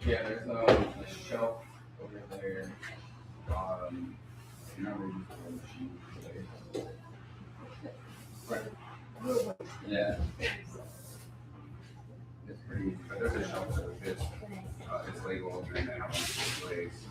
Yeah, there's a shelf over there. You know where you put the machine today. Right. Yeah, it's pretty easy. But there's a shelf that fits. It's labeled and then how much it weighs.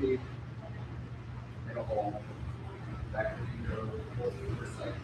Indeed. Make a hole. Back to your site.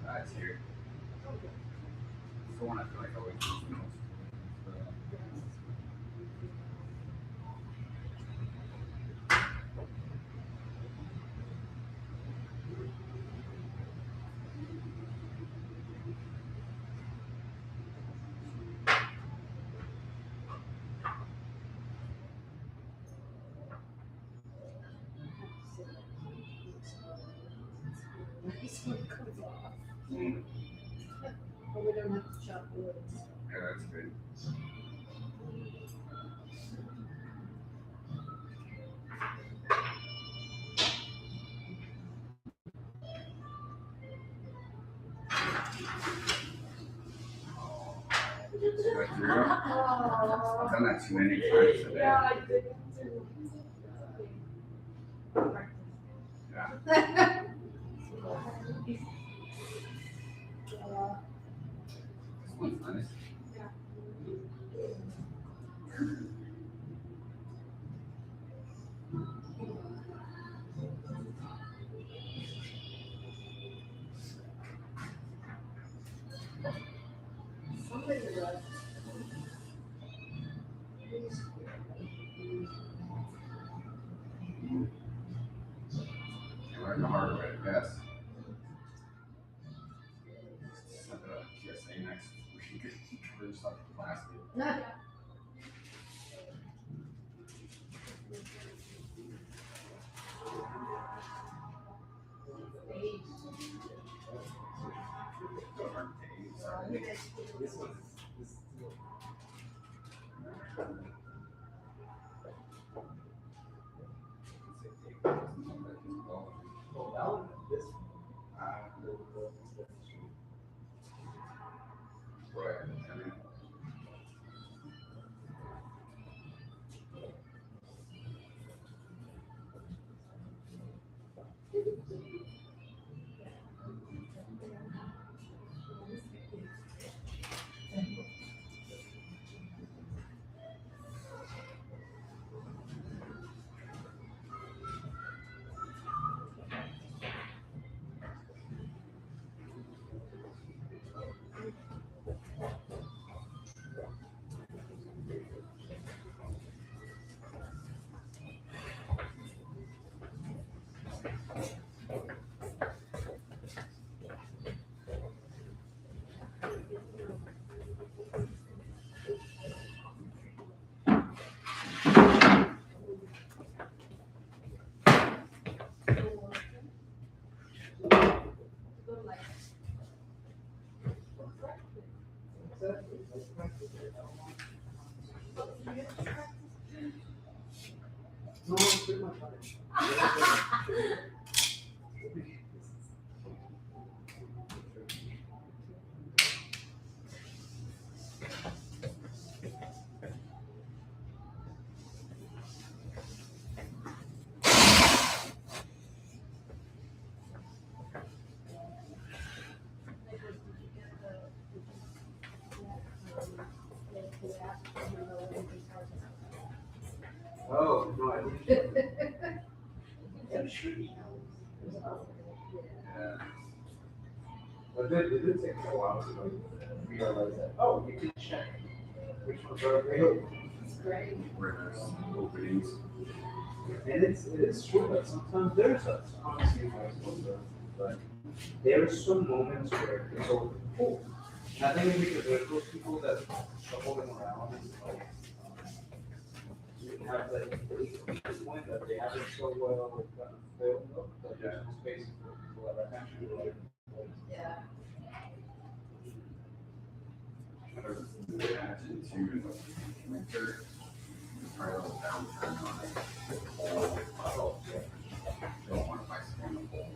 That's here. It's the one I feel like I always use the most. But we don't have to chop wood. Yeah, that's good. Right through. I've done that too many times today. Yeah, I did too. Yeah. Yeah. This one's nice. Somebody does. You learn the hard way, I guess. Sent a PSA next week. Cover yourself with plastic. Oh, no, I didn't. Yeah. But it did take me a while to like realize that, oh, you can check which ones are available. It's great. Where there's openings. And it is true that sometimes there's a, honestly, but there are some moments where it's open full. And I think it's because there's those people that shuffle them around and like, you have like, this point that they haven't so well filled up, that there's no space There's probably a little downturn on it. Oh, don't want to buy some on the pole.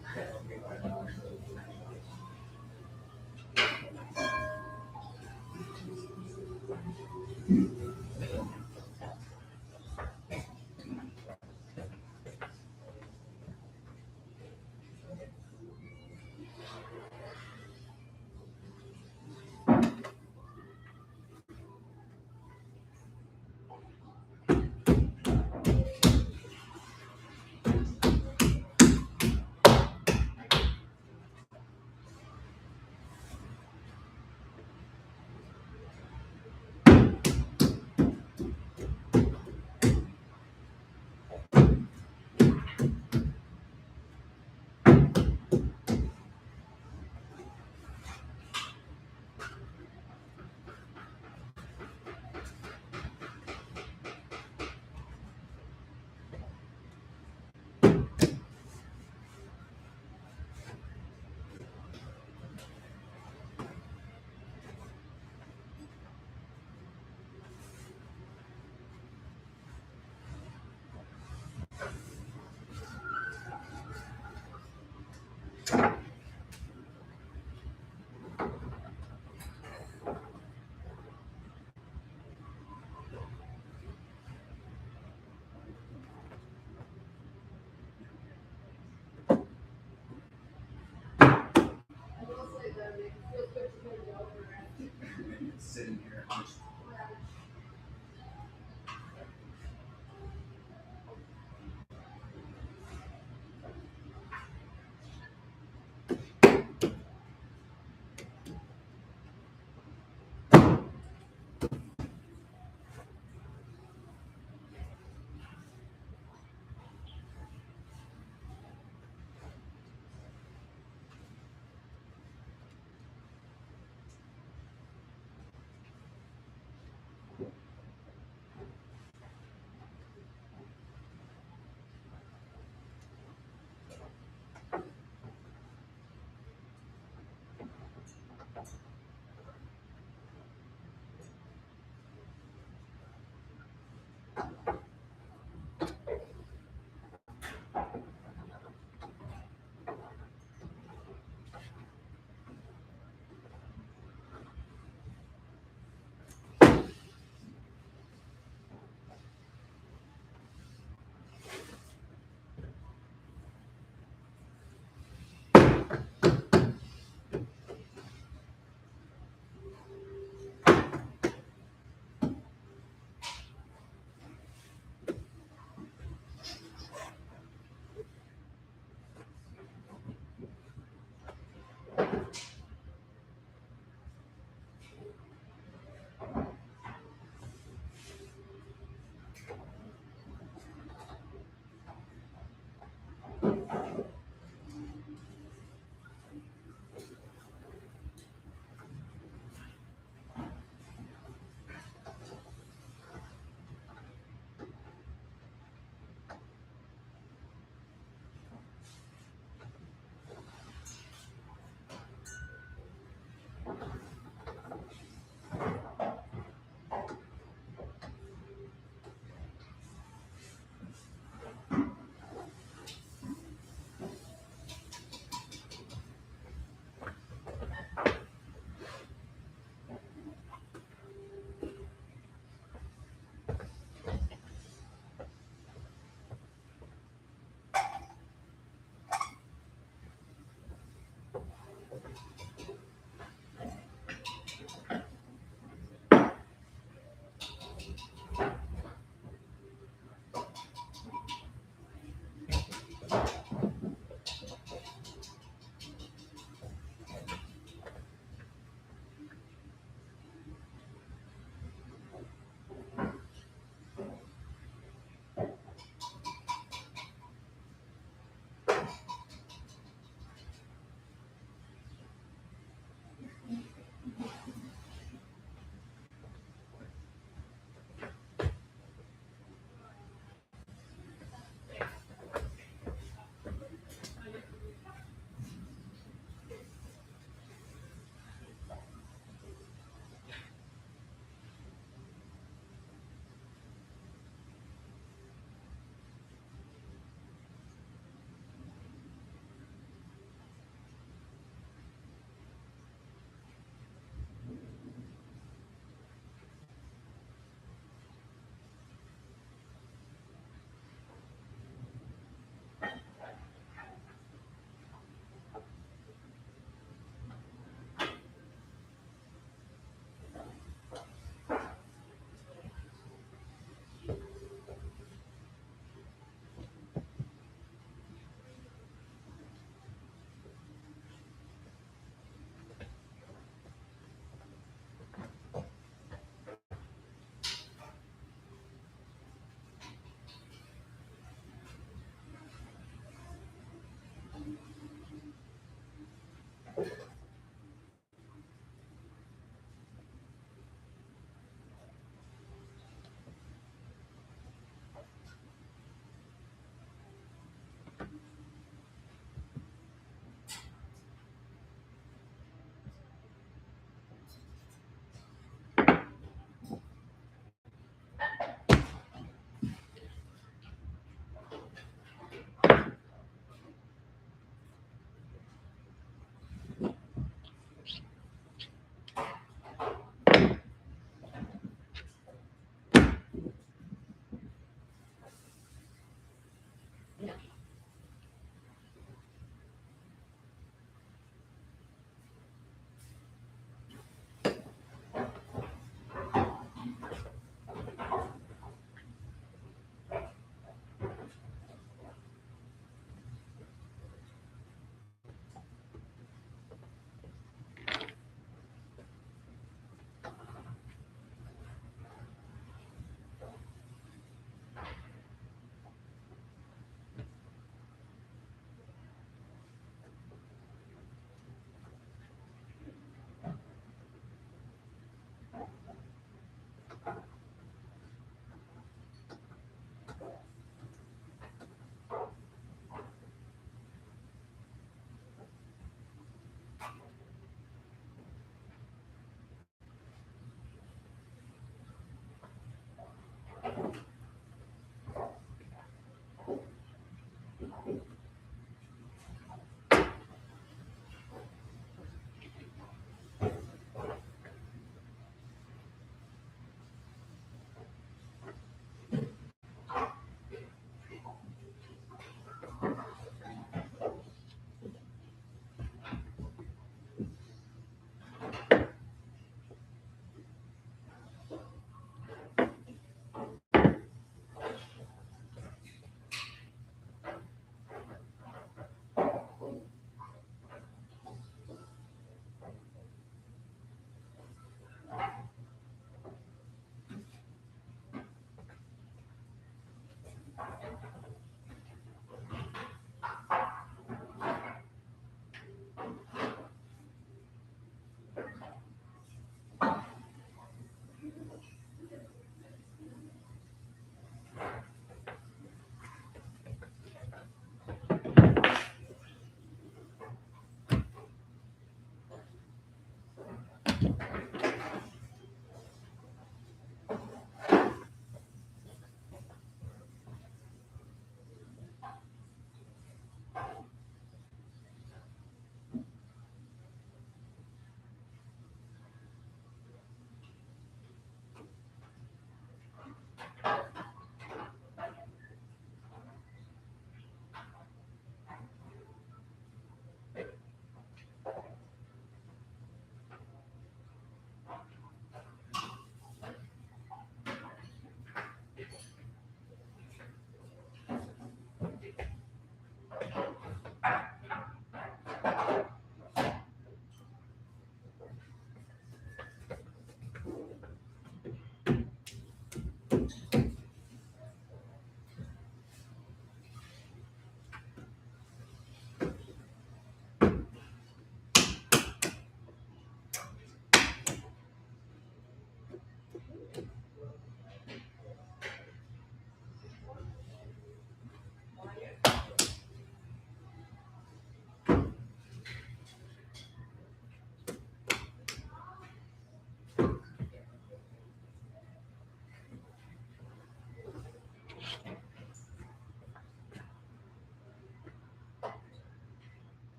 I will say that it feels good to put it over and Sitting here, I'm just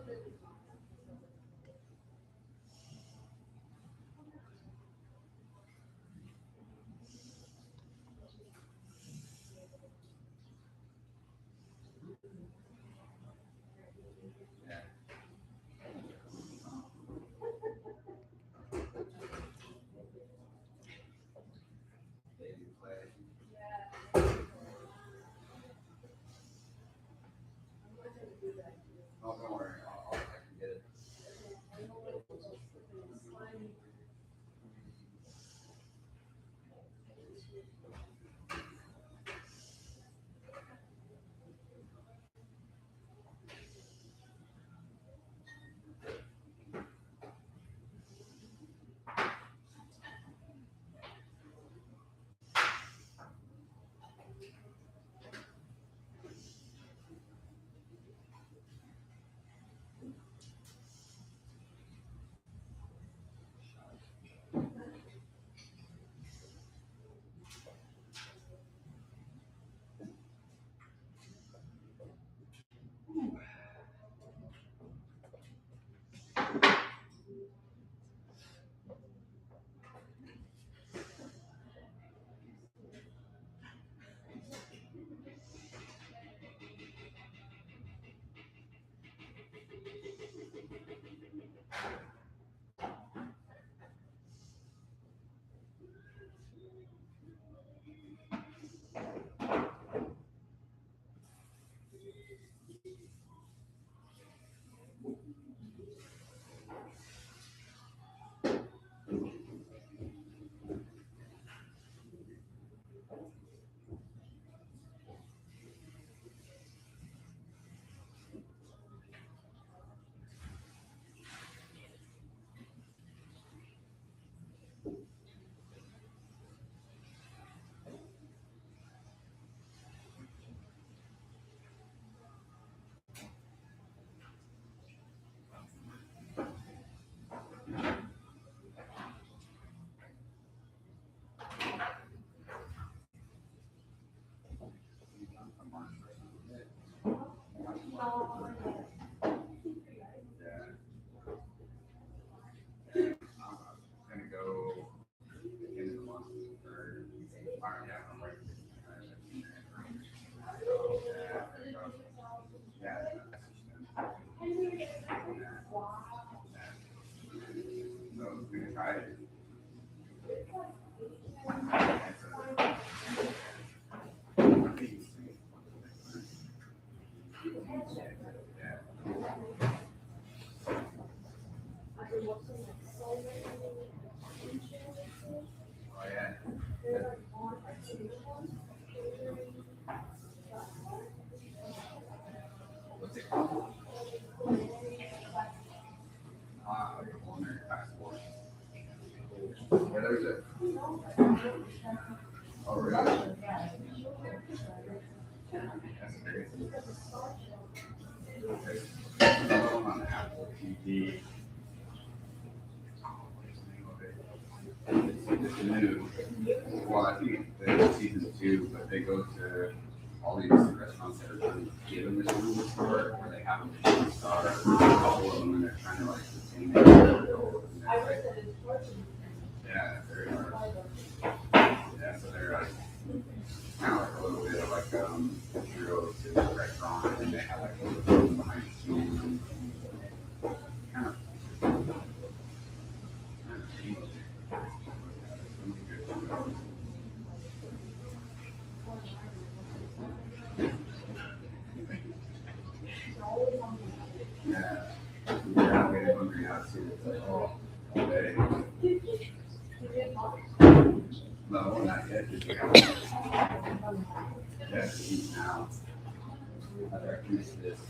Baby play. Oh, don't worry, I can get it. Gonna go into the month or yeah, I'm like, so I'm gonna try it. Oh yeah. What's it called? Culinary passport. Yeah, there's a. Oh really? That's crazy. There's another one on Apple TV. It's new. Well, I think it's season 2, but they go to all these restaurants that are trying to give them this Michelin star, where they have a Michelin star, a couple of them, and they're trying to like sustain their goal. And they're like, yeah, they're yeah, so they're like kind of like a little bit of like intro to the restaurant, and they have like a little bit behind the scenes, kind of. Yeah, I'm getting hungry now too. It's like, oh, all day. No, not yet. Just yeah, to eat now. I'd recommend this.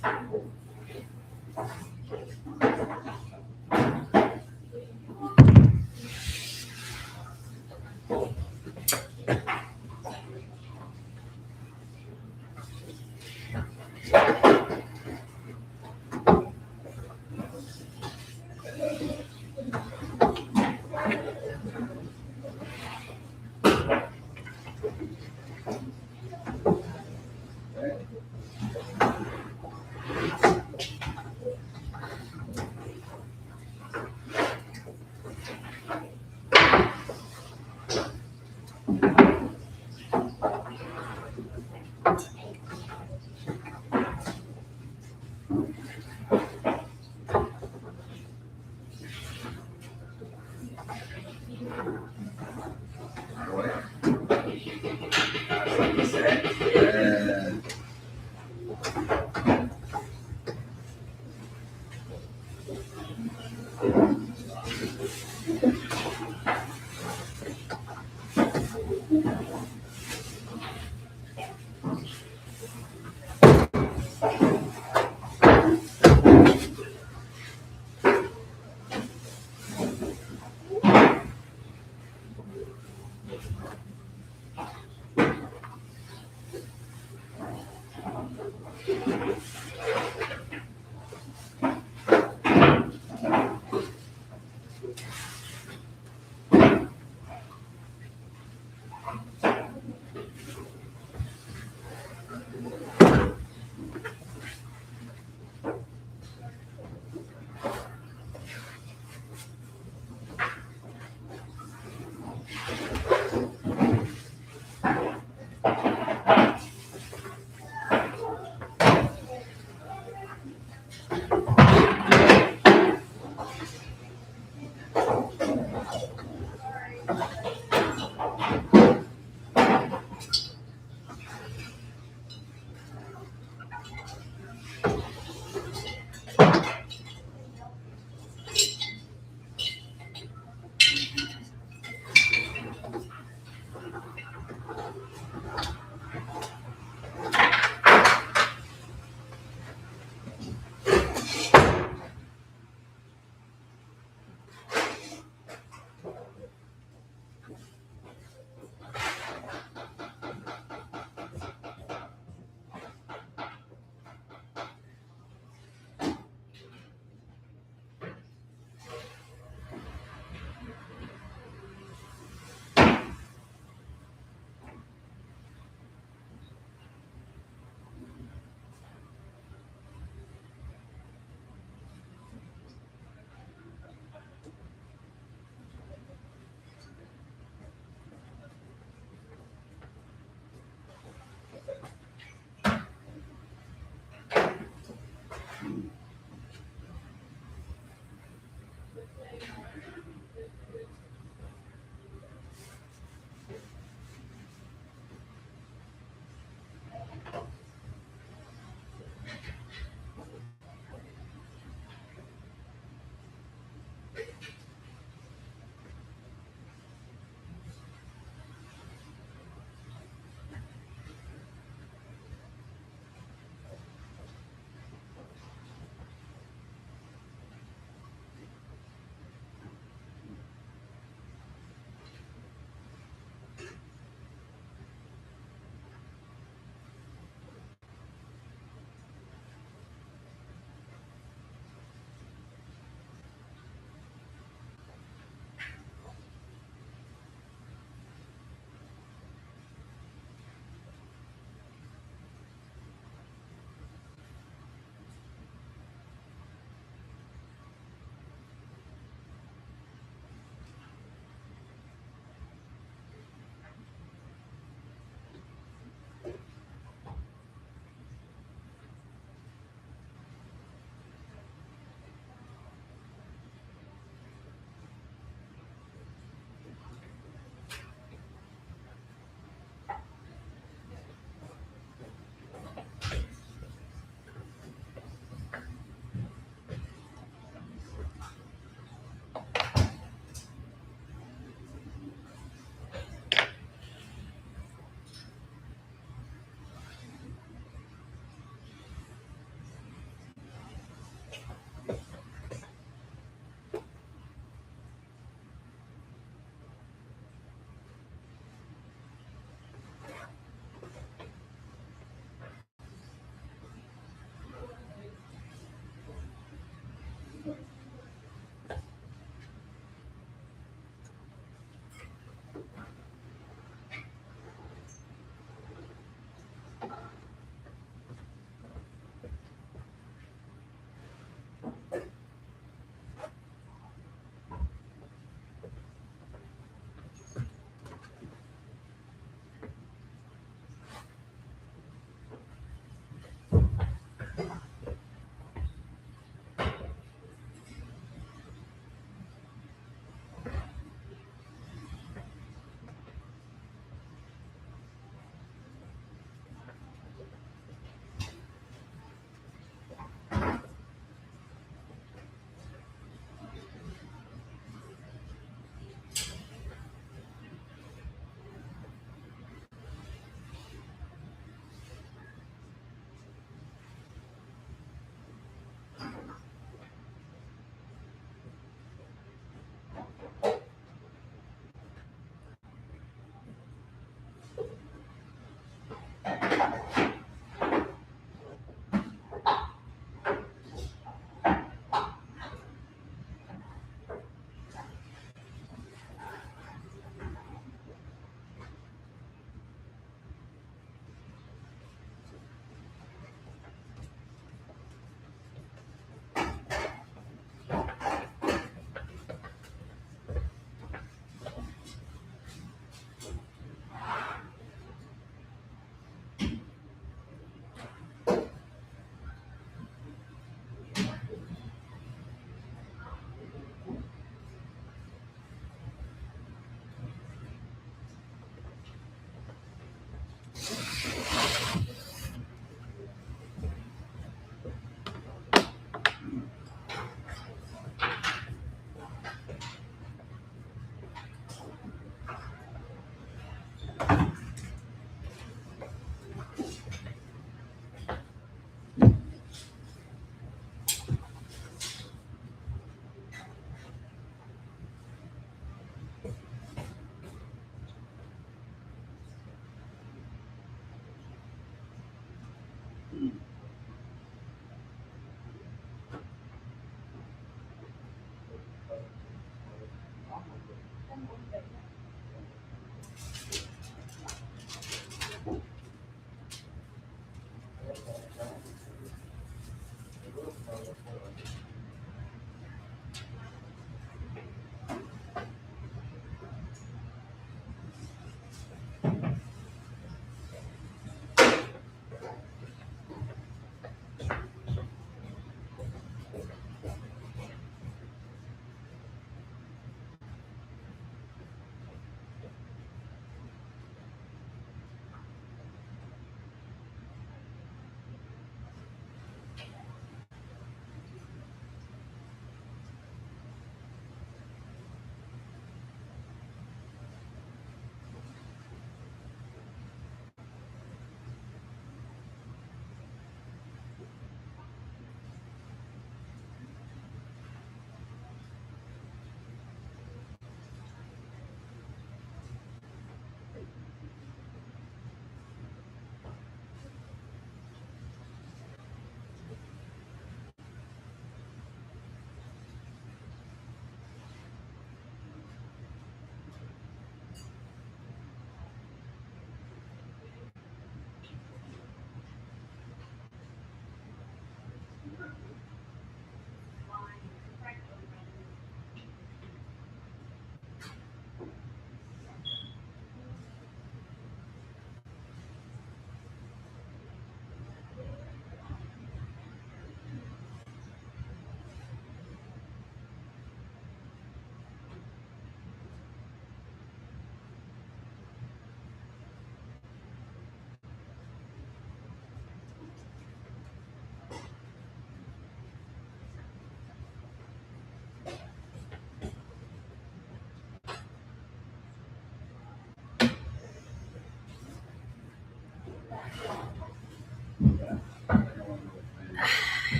See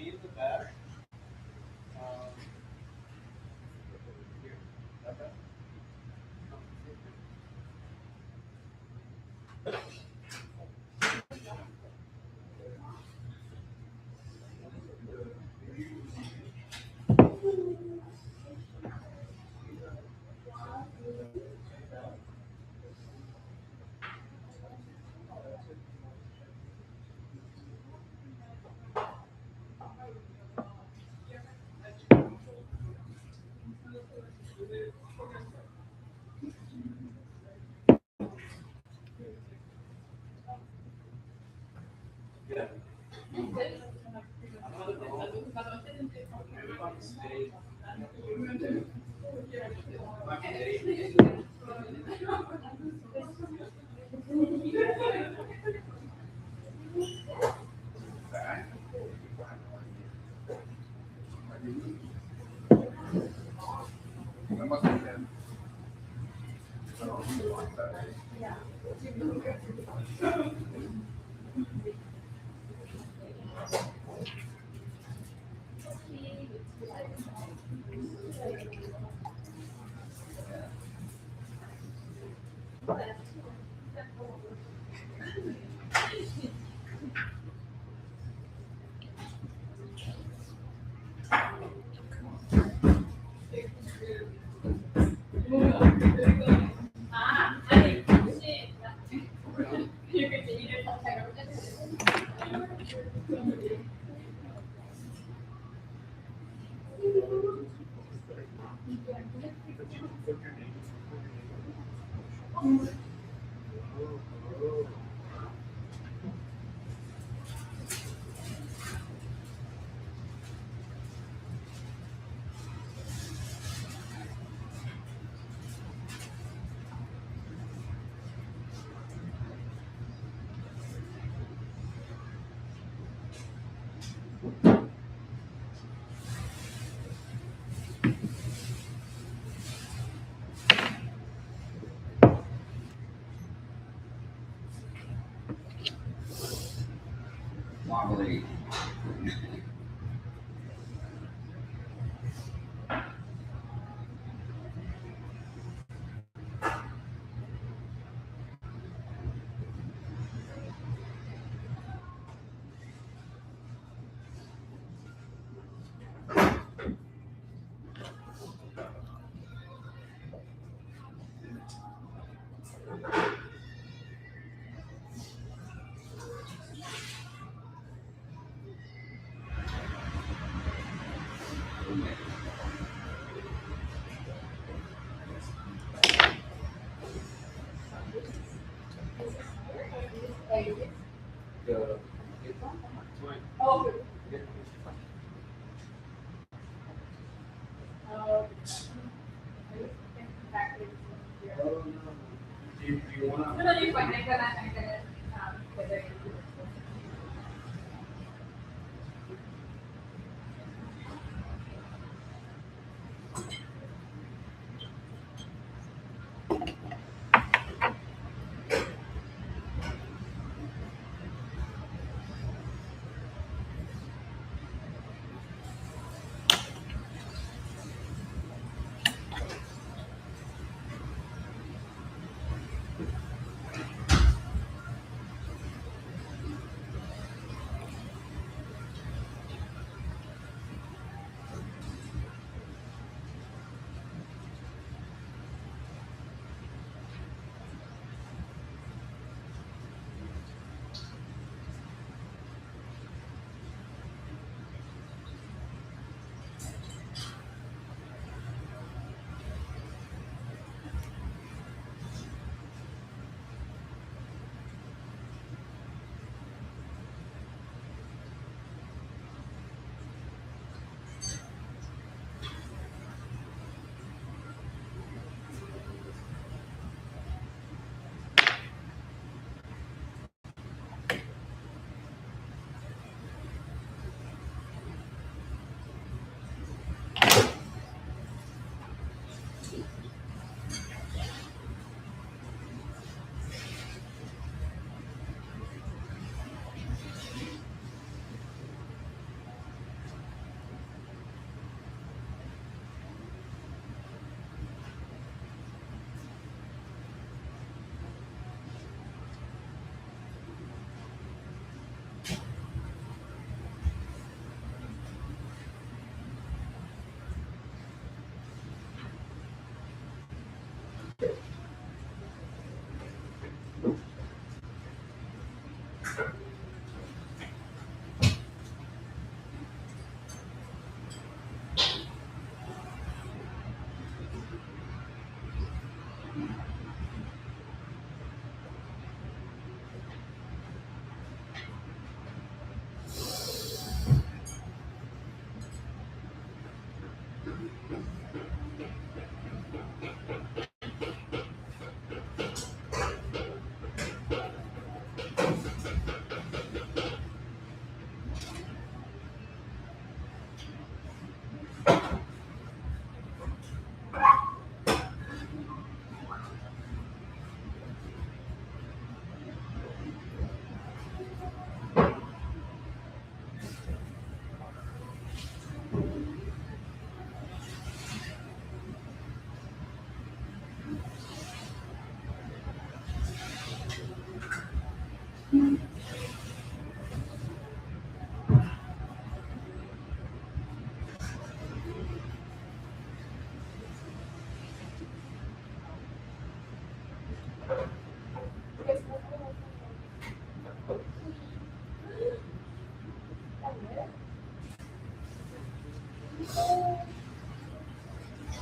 in the back. Here. Okay. Yeah. I don't know. Everybody stay. Back. That must have been. I don't know who wants that. Put your name. Wobbly. The Oh, Oh, no. Do you wanna? no, no, you're fine. I'm gonna, put it in.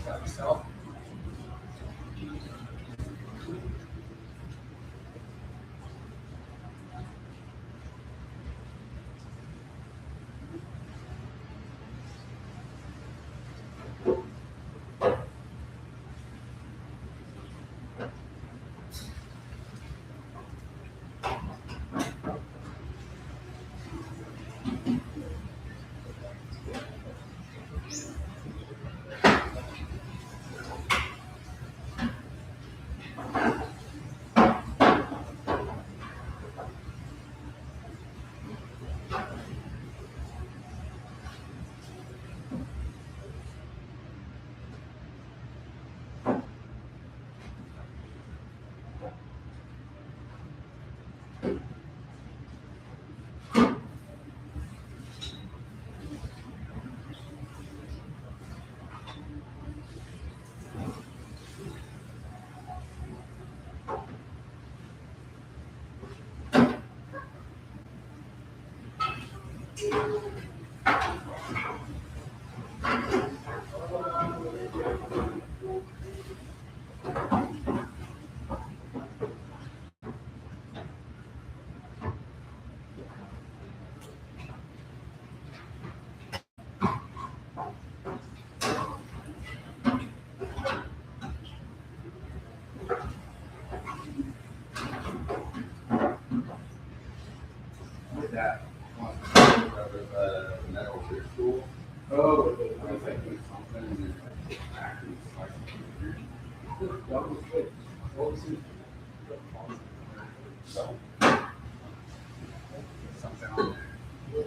Got myself. Did that one of the metal rear tool. Oh, I was like doing something and then actually sliced double switch. What was it? So, something on there.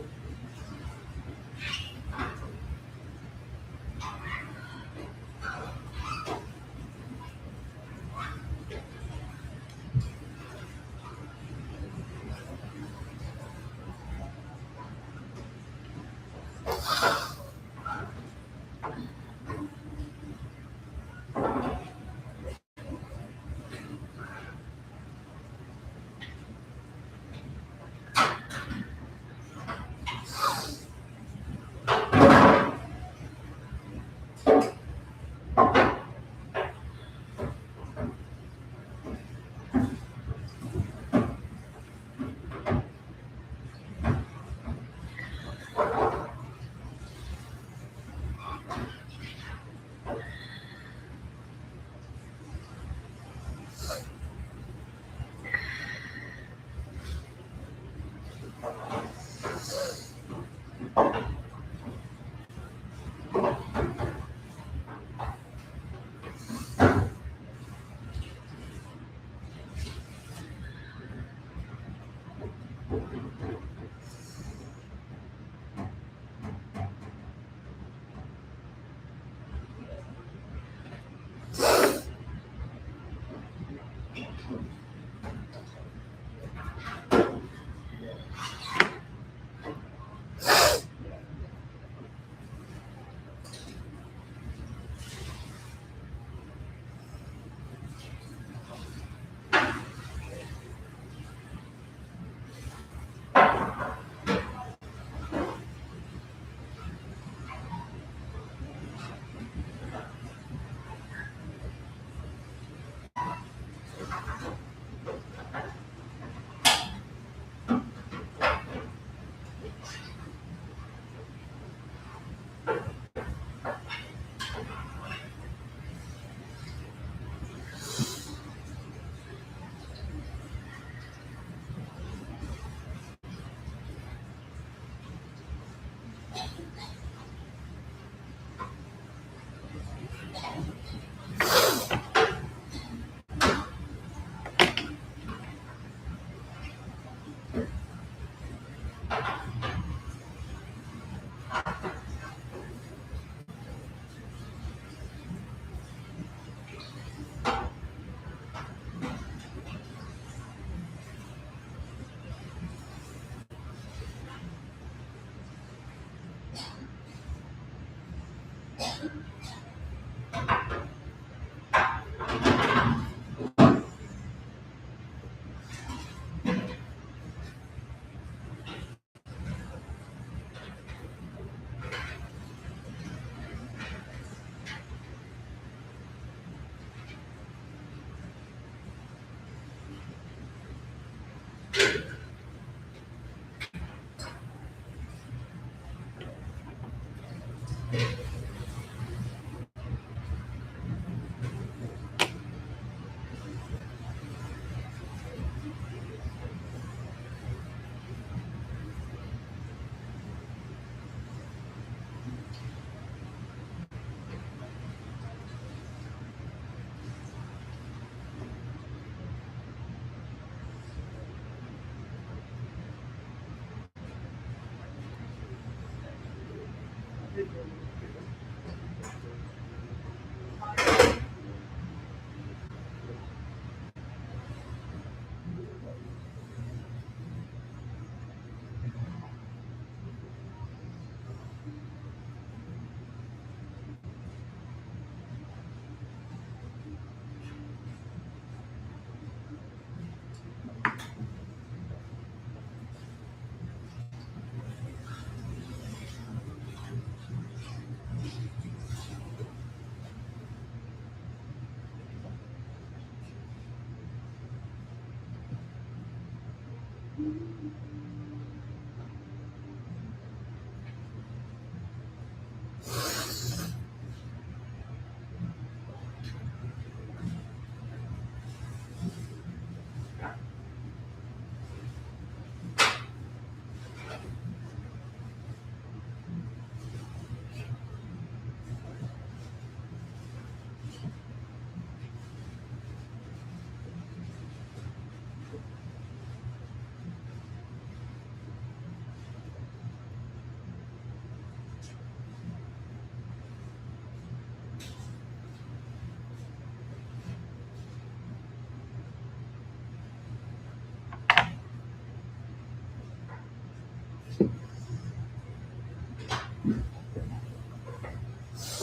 I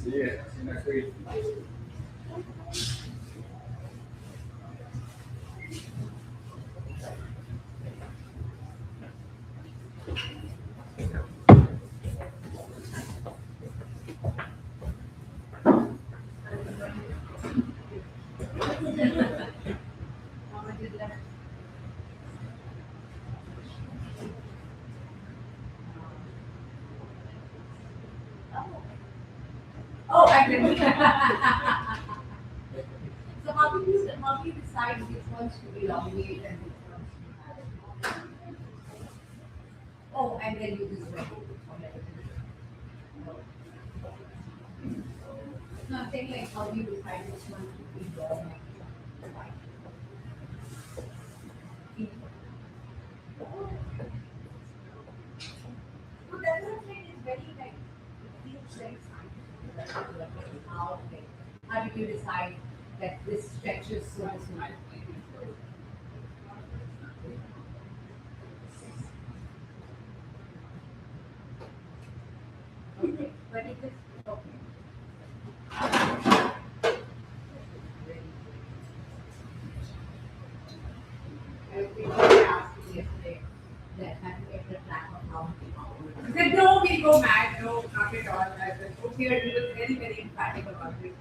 see it. See you next week. How much is left? Oh, I didn't. So how do you decide which ones to elongate and which ones to have? Oh, and then you just wait. No, I'm saying like how do you decide which one to be long? No, that's what I'm saying. It's very like it feels very scientific. How do you decide that this stretches so much? Okay, but it is okay. I think I asked you yesterday that have you ever track of how many hours? I said, no, we go mad, no, not at all. I said, okay, he was very, very emphatic about it.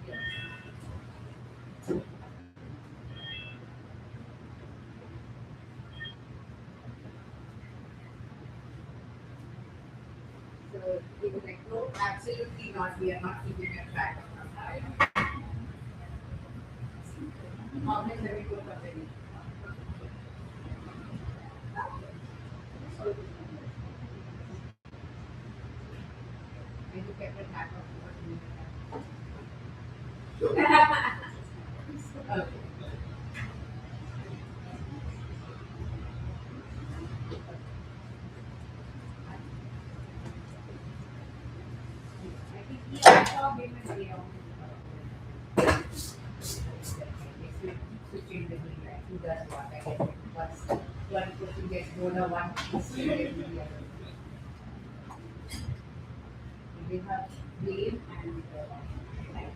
Yeah. So he was like, no, absolutely not. We are not keeping a track of our time. How much have we put already? And you kept a track of what we have. Okay. I think he saw him and they switching the knee, like who does what, I guess once one person gets bored or one person gets the other. We have Dave and like,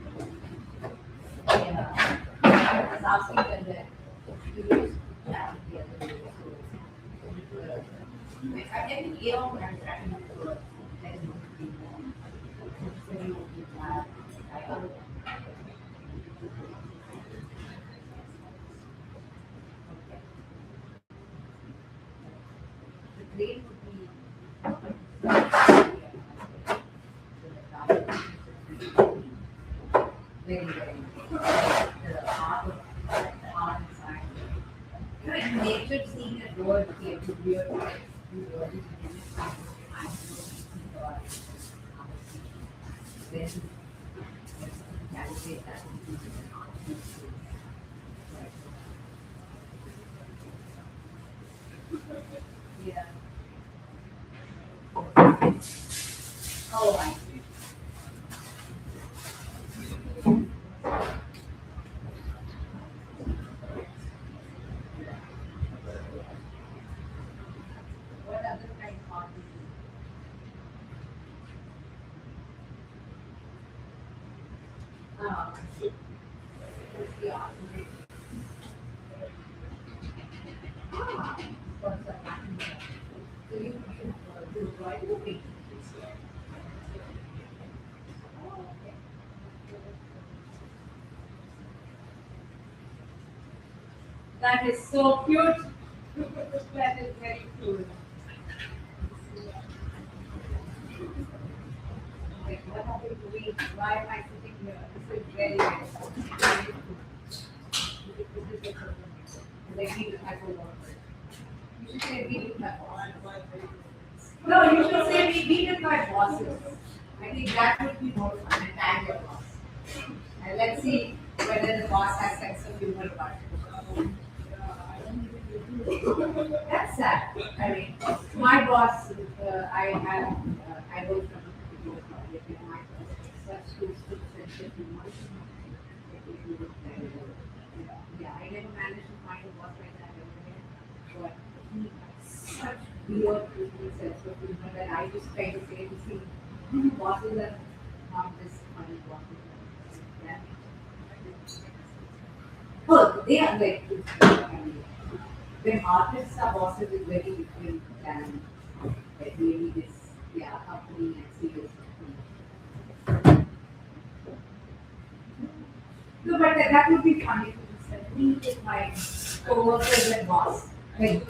yeah. I was asking them that you just chat the other day. So, I think Aeon and tracking for like so you have like the grade would be very, very the art and science. You know, in nature, seeing a bird came to weird life, you really then calculate that. Yeah. Oh, I see. What other kind of art is it? What's the art? Ah, what's the pattern? So you write the painting. Oh, okay. That is so cute. That is very cute. Like, what are we doing? Why am I sitting here? This is very, very cool. Like be with my coworkers. You should say be with my boss. No, you should say be with my bosses. I think that would be more fun and tag your boss. And let's see whether the boss has sense of humor about it. That's sad. I mean, my boss, I work from a particular project and my boss is such good sense of humor. Yeah, I never managed to find a boss like that everywhere. But he has such weird twisted sense of humor that I just try to say to see bosses are not this funny bosses. Yeah. Oh, they are like, when artists are bosses is very different than like maybe this, yeah, company and serious company. No, but that would be funny to listen. Me with my coworkers and boss. Like,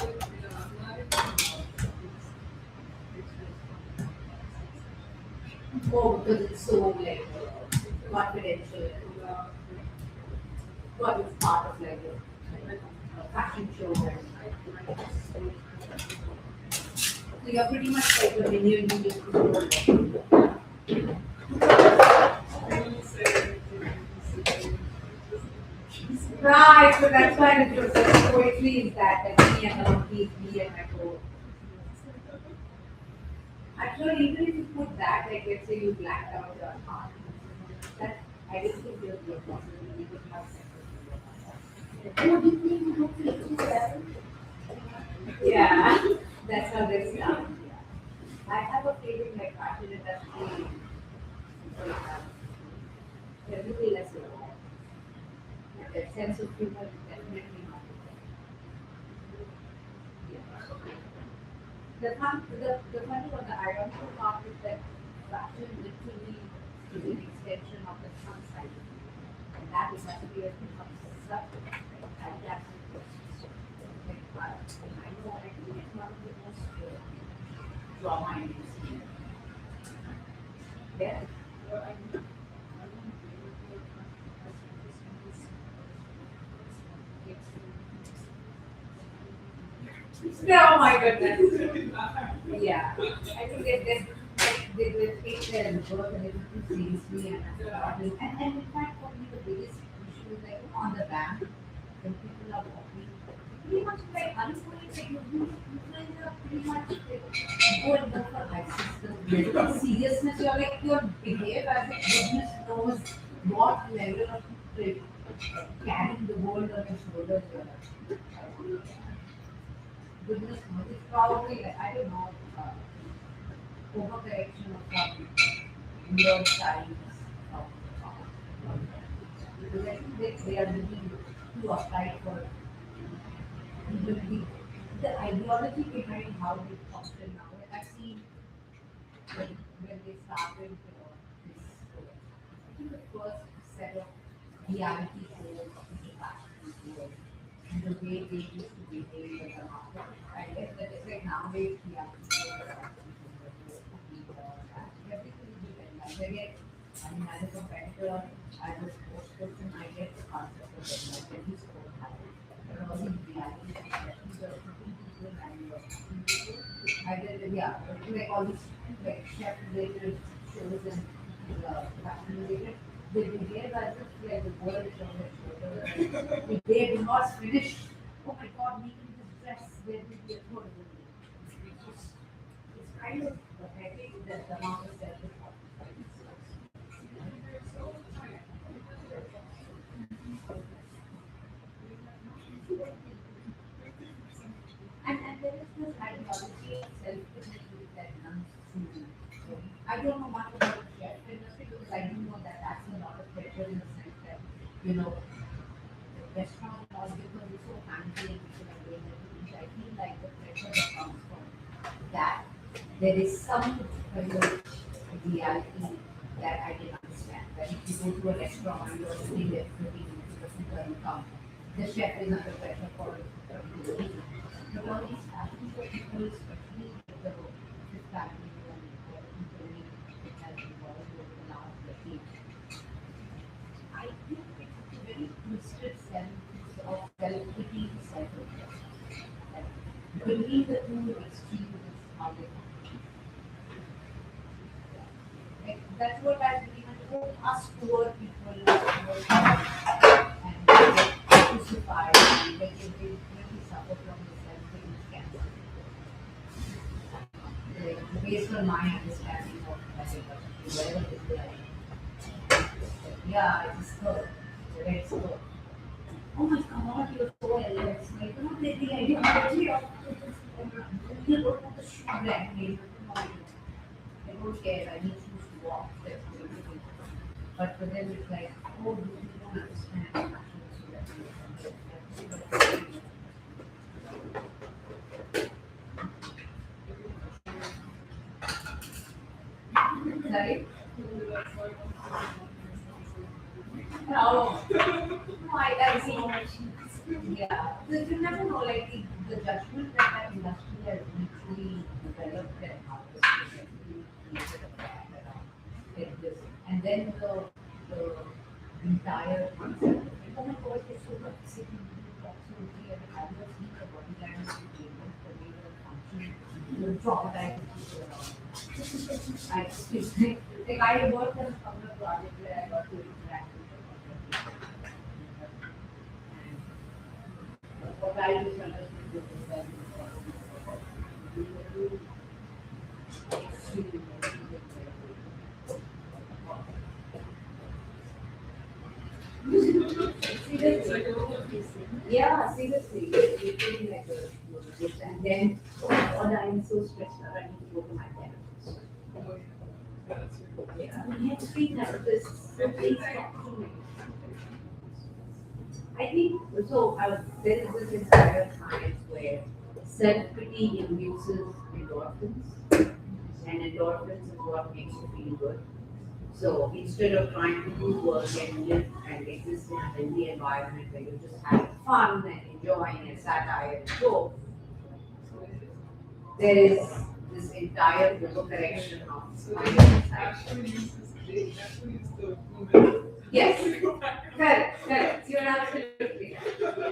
oh, because it's so like confidential. But it's part of like a fashion show. So you're pretty much like a minion in this world. Right, so that's why the poetry is that me and my piece, me and my co. Actually, even if you put that, like let's say you blacked out your heart, that I don't think there's no possibility to have sex. What do you think you would feel to that? Yeah, that's how they start. I have a feeling like fashion industry, they're really less of that sense of humor is definitely not there. The funny one, the ironical part is that fashion literally is an extension of the sun side. And that industry has become such a fantastic business. Like, I know I think it's one of the most drama industries. Yeah. Oh my goodness. Yeah. I think they take their work a little too seriously and in fact for me the biggest issue is like on the bank when people are walking. Pretty much like unemployed, like you guys are pretty much like go and go for ISIS. The seriousness, you're like your behave as if goodness knows what level of like, carrying the world on your shoulders you are. Goodness knows, it's probably like, I don't know, overcorrection of some weird signs of because I think they are looking too uptight for even the ideology behind how they function now. Like I've seen when they started this, I think the first set of reality shows in the fashion world and the way they used to behave as a market. I guess that it's like nowadays reality shows are everything is different. Like they get, I mean, as a competitor, as a sports person, I get the concept of it, like every sport has it. But all these reality shows, these are cooking people and cooking people. I did, yeah, like all these like chef related shows and fashion related, they behave as if like the world is on their shoulders. If they do not finish, oh my god, making this dress, there will be a third. It's kind of pathetic that the amount of self and there is this ideology of self-belief that runs through. I don't know much about the chef industry because I do know that that's a lot of pressure in the sense that, you know, the restaurant and all because it's so fancy and people are doing everything. So I feel like the pressure that comes from that there is some kind of reality that I can understand. That if you go to a restaurant and you're sitting there 15 minutes, the food doesn't come. The chef is under pressure for it. But all these fashion for people, especially the family and the people it has evolved over the last decade, I think it's a very twisted sense of self-pity, self between the two extremes is how they function. Like, that's what I pretty much hope us poor people and get crucified and get really suffer from the self-image cancer. Based on my understanding of whatever it is like, yeah, it's good. It's good. Oh my God, you're so alert. Like, the ideology of you don't have the shoe brand name. I don't care. I need shoes to walk. That's what it is. But for them, it's like, oh, you don't understand. Sorry? No. No, I see. Yeah. So you never know, like the judgment that industry has literally developed and how it's actually created a brand around like this. And then the entire concept of it, oh my God, it's so toxic, absolutely, and how do you see the body language, the way the function, the traumatized people around. I just like I worked on a couple of projects where I got to interact with the what I just understood is that yeah, seriously, it's really like a and then oh, I'm so stressed out, I need to go to my therapist. Yeah, I have three therapists, so please talk to me. I think so. There is this entire science where self-pity induces endorphins, and endorphins is what makes you feel good. So instead of trying to do work and live and exist in a healthy environment where you're just having fun and enjoying and satire and joke, there is this entire overcorrection of yes, correct. You're absolutely right. Yes,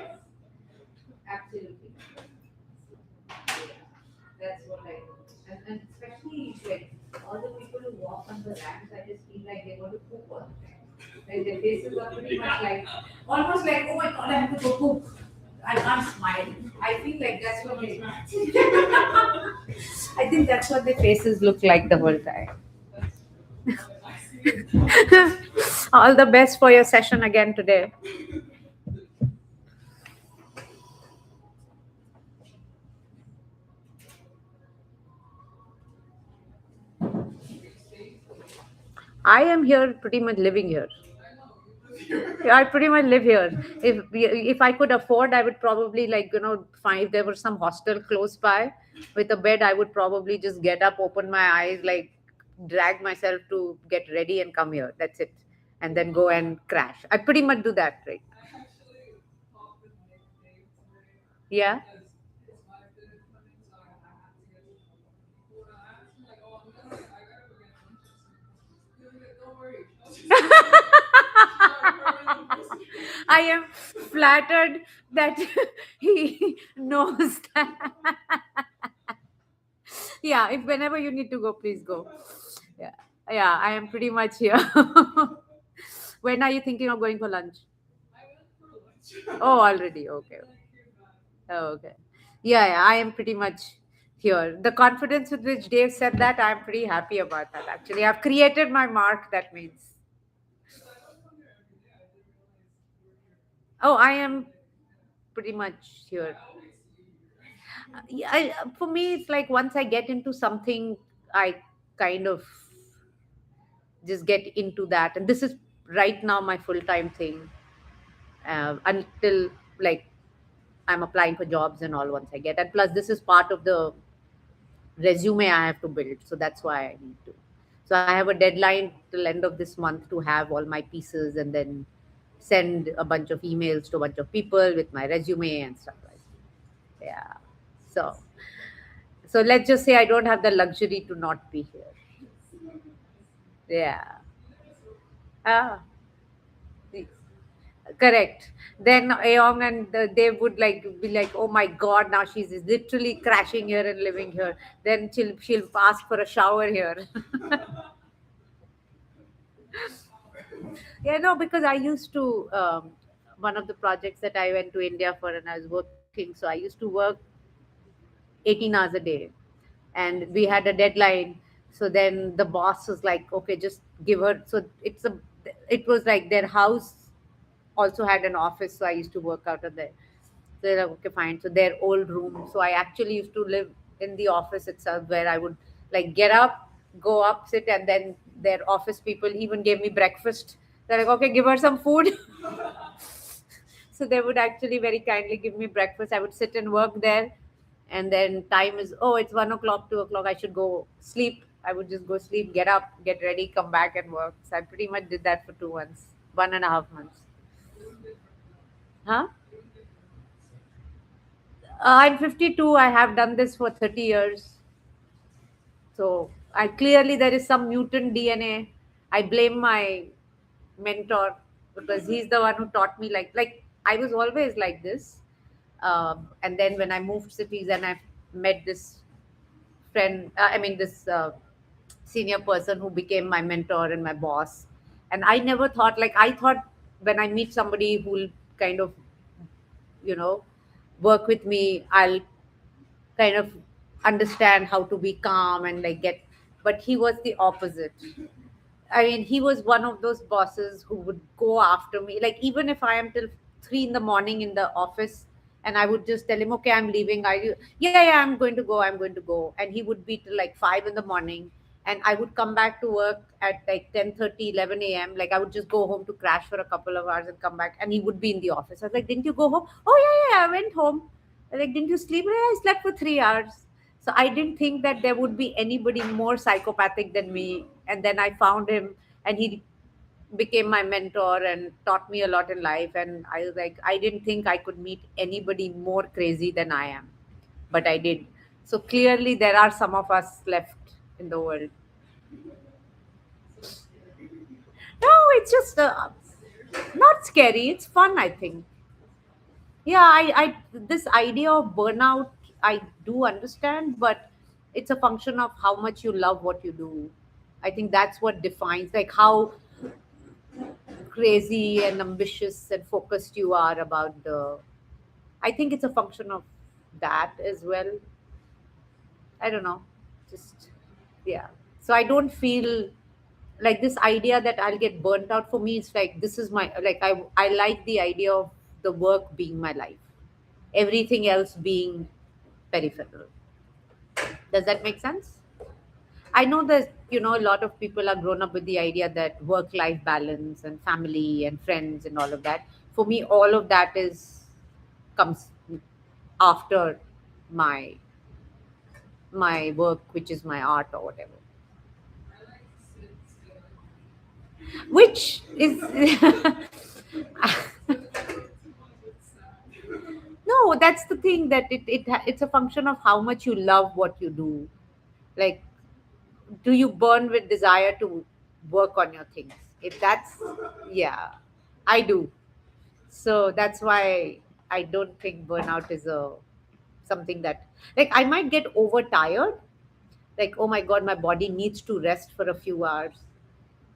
absolutely. Yeah, that's what I do. And especially like all the people who walk on the ramps, I just feel like they want to poop all the time. Like their faces are pretty much like almost like, oh my God, I have to go poop. I can't smile. I feel like that's what they I think that's what their faces look like the whole time. All the best for your session again today. I am here pretty much living here. Yeah, I pretty much live here. If I could afford, I would probably find if there was some hostel close by with a bed, I would probably just get up, open my eyes, like drag myself to get ready and come here. That's it. And then go and crash. I pretty much do that, right? Yeah. I am flattered that he knows that. Yeah, if whenever you need to go, please go. Yeah, yeah, I am pretty much here. When are you thinking of going for lunch? Oh, already. Okay. Oh, okay. Yeah, yeah, I am pretty much here. The confidence with which Dave said that, I'm pretty happy about that. Actually, I've created my mark. That means. Oh, I am pretty much here. Yeah, for me, it's like once I get into something, I kind of just get into that, and this is right now my full time thing. Until like I'm applying for jobs and all once I get, and plus this is part of the resume I have to build, so that's why I need to. So I have a deadline till end of this month to have all my pieces, and then send a bunch of emails to a bunch of people with my resume and stuff like that. Yeah. So let's just say I don't have the luxury to not be here. Yeah. Ah. Correct. Then Aeong and they would like be like, oh my God, now she's literally crashing here and living here. Then she'll ask for a shower here. Yeah, no, because I used to one of the projects that I went to India for and I was working, so I used to work 18 hours a day, and we had a deadline. So then the boss was like, okay, just give her. So it was like their house also had an office, so I used to work out of there. So they're like, okay, fine. So their old room. So I actually used to live in the office itself, where I would like get up, go up, sit, and then their office people even gave me breakfast. They're like, okay, give her some food. So they would actually very kindly give me breakfast. I would sit and work there, and then time is, oh, it's 1 o'clock, 2 o'clock. I should go sleep. I would just go sleep, get up, get ready, come back and work. So I pretty much did that for 2 months, 1.5 months. Huh? I'm 52. I have done this for 30 years. So I clearly there is some mutant DNA. I blame my mentor because he's the one who taught me like I was always like this. And then when I moved cities and I met this friend, I mean this senior person who became my mentor and my boss. And I never thought like I thought when I meet somebody who will kind of you know work with me, I'll kind of understand how to be calm and like get, but he was the opposite. I mean, he was one of those bosses who would go after me. Like, even if I am till 3 in the morning in the office, and I would just tell him, "Okay, I'm leaving." Yeah, I'm going to go. I'm going to go. And he would be till like 5 in the morning, and I would come back to work at like 10:30, 11 a.m. Like, I would just go home to crash for a couple of hours and come back, and he would be in the office. I was like, "Didn't you go home?" "Oh yeah, I went home." Like, "Didn't you sleep?" "Yeah, I slept for 3 hours." So I didn't think that there would be anybody more psychopathic than me. And then I found him, and he became my mentor and taught me a lot in life. And I was like, I didn't think I could meet anybody more crazy than I am, but I did. So clearly, there are some of us left in the world. No, it's just not scary. It's fun, I think. Yeah, I this idea of burnout, I do understand, but it's a function of how much you love what you do. I think that's what defines like how crazy and ambitious and focused you are about the. I think it's a function of that as well. I don't know, just yeah. So I don't feel like this idea that I'll get burnt out. For me, it's like this is my like I like the idea of the work being my life, everything else being peripheral. Does that make sense? I know that a lot of people are grown up with the idea that work life balance and family and friends and all of that. For me, all of that is comes after my my work, which is my art or whatever. Which is no, that's the thing that it's a function of how much you love what you do. Like, do you burn with desire to work on your things? If that's yeah, I do. So that's why I don't think burnout is a something that like I might get overtired. Like, oh my god, my body needs to rest for a few hours.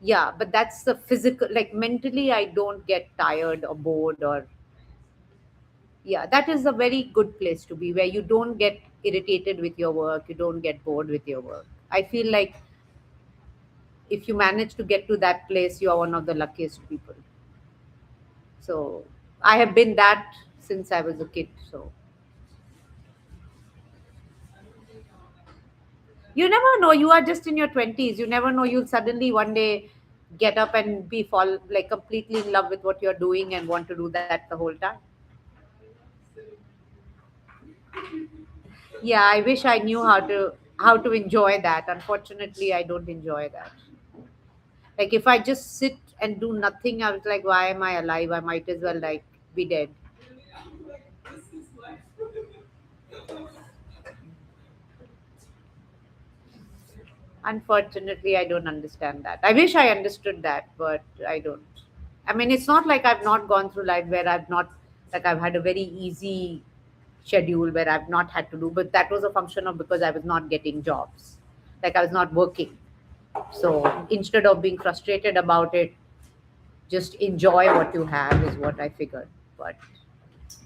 Yeah, but that's the physical. Like mentally, I don't get tired or bored or yeah. That is a very good place to be where you don't get irritated with your work. You don't get bored with your work. I feel like if you manage to get to that place, you are one of the luckiest people. So I have been that since I was a kid. So you never know. You are just in your 20s. You never know. You'll suddenly one day get up and be fall like completely in love with what you're doing and want to do that the whole time. Yeah, I wish I knew how to enjoy that. Unfortunately, I don't enjoy that. Like if I just sit and do nothing, I was like, why am I alive? I might as well like be dead. Unfortunately, I don't understand that. I wish I understood that, but I don't. I mean, it's not like I've not gone through life where I've not, like, I've had a very easy schedule where I've not had to do, but that was a function of because I was not getting jobs. Like, I was not working. So instead of being frustrated about it, just enjoy what you have is what I figured. But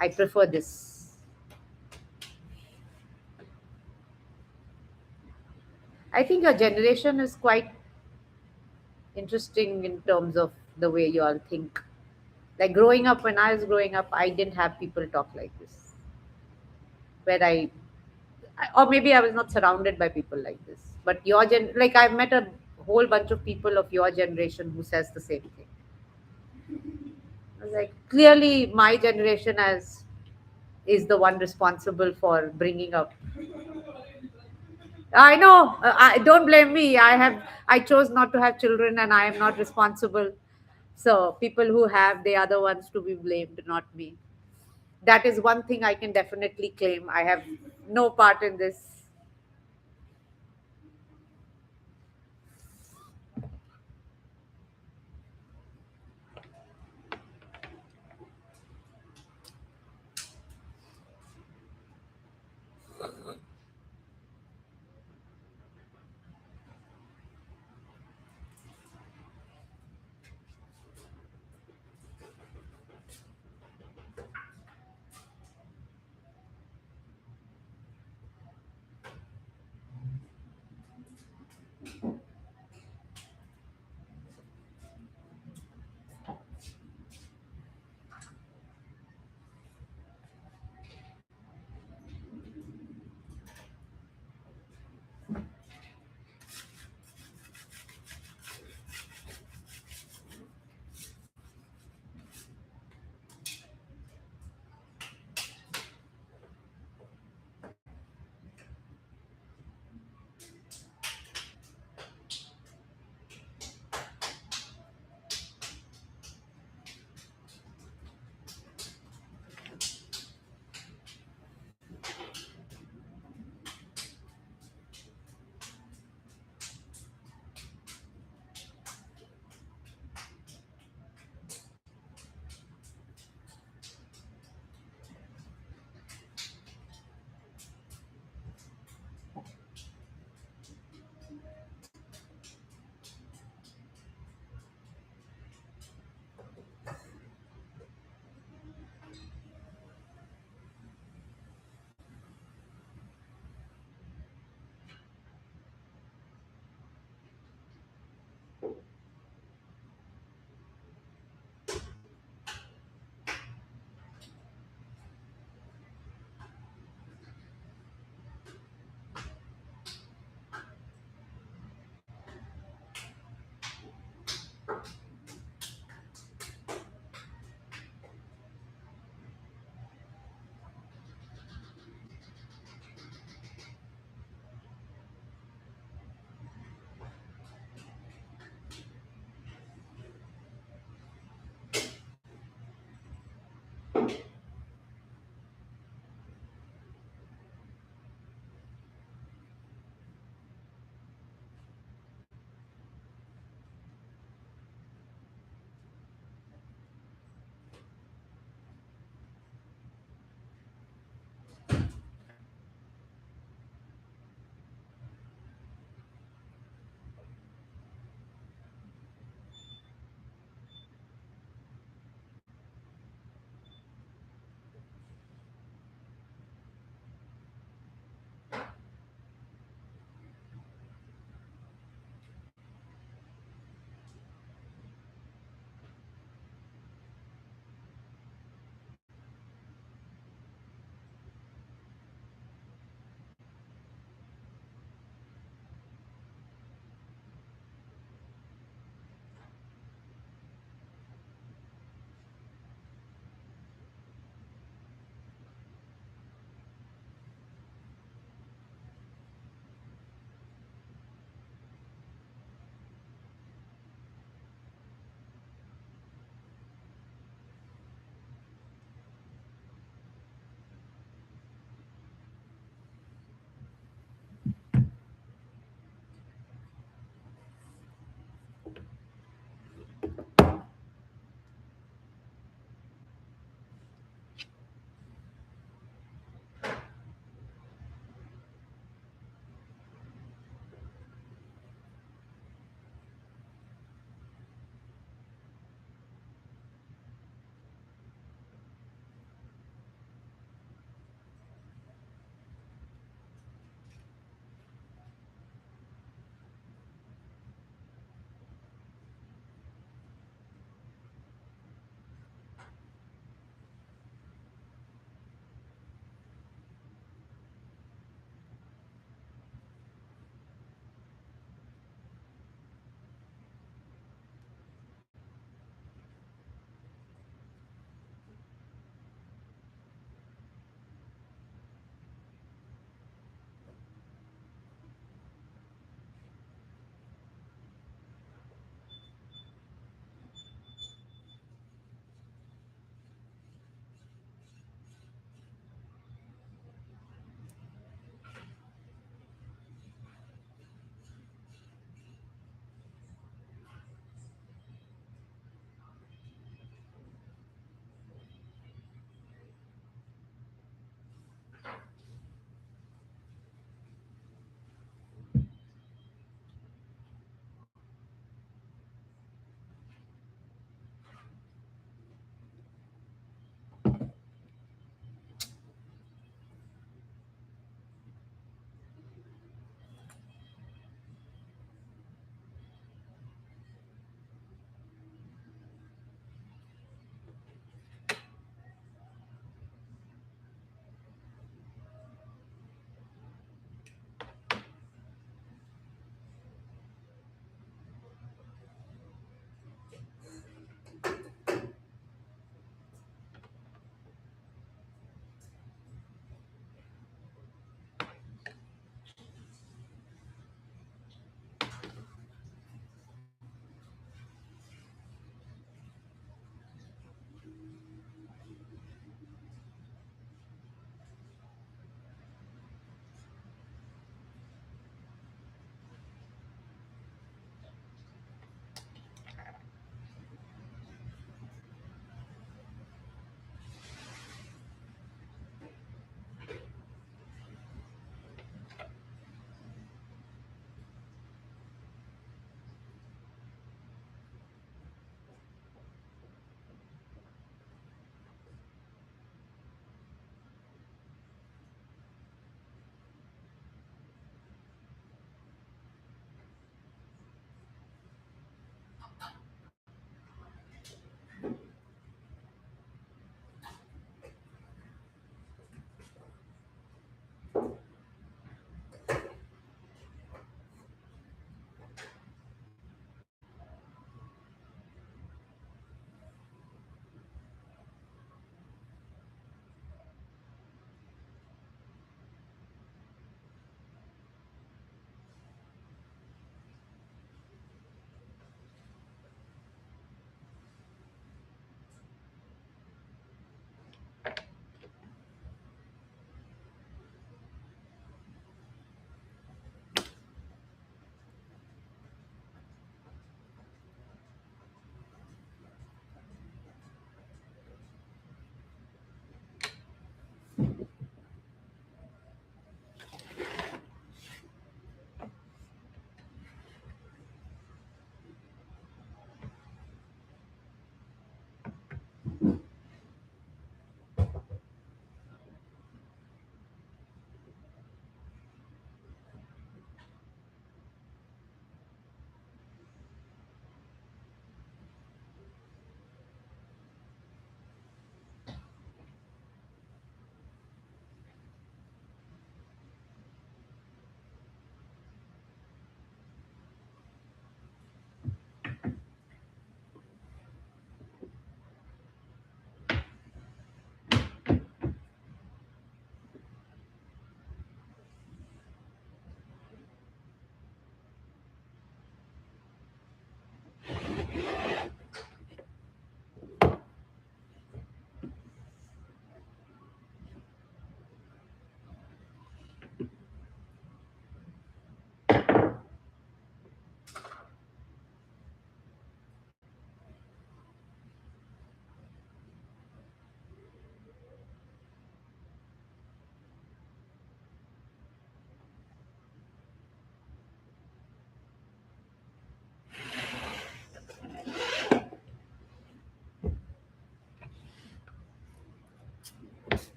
I prefer this. I think your generation is quite interesting in terms of the way you all think. Like growing up, when I was growing up, I didn't have people talk like this. Where or maybe I was not surrounded by people like this. But like I've met a whole bunch of people of your generation who says the same thing. I was like, clearly, my generation as is the one responsible for bringing up. I know. I don't blame me. I chose not to have children, and I am not responsible. So people who have, they are the ones to be blamed, not me. That is one thing I can definitely claim. I have no part in this.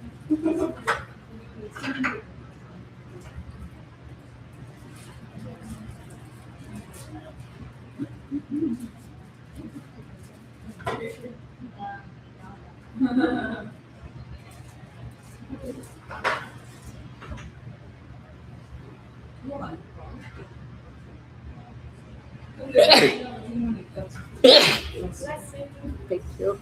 Thank you.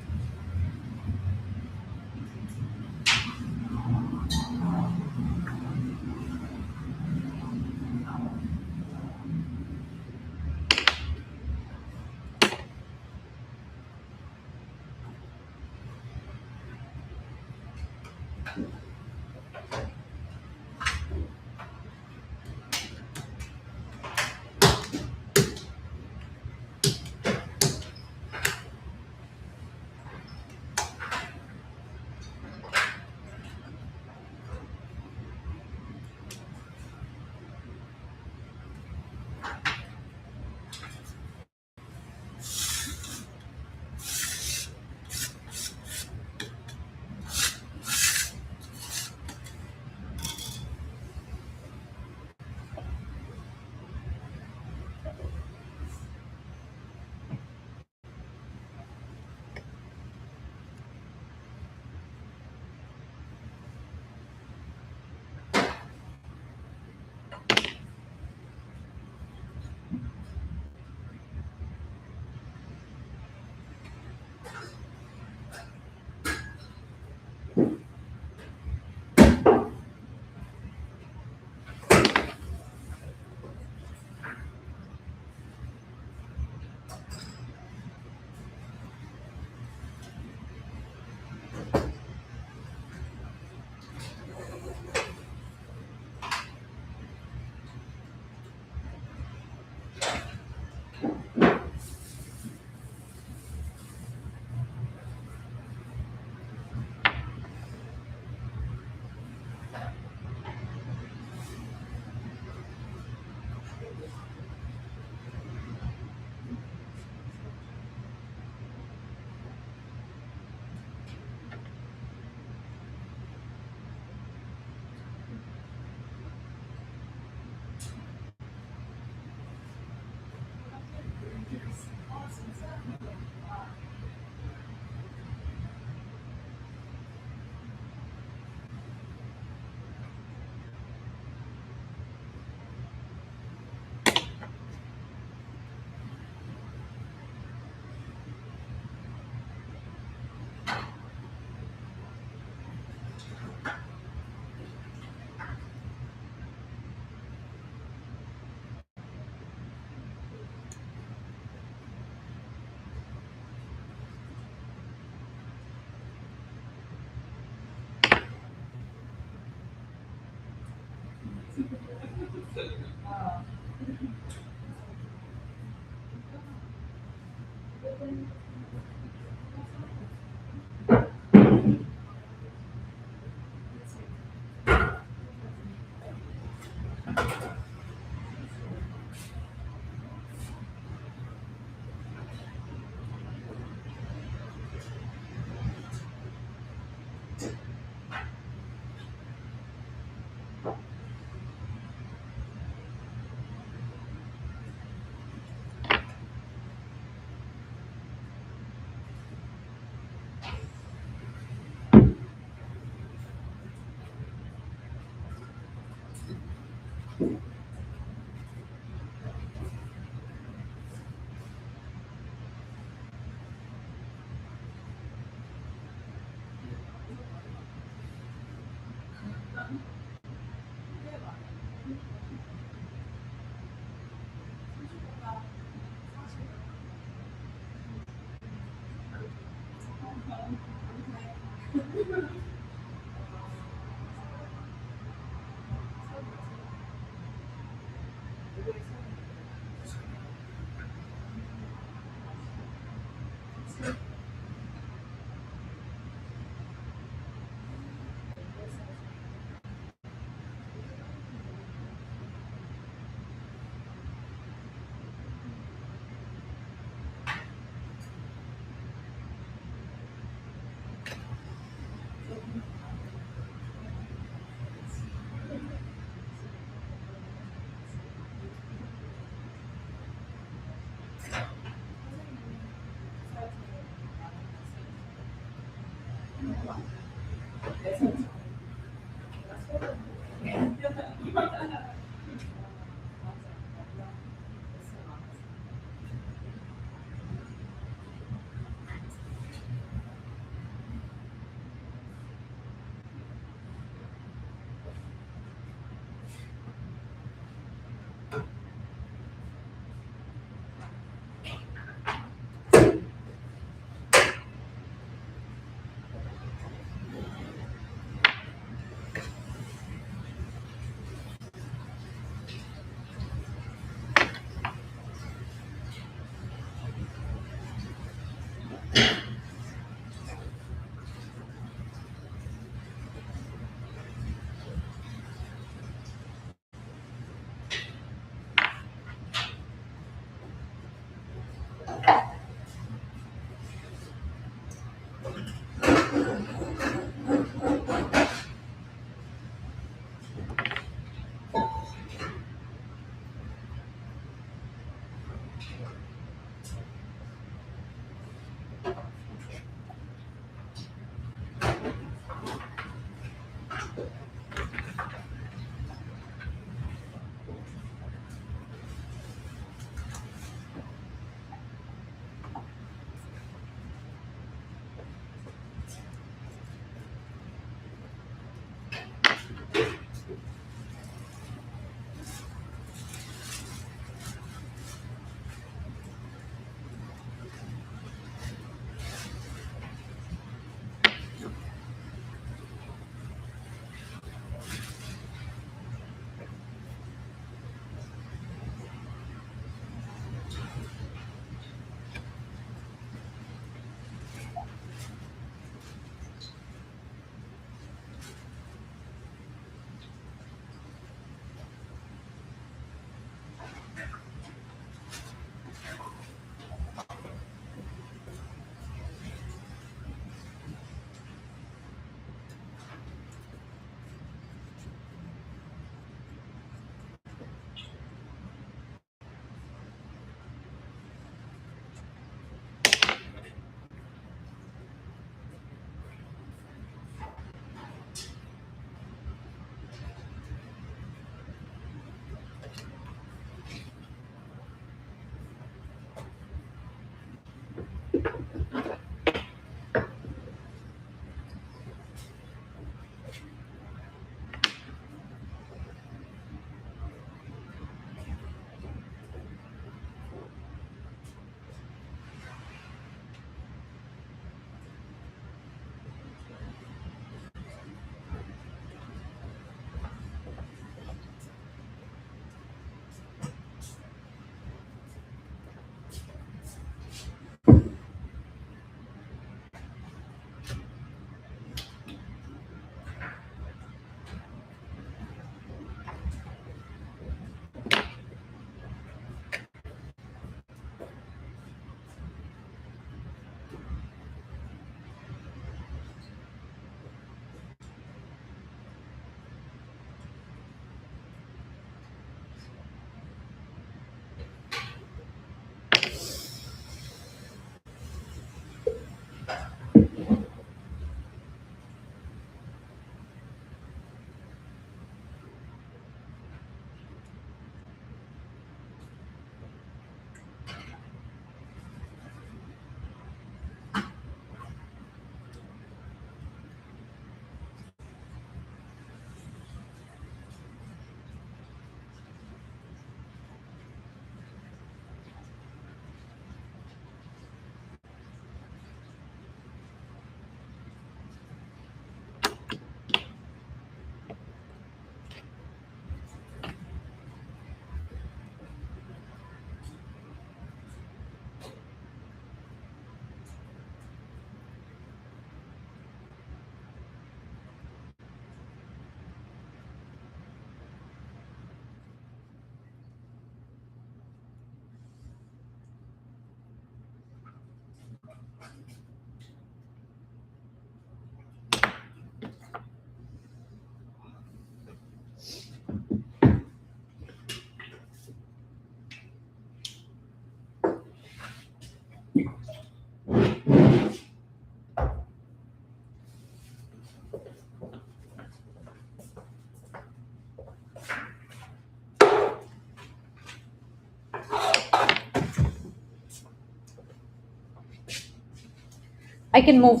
I can move.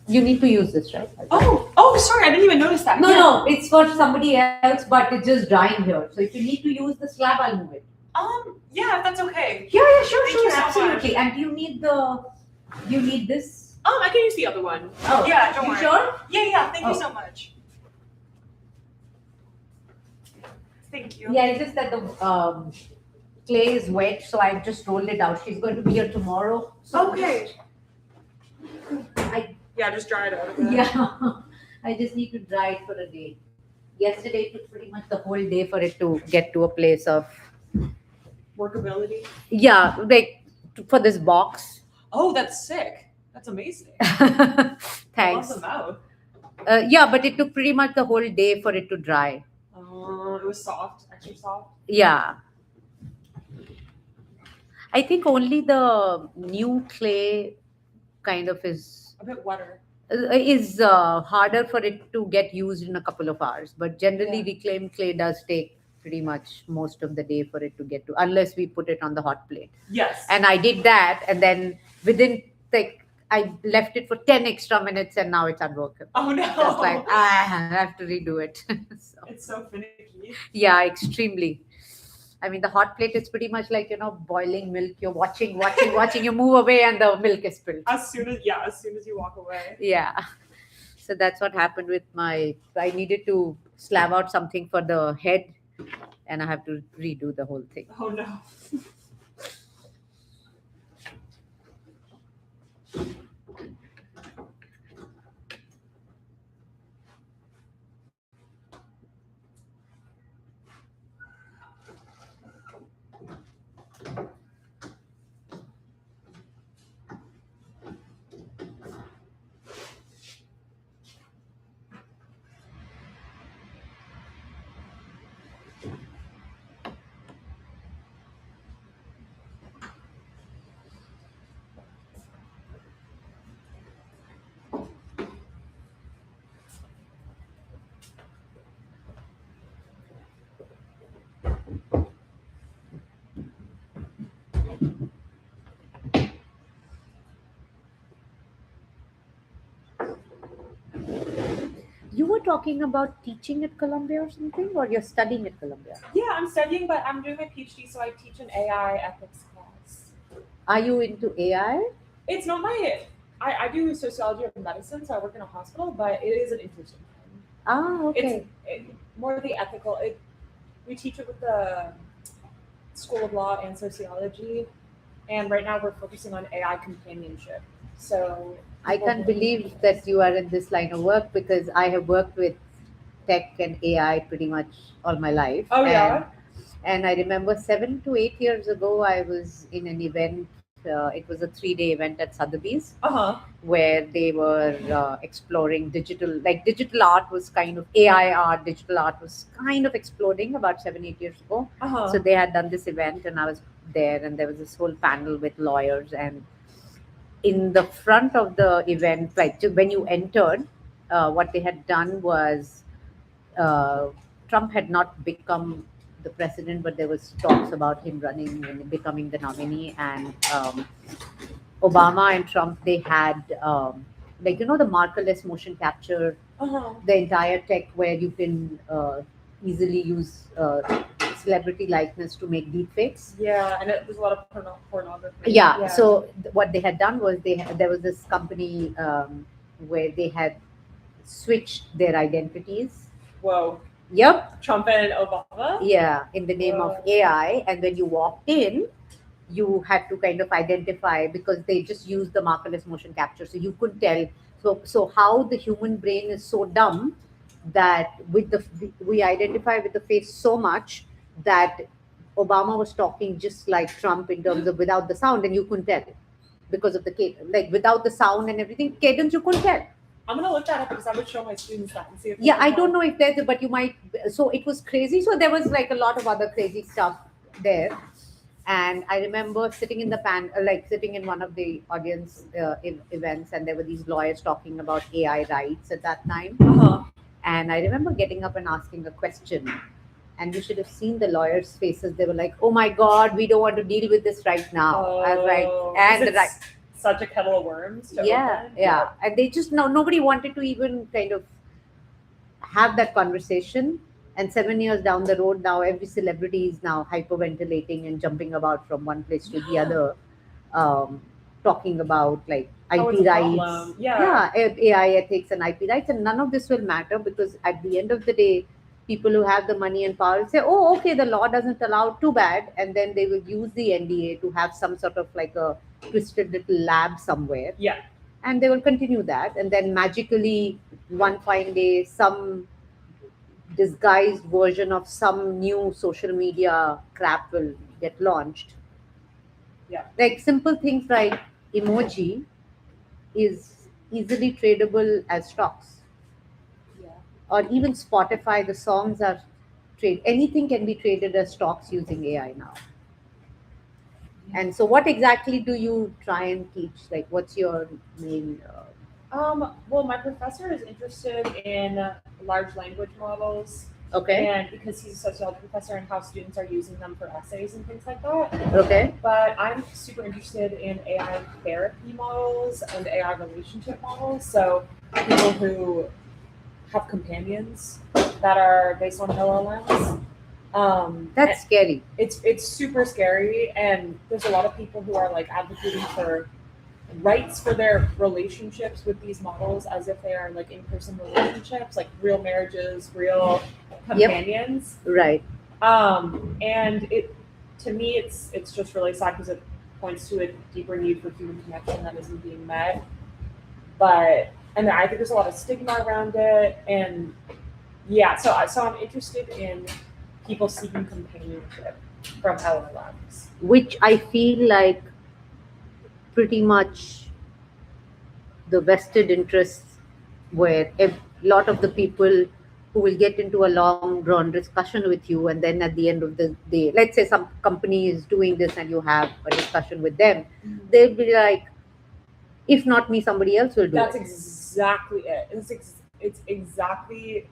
You need to use this, right? Oh, sorry, I didn't even notice that. No, Yeah. no, it's for somebody else, but it's just drying here. So if you need to use the slab, I'll move it. Yeah, if that's okay. Yeah, yeah, sure, Thank sure, you so absolutely. And you need this? I can use the other one. Oh, Yeah, don't you worry. sure? Yeah, thank you Oh. so much. Thank you. Yeah, it's just that the clay is wet, so I've just rolled it out. She's going to be here tomorrow. So Okay. Yeah, just dry it out a bit. Yeah, I just need to dry it for a day. Yesterday it took pretty much the whole day for it to get to a place of Workability. yeah, like for this box. Oh, that's sick. That's amazing. I Thanks. love the mouth. Yeah, but it took pretty much the whole day for it to dry. It was soft, extra soft. Yeah. I think only the new clay kind of is A bit wetter. harder for it to get used in a couple of hours. But generally, Yeah. reclaimed clay does take pretty much most of the day for it to get to, unless we put it on the hot plate. Yes. And I did that, and then within like I left it for 10 extra minutes, and now it's unworkable. Oh no. Just like I have to redo it. So, It's so finicky. yeah, extremely. I mean, the hot plate is pretty much like, boiling milk. You're watching, you move away, and the milk is spilled. As soon as you walk away. Yeah. So that's what happened with I needed to slab out something for the head, and I have to redo the whole thing. Oh no. You were talking about teaching at Columbia or something, or you're studying at Columbia? Yeah, I'm studying, but I'm doing my PhD, so I teach an AI ethics class. Are you into AI? It's not I do sociology of medicine, so I work in a hospital, but it is an internship. Ah, okay. It's more the ethical. We teach it with the School of Law and Sociology, and right now we're focusing on AI companionship. So I can't believe that you are in this line of work, because I have worked with tech and AI pretty much all my life. Oh yeah. And I remember 7 to 8 years ago, I was in an event. It was a 3-day event at Sotheby's, where they were exploring digital art was kind of AI art, digital art was kind of exploding about 7-8 years ago. So they had done this event, and I was there, and there was this whole panel with lawyers, and in the front of the event, when you entered, what they had done was Trump had not become the president, but there was talks about him running and becoming the nominee. And Obama and Trump, they had the markerless motion capture, the entire tech where you can easily use celebrity likeness to make deepfakes. Yeah, and there's a lot of pornography. Yeah. So what they had done was there was this company where they had switched their identities. Whoa. Yep. Trump and Obama. Yeah, in the name of AI, and when you walked in, you had to kind of identify, because they just used the markerless motion capture, so you could tell. So how the human brain is so dumb that we identify with the face so much that Obama was talking just like Trump in terms of without the sound, and you couldn't tell because of the cadence. Like without the sound and everything, cadence you couldn't tell. I'm gonna look that up because I would show my students that and see if. Yeah, I don't know if there's, but you might. So it was crazy. So there was like a lot of other crazy stuff there. And I remember sitting in the like sitting in one of the audience events, and there were these lawyers talking about AI rights at that time. Uh-huh. And I remember getting up and asking a question, and you should have seen the lawyers' faces. They were like, "Oh my God, we don't want to deal with this right now." I was like, Oh, 'cause and it's such a kettle of worms to yeah, open. yeah, and they just nobody wanted to even kind of have that conversation. And 7 years down the road, now every celebrity is now hyperventilating and jumping about from one place to the other, um, talking about like Oh, it's IP a rights, problem. Yeah. AI ethics and IP rights, and none of this will matter because at the end of the day, people who have the money and power will say, "Oh, okay, the law doesn't allow, too bad," and then they will use the NDA to have some sort of like a twisted little lab somewhere, Yeah. and they will continue that, and then magically one fine day some disguised version of some new social media crap will get launched. Yeah. Like simple things like emoji is easily tradable as stocks, Yeah. or even Spotify, the songs are trade. Anything can be traded as stocks using AI now. And so, what exactly do you try and teach? Like, what's your main? Well, my professor is interested in large language models, Okay, and because he's a sociology professor and how students are using them for essays and things like that. okay, But I'm super interested in AI therapy models and AI relationship models. So people who have companions that are based on LLMs. that's scary. It's super scary, and there's a lot of people who are like advocating for rights for their relationships with these models as if they are like in-person relationships, like real marriages, real companions. Right. And it to me it's just really sad because it points to a deeper need for human connection that isn't being met. But and I think there's a lot of stigma around it, and yeah, so I'm interested in people seeking companionship from LLMs. Which I feel like pretty much the vested interests, where a lot of the people who will get into a long drawn discussion with you, and then at the end of the day, let's say some company is doing this and you have a discussion with them, they'll be like, if not me, somebody else will do That's it. exactly it. It's exactly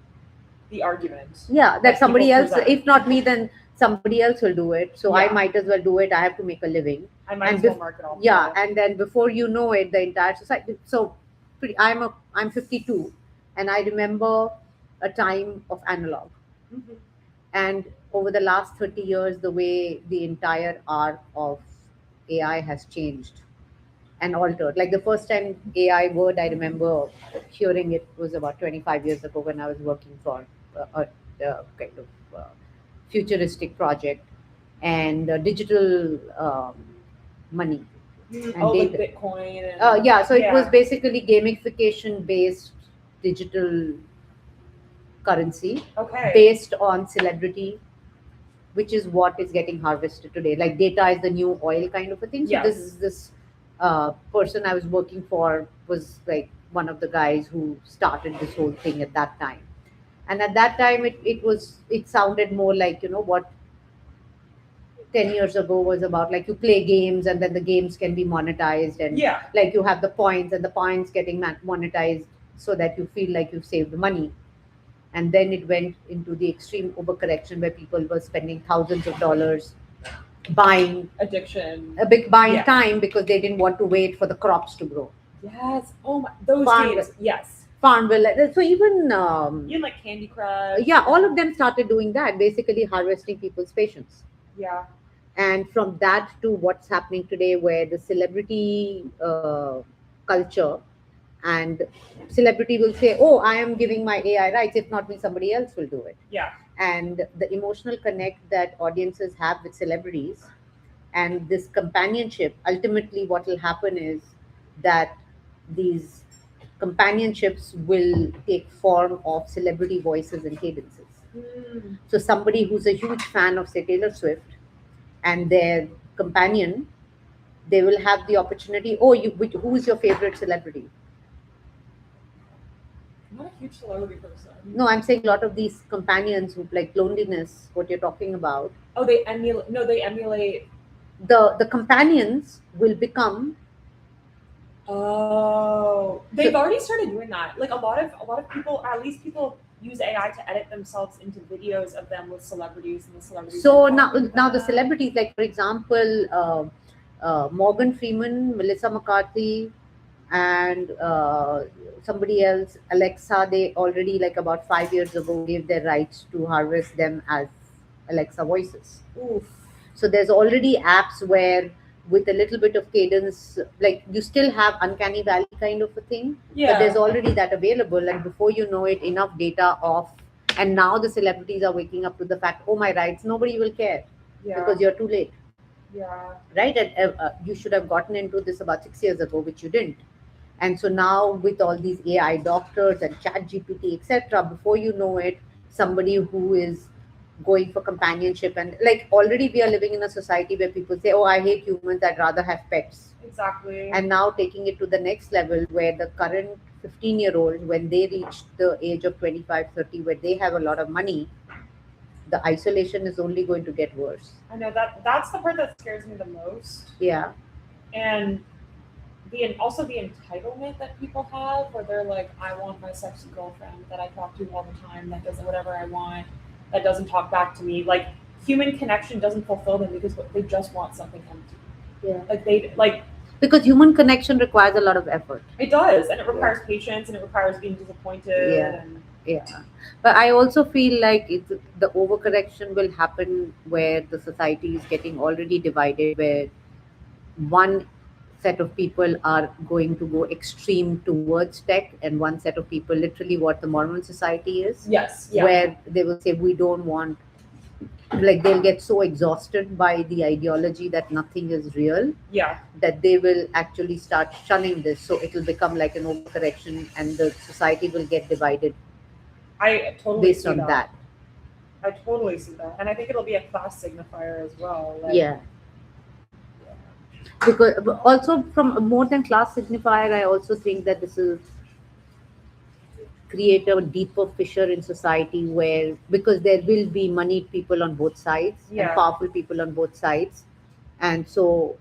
the argument. Yeah, that somebody people else, present. if not me, then somebody else will do it. So I Yeah. might as well do it. I have to make a living. I might And as well mark it off. Yeah, and then before you know it, the entire society. So I'm 52, and I remember a time of analog. Mhm. And over the last 30 years, the way the entire arc of AI has changed and altered. Like the first time AI word I remember hearing it was about 25 years ago when I was working for a kind of futuristic project and digital money and Oh, like data. Bitcoin and Yeah, so it was yeah. basically gamification based digital currency Okay. based on celebrity, which is what is getting harvested today. Like data is the new oil kind of a thing. So Yes. this person I was working for was like one of the guys who started this whole thing at that time. And at that time, it sounded more like what 10 years ago was about. Like you play games and then the games can be monetized, and Yeah. like you have the points and the points getting monetized so that you feel like you've saved money. And then it went into the extreme overcorrection where people were spending thousands of dollars buying Addiction. a big buying Yeah. time because they didn't want to wait for the crops to grow. Yes. Oh my, those Farm- games. Yes. Farmville. So even Even like Candy Crush. yeah, all of them started doing that, basically harvesting people's patience. Yeah. And from that to what's happening today, where the celebrity culture, and celebrity will say, "Oh, I am giving my AI rights. If not me, somebody else will do it." Yeah. And the emotional connect that audiences have with celebrities and this companionship, ultimately what will happen is that these companionships will take form of celebrity voices and cadences. So somebody who's a huge fan of, say, Taylor Swift, and their companion, they will have the opportunity, "Oh, who is your favorite celebrity?" I'm not a huge celebrity person. No, I'm saying a lot of these companions who like loneliness, what you're talking about. Oh, they emulate. No, they emulate the companions will become. Oh, they've already started doing that. Like a lot of people, at least people use AI to edit themselves into videos of them with celebrities, and the celebrities. So are now talking now the about celebrities, like for example, Morgan Freeman, Melissa McCarthy, and somebody else, Alexa, they already, like about 5 years ago, gave their rights to harvest them as Alexa voices. that. Oof. So there's already apps where, with a little bit of cadence, like you still have uncanny valley kind of a thing, but there's Yeah. already that available, and before you know it, enough data off. And now the celebrities are waking up to the fact, oh, my rights, nobody will care Yeah. because you're too late, Yeah. right? And you should have gotten into this about 6 years ago, which you didn't. And so now with all these AI doctors and chat GPT, etc., before you know it, somebody who is going for companionship, and like already we are living in a society where people say, oh, I hate humans, I'd rather have pets. Exactly. And now taking it to the next level, where the current 15-year-old, when they reach the age of 25, 30, where they have a lot of money, the isolation is only going to get worse. I know that's the part that scares me the most. Yeah. And also the entitlement that people have, where they're like, I want my sexy girlfriend that I talk to all the time, that does whatever I want, that doesn't talk back to me. Like human connection doesn't fulfill them because they just want something empty. Yeah. Like they like Because human connection requires a lot of effort. it does, and it requires patience, and it requires being disappointed. Yeah. And Yeah, but I also feel like the overcorrection will happen where the society is getting already divided, where one set of people are going to go extreme towards tech, and one set of people, literally what the Mormon society is, yes, yeah, where they will say, we don't want, like they'll get so exhausted by the ideology that nothing is real, yeah, that they will actually start shunning this. So it will become like an overcorrection, and the society will get divided I totally based see on that. I totally see that, and I think it'll be a class signifier as well. Like, Yeah. Because but also from more than class signifier, I also think that this will create a deeper fissure in society, where, because there will be moneyed people on both sides and Yeah. powerful people on both sides, and so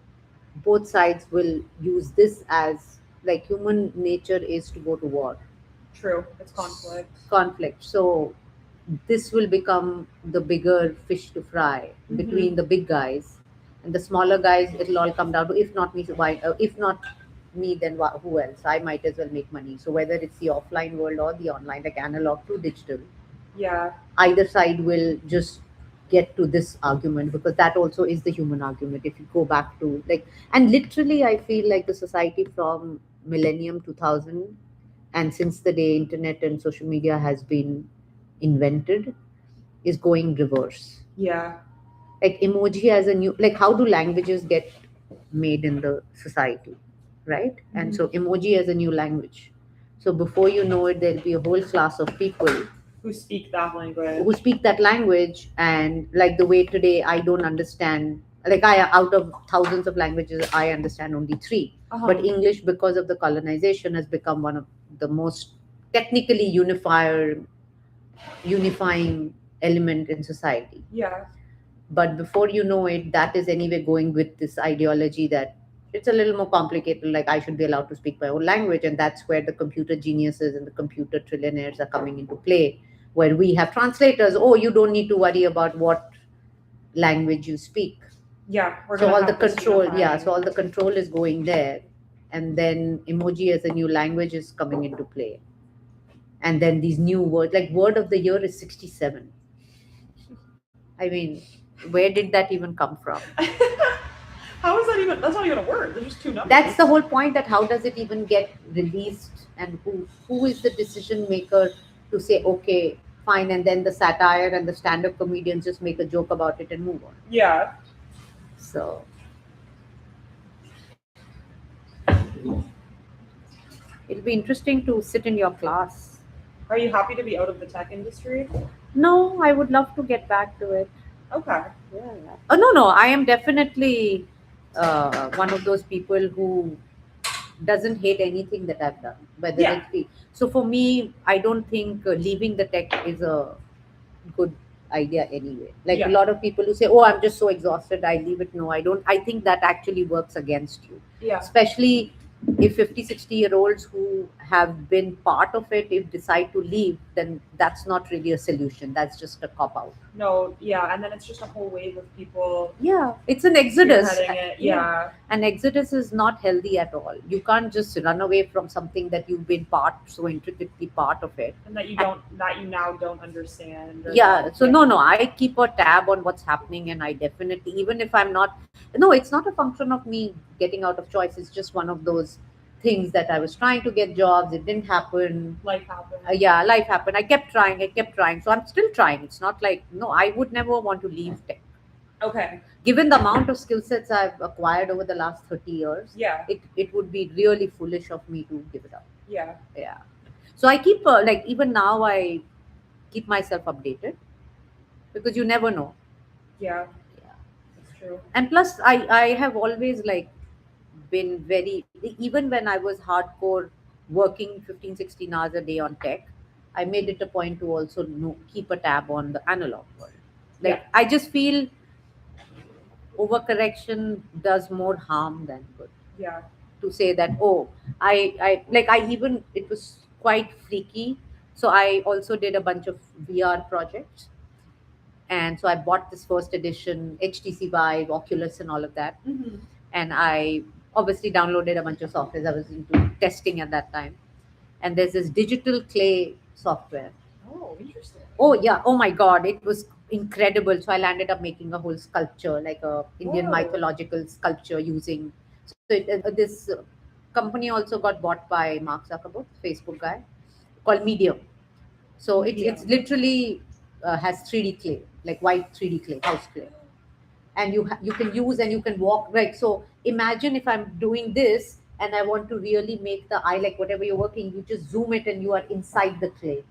both sides will use this as, like, human nature is to go to war, True, it's conflict. conflict. So this will become the bigger fish to fry between the big guys, and the smaller guys, it'll all come down to, if not me, so why, if not me, then who else? I might as well make money. So whether it's the offline world or the online, like analog to digital, Yeah, either side will just get to this argument, because that also is the human argument. If you go back to, like, and literally I feel like the society from millennium 2000, and since the day internet and social media has been invented, is going reverse. yeah, Like emoji as a new, like, how do languages get made in the society, right? And so emoji as a new language. So before you know it, there'll be a whole class of people who speak that language. who speak that language, and like the way today I don't understand, like, I, out of thousands of languages, I understand only 3. Uh-huh. But English, because of the colonization, has become one of the most technically unifying element in society. Yeah, But before you know it, that is anyway going with this ideology that it's a little more complicated, like I should be allowed to speak my own language. And that's where the computer geniuses and the computer trillionaires are coming into play, where we have translators. Oh, you don't need to worry about what language you speak. yeah. We're So gonna all the have this control, yeah, unifying- so all the control is going there. And then emoji as a new language is coming into play. And then these new words, like word of the year is 67. I mean, where did that even come from? How is that even? That's not even a word. There's just 2 numbers. That's the whole point, that how does it even get released, and who is the decision maker to say, okay, fine, and then the satire and the stand-up comedians just make a joke about it and move on. Yeah. So it'll be interesting to sit in your class. Are you happy to be out of the tech industry? No, I would love to get back to it. Okay. Yeah. Oh, no, I am definitely one of those people who doesn't hate anything that I've done, whether Yeah. it be. So for me, I don't think leaving the tech is a good idea anyway. Like Yeah. a lot of people who say, "Oh, I'm just so exhausted, I leave it." No, I don't. I think that actually works against you, Yeah. especially if 50, 60-year-olds who have been part of it, if decide to leave, then that's not really a solution. That's just a cop out. No, yeah, and then it's just a whole wave of people Yeah, it's an exodus. spearheading it. Yeah. An exodus is not healthy at all. You can't just run away from something that you've been so intricately part of it. And that you now don't understand. Or Yeah, don't- so no, I keep a tab on what's happening, and I definitely, even if I'm not, no, it's not a function of me getting out of choice. It's just one of those things that I was trying to get jobs, it didn't happen. Life happens. Yeah, life happened. I kept trying, so I'm still trying. It's not like, no, I would never want to leave tech. Okay. Given the amount of skill sets I've acquired over the last 30 years, Yeah. it would be really foolish of me to give it up. Yeah. Yeah. So I keep, like, even now I keep myself updated because you never know. Yeah. Yeah. That's true. And plus, I have always, like, been very, even when I was hardcore working 15, 16 hours a day on tech, I made it a point to also keep a tab on the analog world. Like, Yeah. I just feel overcorrection does more harm than good. Yeah. To say that, oh, I like, I even, it was quite freaky. So I also did a bunch of VR projects. And so I bought this first edition HTC Vive, Oculus, and all of that. Mm-hmm. And I obviously downloaded a bunch of software. I was into testing at that time. And there's this digital clay software. Oh, interesting. Oh yeah, oh my god, it was incredible. So I landed up making a whole sculpture, like a Indian Whoa. mythological sculpture using. So this company also got bought by Mark Zuckerberg, Facebook guy, called Medium. So it's literally has 3D clay, like white 3D clay, house clay, and you can use and you can walk, right? So imagine if I'm doing this and I want to really make the eye, like whatever you're working, you just zoom it and you are inside the clay.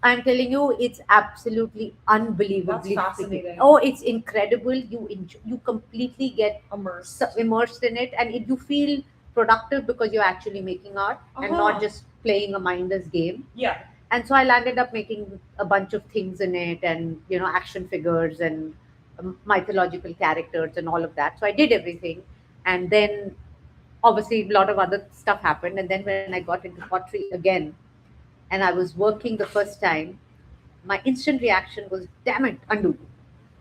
I'm telling you, it's absolutely unbelievably That's freaking- fascinating. Oh, it's incredible. You completely get Immersed. immersed in it, and you feel productive because you're actually making art and not Uh-huh. just playing a mindless game. Yeah. And so I landed up making a bunch of things in it, and action figures and mythological characters and all of that. So I did everything, and then obviously a lot of other stuff happened. And then when I got into pottery again, and I was working the first time, my instant reaction was, damn it, undo.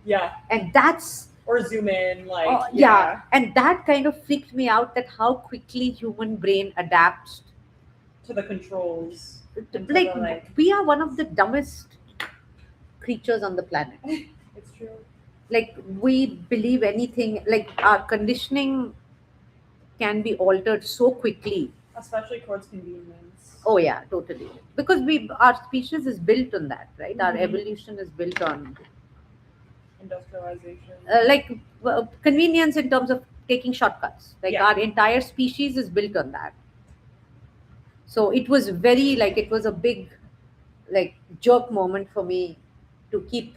Yeah. And that's, Or zoom in, like oh, yeah. And that kind of freaked me out, that how quickly human brain adapts. To the controls. And to Like, the, like, we are one of the dumbest creatures on the planet. it's true. Like, we believe anything, like our conditioning can be altered so quickly. Especially towards convenience. Oh yeah, totally. Because our species is built on that, right? Our Mhm. evolution is built on Industrialization. convenience in terms of taking shortcuts. Like, Yeah. our entire species is built on that. So it was very, like, it was a big, like, jerk moment for me to keep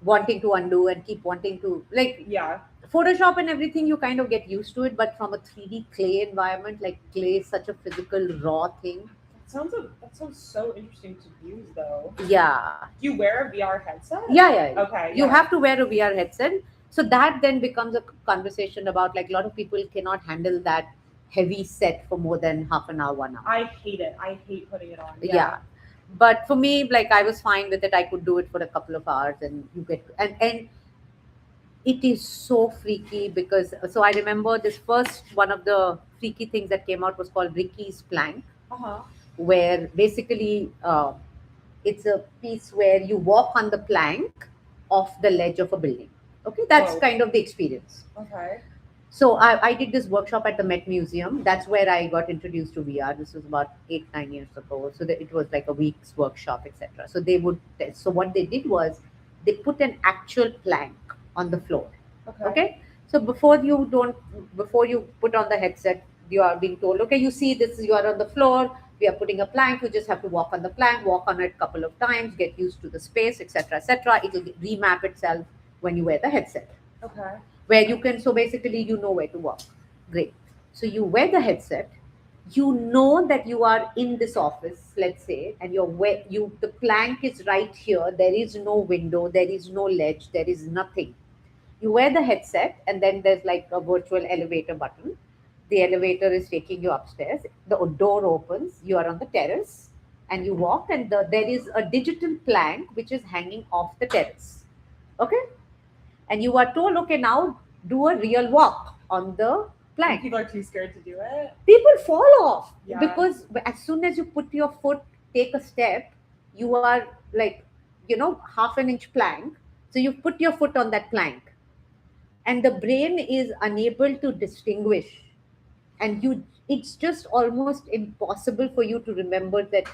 wanting to undo and keep wanting to, like, Yeah. Photoshop and everything, you kind of get used to it, but from a 3D clay environment, like, clay is such a physical, raw thing. That sounds so interesting to use though. Yeah. Do you wear a VR headset? Yeah. Okay. You yeah. have to wear a VR headset. So that then becomes a conversation about, like, a lot of people cannot handle that heavy set for more than half an hour, 1 hour. I hate it. I hate putting it on. Yeah. But for me, like, I was fine with it. I could do it for a couple of hours, and you get, and it is so freaky because, so I remember this first one of the freaky things that came out was called Ricky's Plank, Uh-huh. where basically it's a piece where you walk on the plank off the ledge of a building. Okay, that's Whoa. kind of the experience. Okay. So I did this workshop at the Met Museum. That's where I got introduced to VR. This was about 8-9 years ago. So it was like a week's workshop, etc. So so what they did was they put an actual plank on the floor. Okay. Okay. So before you put on the headset, you are being told, okay, you see this, you are on the floor. We are putting a plank. You just have to walk on the plank, walk on it a couple of times, get used to the space, etc., etc. It will remap itself when you wear the headset. Okay. Where you can, so basically you know where to walk. Great. So you wear the headset, you know that you are in this office, let's say, and you're where you the plank is right here. There is no window, there is no ledge, there is nothing. You wear the headset, and then there's like a virtual elevator button. The elevator is taking you upstairs. The door opens. You are on the terrace, and you walk, and there is a digital plank which is hanging off the terrace. Okay, and you are told, okay, now do a real walk on the And plank. people are too scared to do it. People fall off Yeah. because as soon as you put your foot, take a step, you are like, half an inch plank. So you put your foot on that plank, and the brain is unable to distinguish, and it's just almost impossible for you to remember that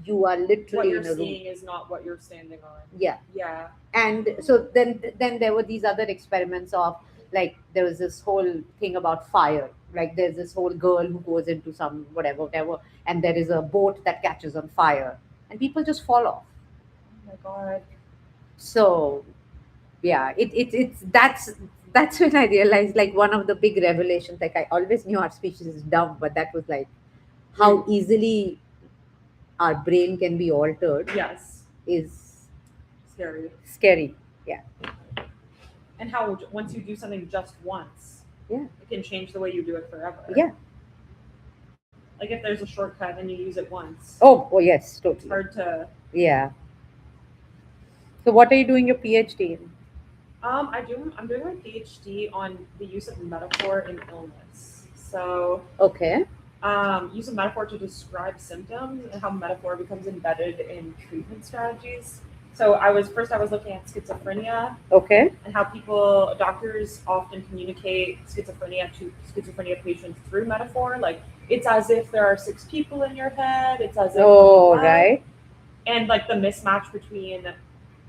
you are What literally you're in a room. seeing is not what you're standing on. Yeah. Yeah. And so then there were these other experiments of, like, there was this whole thing about fire. Like, there's this whole girl who goes into some whatever, and there is a boat that catches on fire, and people just fall off. Oh my god. So yeah, it's that's when I realized, like, one of the big revelations. Like, I always knew our species is dumb, but that was like how easily our brain can be altered Yes. is Scary. scary. Yeah. And how once you do something just once, Yeah. it can change the way you do it forever. Yeah. Like if there's a shortcut and you use it once, Oh yes, it's totally. hard to. Yeah. So what are you doing your PhD in? I'm doing my PhD on the use of metaphor in illness. So Okay. use of metaphor to describe symptoms and how metaphor becomes embedded in treatment strategies. So I was looking at schizophrenia Okay. and how doctors often communicate schizophrenia to schizophrenia patients through metaphor. Like it's as if there are 6 people in your head. It's as if Oh, right. and like the mismatch between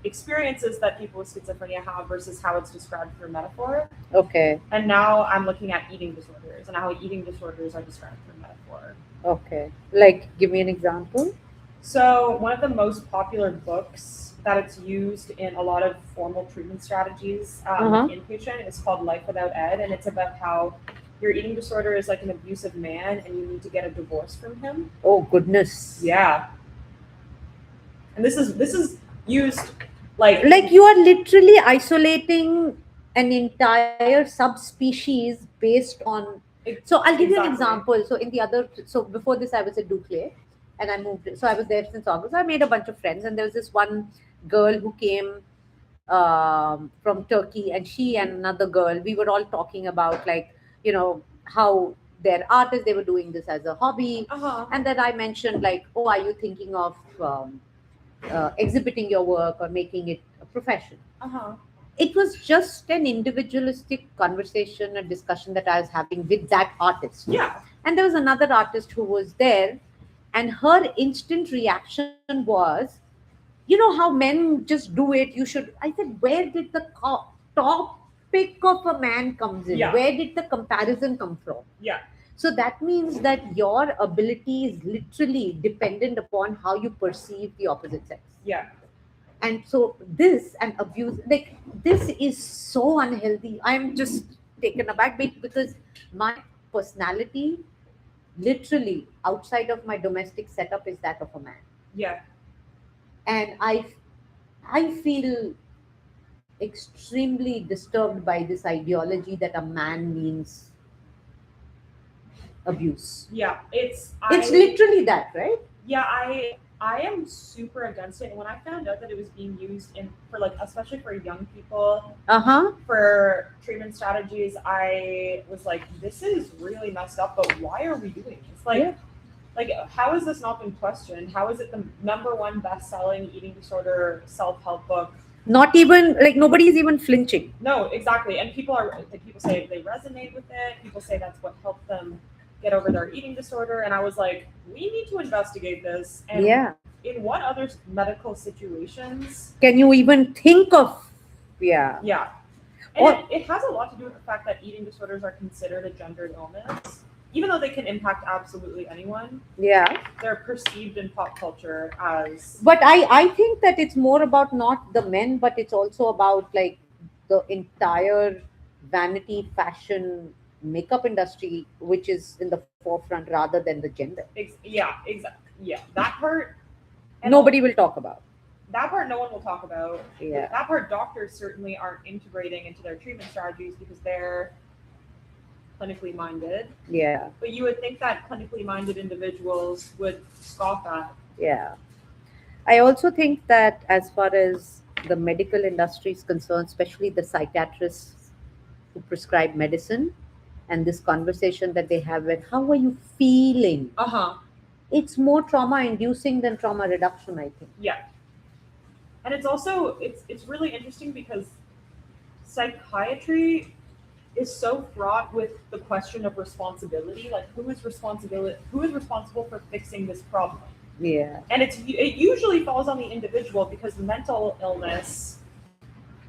experiences that people with schizophrenia have versus how it's described through metaphor. Okay. And now I'm looking at eating disorders and how eating disorders are described through metaphor. Okay. Like, give me an example. So one of the most popular books that it's used in a lot of formal treatment strategies with inpatient is called Life Without Ed, and it's about how your eating disorder is like an abusive man and you need to get a divorce from him. Oh goodness. Yeah. And this is used like You are literally isolating an entire subspecies based on. So I'll give you an Exactly. example. So before this, I was at Duke, and I moved. So I was there since August. I made a bunch of friends, and there was this one girl who came from Turkey, and she and another girl. We were all talking about, like, how they're artists. They were doing this as a hobby, and then I mentioned, like, oh, are you thinking of exhibiting your work or making it a profession? It was just an individualistic conversation, a discussion that I was having with that artist. Yeah. And there was another artist who was there, and her instant reaction was, how men just do it. You should. I said, where did the topic of a man comes in? Yeah. Where did the comparison come from? Yeah. So that means that your ability is literally dependent upon how you perceive the opposite sex. Yeah. And so this and abuse, like, this is so unhealthy. I'm just taken aback because my personality, literally outside of my domestic setup, is that of a man. Yeah. And I feel extremely disturbed by this ideology that a man means abuse. Yeah. It's Literally that, right? Yeah, I am super against it. And when I found out that it was being used for like, especially for young people, for treatment strategies, I was like, this is really messed up. But why are we doing this? Like, how has this not been questioned? How is it the #1 best-selling eating disorder self-help book? Not even, like, nobody's even flinching. No, exactly. And people say they resonate with it. People say that's what helped them get over their eating disorder. And I was like, we need to investigate this. And in what other medical situations can you even think of? Yeah. And it has a lot to do with the fact that eating disorders are considered a gendered illness. Even though they can impact absolutely anyone, they're perceived in pop culture as. But I think that it's more about not the men, but it's also about, like, the entire vanity fashion makeup industry, which is in the forefront rather than the gender. Yeah, exactly. Yeah, that part. And Nobody will talk about. that part no one will talk about. Yeah. That part doctors certainly aren't integrating into their treatment strategies because they're clinically minded. Yeah. But you would think that clinically minded individuals would scoff at. Yeah. I also think that as far as the medical industry is concerned, especially the psychiatrists who prescribe medicine, and this conversation that they have with how are you feeling, Uh-huh. it's more trauma inducing than trauma reduction, I think. Yeah. And it's also it's really interesting because psychiatry is so fraught with the question of responsibility. Like who is responsible for fixing this problem? Yeah. And it usually falls on the individual because mental illness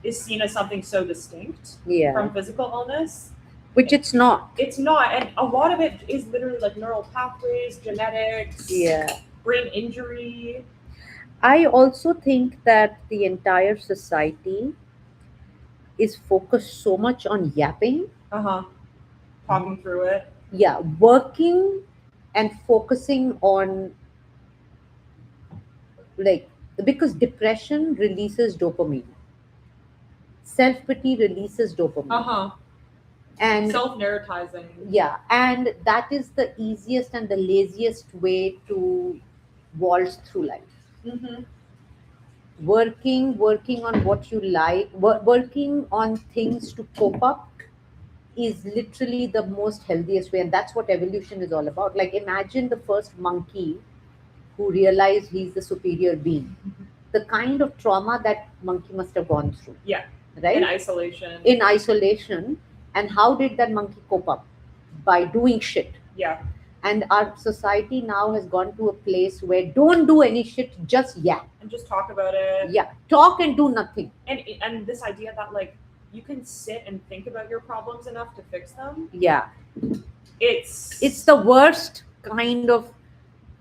is seen as something so distinct Yeah. from physical illness. Which it's not. It's not, and a lot of it is literally like neural pathways, genetics, Yeah. brain injury. I also think that the entire society is focused so much on yapping. Uh-huh. Talking through it. Yeah. Working and focusing on, like, because depression releases dopamine, self pity releases dopamine. Uh-huh. And Self-narratizing. yeah, and that is the easiest and the laziest way to waltz through life. Mm-hmm. Working on what you like, working on things to cope up is literally the most healthiest way, and that's what evolution is all about. Like, imagine the first monkey who realized he's the superior being, the kind of trauma that monkey must have gone through. Yeah. Right. In isolation. In isolation. And how did that monkey cope up? By doing shit. Yeah. And our society now has gone to a place where don't do any shit, just yap. And just talk about it. Yeah, talk and do nothing. And this idea that like you can sit and think about your problems enough to fix them. Yeah, It's the worst kind of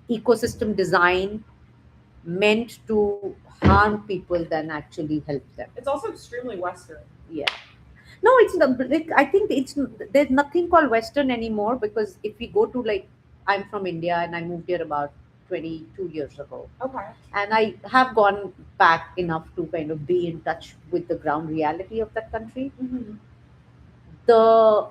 ecosystem design meant to harm people than actually help them. It's also extremely Western. Yeah. No, it's not. Like, I think there's nothing called Western anymore, because if we go to, like, I'm from India and I moved here about 22 years ago, Okay. and I have gone back enough to kind of be in touch with the ground reality of that country. Mm-hmm. The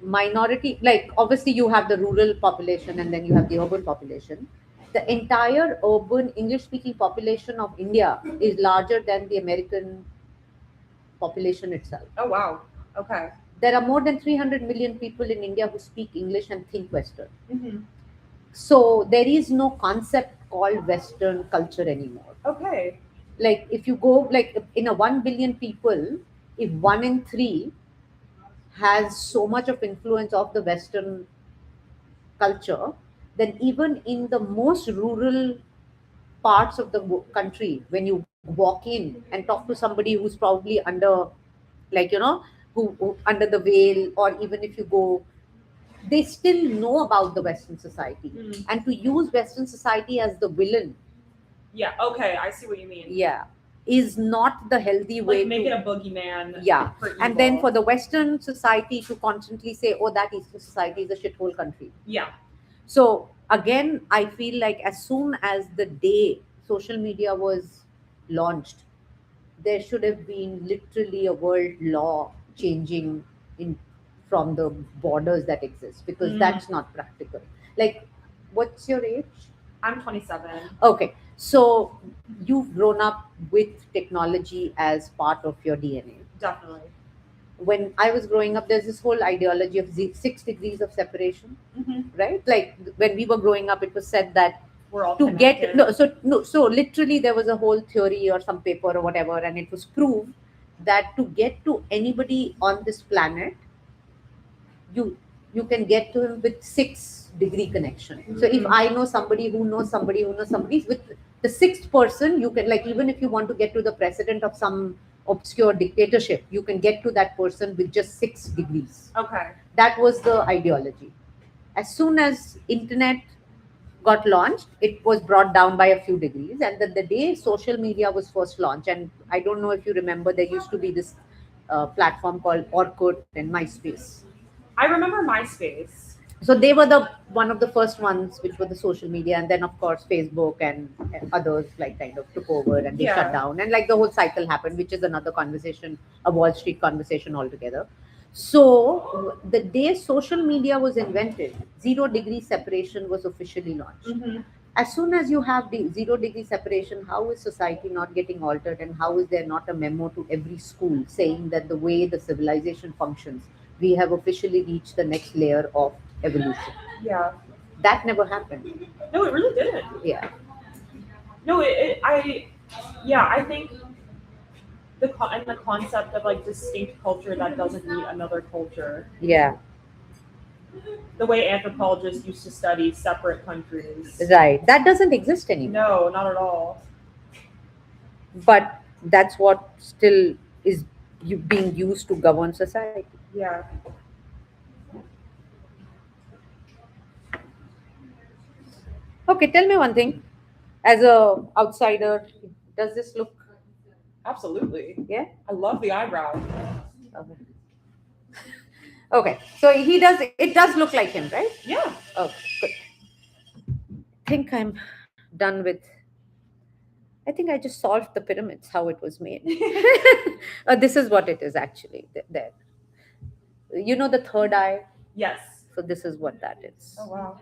minority, like, obviously you have the rural population and then you have the urban population. The entire urban English speaking population of India is larger than the American population itself. Oh wow. Okay. There are more than 300 million people in India who speak English and think Western. Mm-hmm. So there is no concept called Western culture anymore. Okay. Like, if you go, like, in a 1 billion people, if 1 in 3 has so much of influence of the Western culture, then even in the most rural parts of the country, when you walk in and talk to somebody who's probably under, like, who under the veil, or even if you go, they still know about the Western society. Mm. And to use Western society as the villain, Yeah. Okay. I see what you mean. yeah, is not the healthy way Like make to. it a boogeyman. Yeah. For And then evil. for the Western society to constantly say, oh, that Eastern society is a shithole country. Yeah. So again, I feel like as soon as the day social media was launched, there should have been literally a world law changing in from the borders that exist, because Mm. that's not practical. Like, what's your age? I'm 27. Okay, so you've grown up with technology as part of your DNA. Definitely. When I was growing up, there's this whole ideology of 6 degrees of separation, Mm-hmm. right? Like, when we were growing up, it was said that We're all to connected. get so literally there was a whole theory or some paper or whatever, and it was proved that to get to anybody on this planet, you can get to him with 6 degree connection. So if I know somebody who knows somebody who knows somebody, with the sixth person, you can, like, even if you want to get to the president of some obscure dictatorship, you can get to that person with just 6 degrees. Okay. That was the ideology. As soon as internet got launched, it was brought down by a few degrees. And the day social media was first launched, and I don't know if you remember, there used to be this platform called Orkut and MySpace. I remember MySpace. So they were the one of the first ones which were the social media, and then of course Facebook and others like kind of took over and they Yeah. shut down, and like the whole cycle happened, which is another conversation, a Wall Street conversation altogether. So the day social media was invented, 0 degree separation was officially launched. Mm-hmm. As soon as you have the 0 degree separation, how is society not getting altered, and how is there not a memo to every school saying that the way the civilization functions, we have officially reached the next layer of evolution? Yeah. That never happened. No, it really didn't. Yeah. No, I think and the concept of like distinct culture that doesn't meet another culture. Yeah. The way anthropologists used to study separate countries. Right. That doesn't exist anymore. No, not at all. But that's what still is being used to govern society. Yeah. Okay, tell me one thing. As a outsider, does this look? Absolutely. Yeah. I love the eyebrow. Okay. Okay. So he does. It does look like him, right? Yeah. Okay. Good. I think I'm done with. I think I just solved the pyramids. How it was made. This is what it is actually. There. You know the third eye. Yes. So this is what that is. Oh wow.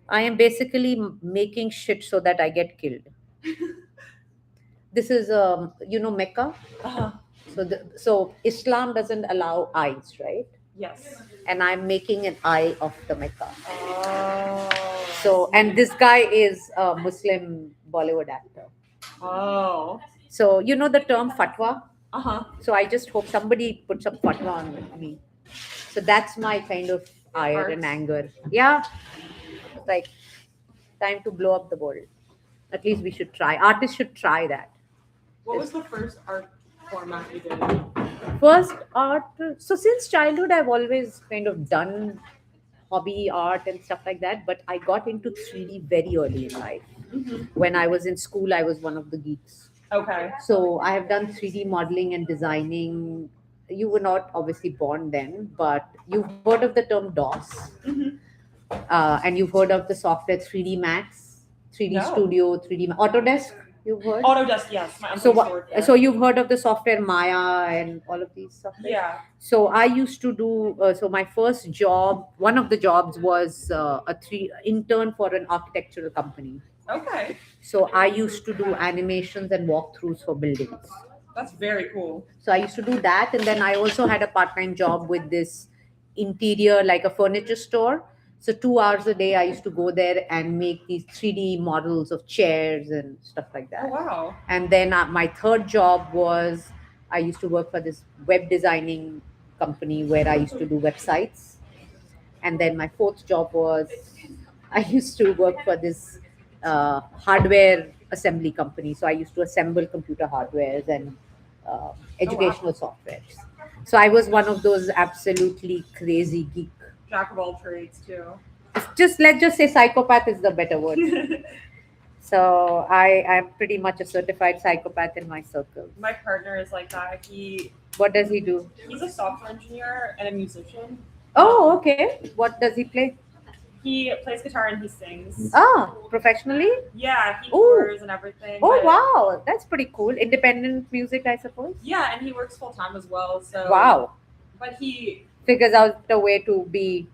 I am basically making shit so that I get killed. This is Mecca. Uh-huh. So Islam doesn't allow eyes, right? Yes. And I'm making an eye of the Mecca. Oh. So, and this guy is a Muslim Bollywood actor. Oh. So you know the term fatwa. Uh-huh. So I just hope somebody puts up fatwa on me. So that's my kind of ire Hearts. and anger. Yeah, like time to blow up the world. At least we should try. Artists should try that. What was the first art format you did? First art. So since childhood, I've always kind of done hobby art and stuff like that. But I got into 3D very early in life. Mm-hmm. When I was in school, I was one of the geeks. Okay. So I have done 3D modeling and designing. You were not obviously born then, but you've heard of the term DOS, Mm-hmm. and you've heard of the software 3D Max, 3D No. Studio, 3D Autodesk. You've heard. Autodesk, yes. My So uncle what? stored there. So you've heard of the software Maya and all of these software. Yeah. So I used to do. So my first job, one of the jobs was intern for an architectural company. Okay. So I used to do animations and walkthroughs for buildings. That's very cool. So I used to do that, and then I also had a part-time job with this interior, like a furniture store. So 2 hours a day, I used to go there and make these 3D models of chairs and stuff like Oh that. wow. And then my third job was I used to work for this web designing company where I used to do websites. And then my fourth job was I used to work for this hardware assembly company. So I used to assemble computer hardwares and educational softwares. So I was one of those absolutely crazy geek. Jack of all trades too. Let's just say psychopath is the better word. So I am pretty much a certified psychopath in my circle. My partner is like that. What does he do? He's a software engineer and a musician. Oh, okay. What does he play? He plays guitar and he sings. Ah, professionally? Yeah, he Ooh. tours and everything. Oh, but- wow. That's pretty cool. Independent music, I suppose. Yeah, and he works full time as well. So Wow. But he Figures out a way to be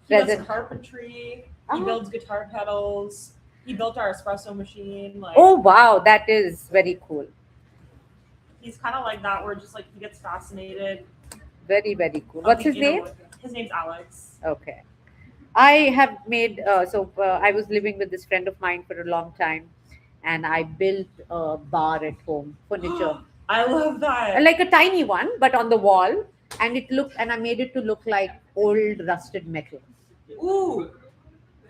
does present. carpentry. Uh-huh. He builds guitar pedals. He built our espresso machine. Like Oh, wow. That is very cool. he's kind of like that, where just like he gets fascinated. Very, very cool. of What's the his inner name? workings. His name's Alex. Okay. I have made, I was living with this friend of mine for a long time, and I built a bar at home, furniture. I love that. Like a tiny one, but on the wall. And I made it to look like old rusted metal, Ooh,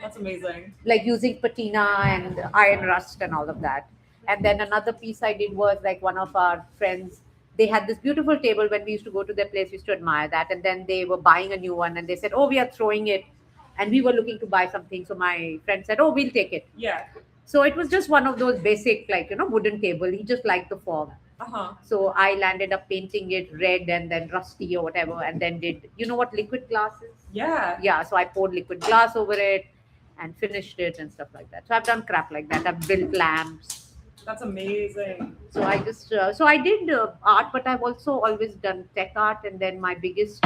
that's amazing. like using patina and iron rust and all of that. And then another piece I did was like one of our friends, they had this beautiful table. When we used to go to their place, we used to admire that. And then they were buying a new one and they said, oh, we are throwing it. And we were looking to buy something. So my friend said, oh, we'll take it. Yeah. So it was just one of those basic, like, wooden table. He just liked the form. Uh-huh. So I landed up painting it red and then rusty or whatever, and then did, you know what liquid glass is? Yeah. Yeah, so I poured liquid glass over it and finished it and stuff like that. So I've done crap like that. I've built lamps. That's amazing. So I just so I did art, but I've also always done tech art, and then my biggest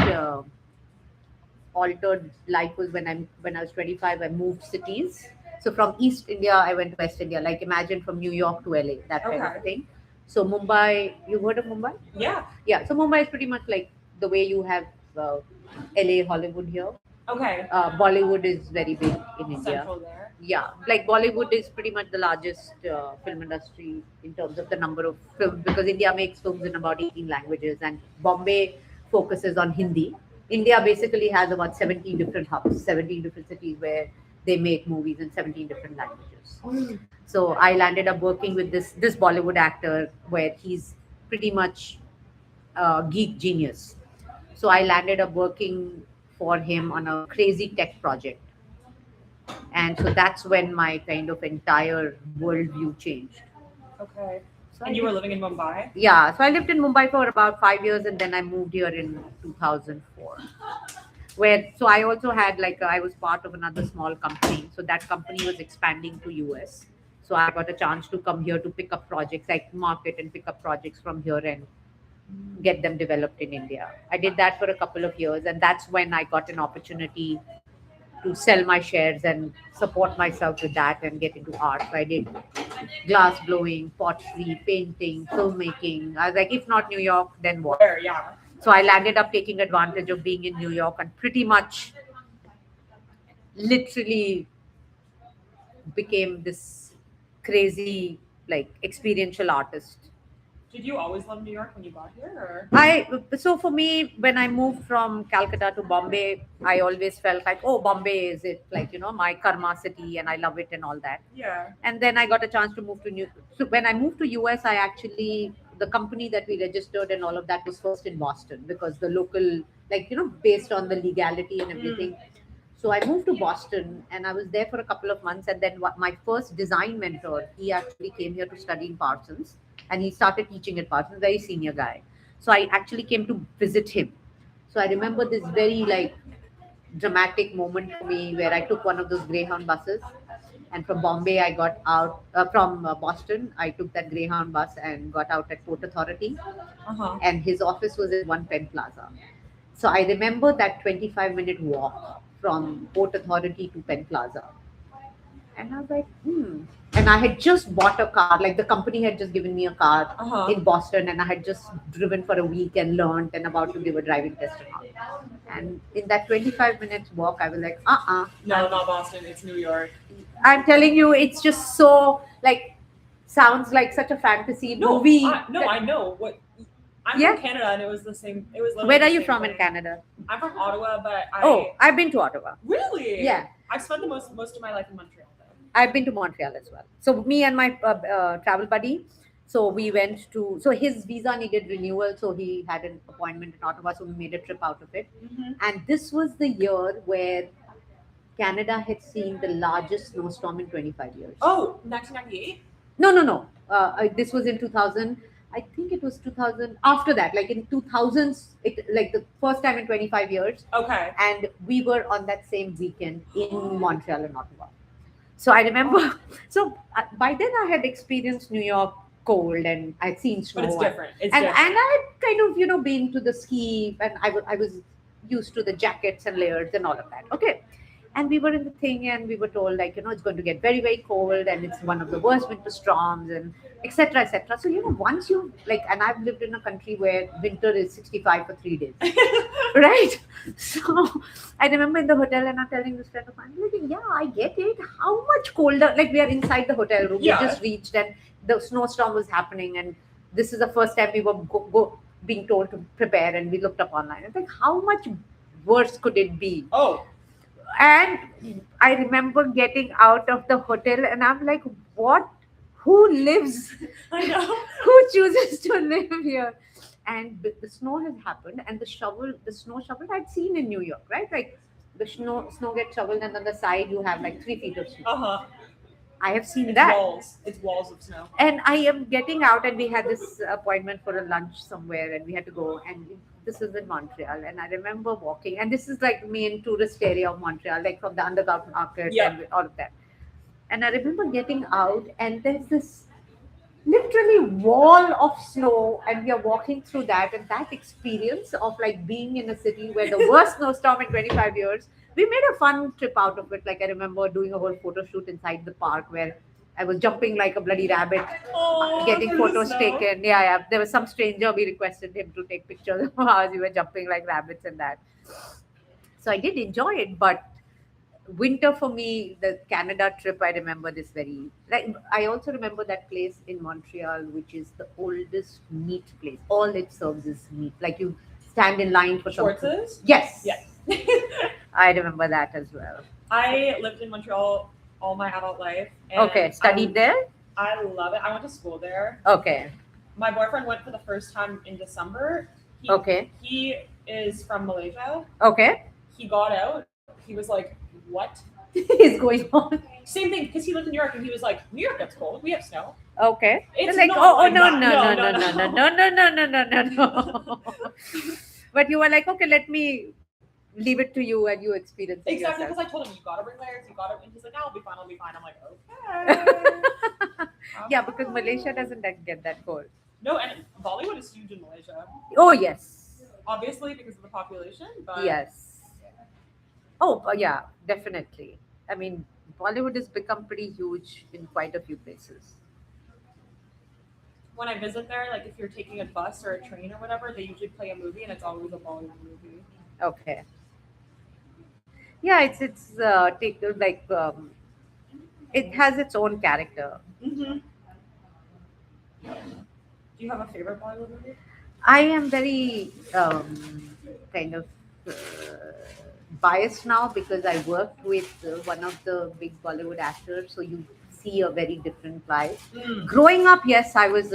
altered life was when I was 25. I moved cities. So from East India, I went to West India. Like imagine from New York to LA, that kind Okay. of thing. So Mumbai, you've heard of Mumbai? Yeah. Yeah. So Mumbai is pretty much like the way you have LA, Hollywood here. Okay. Bollywood is very big in India. Central there. Yeah, like Bollywood is pretty much the largest film industry in terms of the number of films, because India makes films in about 18 languages and Bombay focuses on Hindi. India basically has about 17 different hubs, 17 different cities where they make movies in 17 different languages. So I landed up working with this Bollywood actor where he's pretty much geek genius. So I landed up working for him on a crazy tech project, and so that's when my kind of entire worldview changed. Okay. So And you were living in Mumbai? yeah, so I lived in Mumbai for about 5 years, and then I moved here in 2004. Where so I also had like I was part of another small company, so that company was expanding to US. So I got a chance to come here to pick up projects, like market and pick up projects from here and get them developed in India. I did that for a couple of years, and that's when I got an opportunity to sell my shares and support myself with that and get into art. So I did glass blowing, pottery, painting, filmmaking. I was like, if not New York, then what? Where? Yeah. So I landed up taking advantage of being in New York and pretty much literally became this crazy, like, experiential artist. Did you always love New York when you got here, or? So for me, when I moved from Calcutta to Bombay, I always felt like, oh, Bombay is it, like, my karma city, and I love it and all that. Yeah. And then I got a chance to move to New. So when I moved to US, I actually the company that we registered and all of that was first in Boston, because the local, like, based on the legality and everything. So I moved to Boston and I was there for a couple of months. And then my first design mentor, he actually came here to study in Parsons, and he started teaching at Parsons, very senior guy. So I actually came to visit him. So I remember this very like dramatic moment for me where I took one of those Greyhound buses. And from Bombay, I got out from Boston. I took that Greyhound bus and got out at Port Authority, Uh-huh. and his office was in One Penn Plaza. So I remember that 25-minute walk from Port Authority to Penn Plaza. And I was like, And I had just bought a car, like the company had just given me a car Uh-huh. in Boston, and I had just driven for a week and learned and about to give a driving test and all. And in that 25 minutes walk, I was like, No, not Boston. It's New York. I'm telling you, it's just so like sounds like such a fantasy No, movie. I know what. I'm Yeah. from Canada, and it was the same. It was. literally Where the are you same from in thing. Canada? I'm from Ottawa, but Oh, I've been to Ottawa. really? Yeah. I've spent the most of my life in Montreal, though. I've been to Montreal as well. So me and my travel buddy, so we went to. So his visa needed renewal, so he had an appointment in Ottawa. So we made a trip out of it. And this was the year where Canada had seen the largest snowstorm in 25 years. Oh, 1998. No. This was in 2000. I think it was 2000. After that, like in 2000s, it like the first time in 25 years. Okay. And we were on that same weekend in Montreal and Ottawa. So I remember. So by then I had experienced New York cold and I'd seen snow. But it's different. It's and different. and I had kind of been to the ski, and I was used to the jackets and layers and all of that. Okay. And we were in the thing and we were told like it's going to get very, very cold and it's one of the worst winter storms and etc., etc. So once you like, and I've lived in a country where winter is 65 for 3 days. Right. So I remember in the hotel and I'm telling this friend of mine, like, yeah, I get it. How much colder? Like we are inside the hotel room. Yeah. We just reached and the snowstorm was happening, and this is the first time we were being told to prepare, and we looked up online. I think how much worse could it be? Oh. And I remember getting out of the hotel and I'm like, what? Who lives? I know. Who chooses to live here? And the snow has happened, and the snow shovel I'd seen in New York, right? Like the snow gets shoveled, and on the side you have like 3 feet of snow. Uh-huh. I have seen It's that. walls. It's walls of snow. And I am getting out, and we had this appointment for a lunch somewhere, and we had to go. And this was in Montreal, and I remember walking. And this is like main tourist area of Montreal, like from the underground market Yeah. and all of that. And I remember getting out, and there's this literally wall of snow, and we are walking through that. And that experience of like being in a city where the worst snowstorm in 25 years, we made a fun trip out of it. Like I remember doing a whole photo shoot inside the park where I was jumping like a bloody rabbit, Oh, getting through the photos snow. taken. Yeah, yeah. There was some stranger, we requested him to take pictures of us. We were jumping like rabbits and that. So I did enjoy it, but winter for me, the Canada trip, I remember this very like. I also remember that place in Montreal, which is the oldest meat place. All it serves is meat. Like you stand in line for some. Schwartz's? Yes. Yes. I remember that as well. I lived in Montreal all my adult life. And Okay, studied there. I love it. I went to school there. Okay, My boyfriend went for the first time in December. He, okay, He is from Malaysia. okay. He got out. He was like, "What?" Is going on. Same thing because he lived in New York and he was like, "New York gets cold. We have snow." Okay. It's Like not oh like no, that. no, no, no, No, no, no, no, no, no, no, no, no. But you were like, okay, let me leave it to you and you experience it Exactly, yourself. because I told him you gotta bring layers. You gotta, and he's like, "I'll be fine. I'll be fine." I'm like, "Okay." Yeah, because Malaysia doesn't get that cold. No, and Bollywood is huge in Malaysia. Oh yes, Obviously because of the population, but yes. Oh yeah, definitely. I mean, Bollywood has become pretty huge in quite a few places. when I visit there, like if you're taking a bus or a train or whatever, they usually play a movie and it's always a Bollywood movie. Okay. Yeah, it's take like it has its own character. Mm-hmm. Do you have a favorite Bollywood movie? I am very kind of uh, biased now because I worked with one of the big Bollywood actors, so you see a very different vibe. Growing up, yes, I was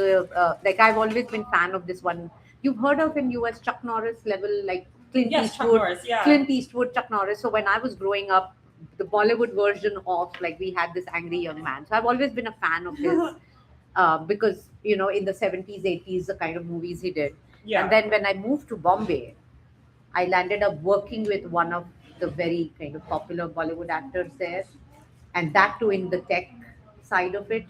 like I've always been fan of this one. You've heard of in US Chuck Norris level, like Clint Yes, Chuck Eastwood, Norris. Yeah. Clint Eastwood, Chuck Norris. So when I was growing up, the Bollywood version of like we had this angry young man. So I've always been a fan of his because you know in the 70s, 80s, the kind of movies he did. Yeah. And then when I moved to Bombay, I landed up working with one of the very kind of popular Bollywood actors there, and that too in the tech side of it.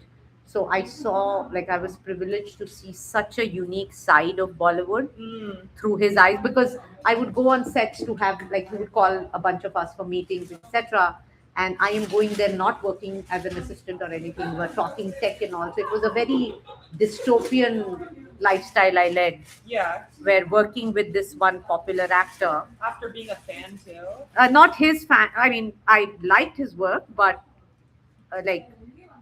So I saw, like, I was privileged to see such a unique side of Bollywood Mm. through his eyes because I would go on sets to have, like, he would call a bunch of us for meetings, etc. And I am going there not working as an assistant or anything, we were talking tech and all. So it was a very dystopian lifestyle I led Yeah. where working with this one popular actor, After being a fan too. not his fan, I mean, I liked his work, but like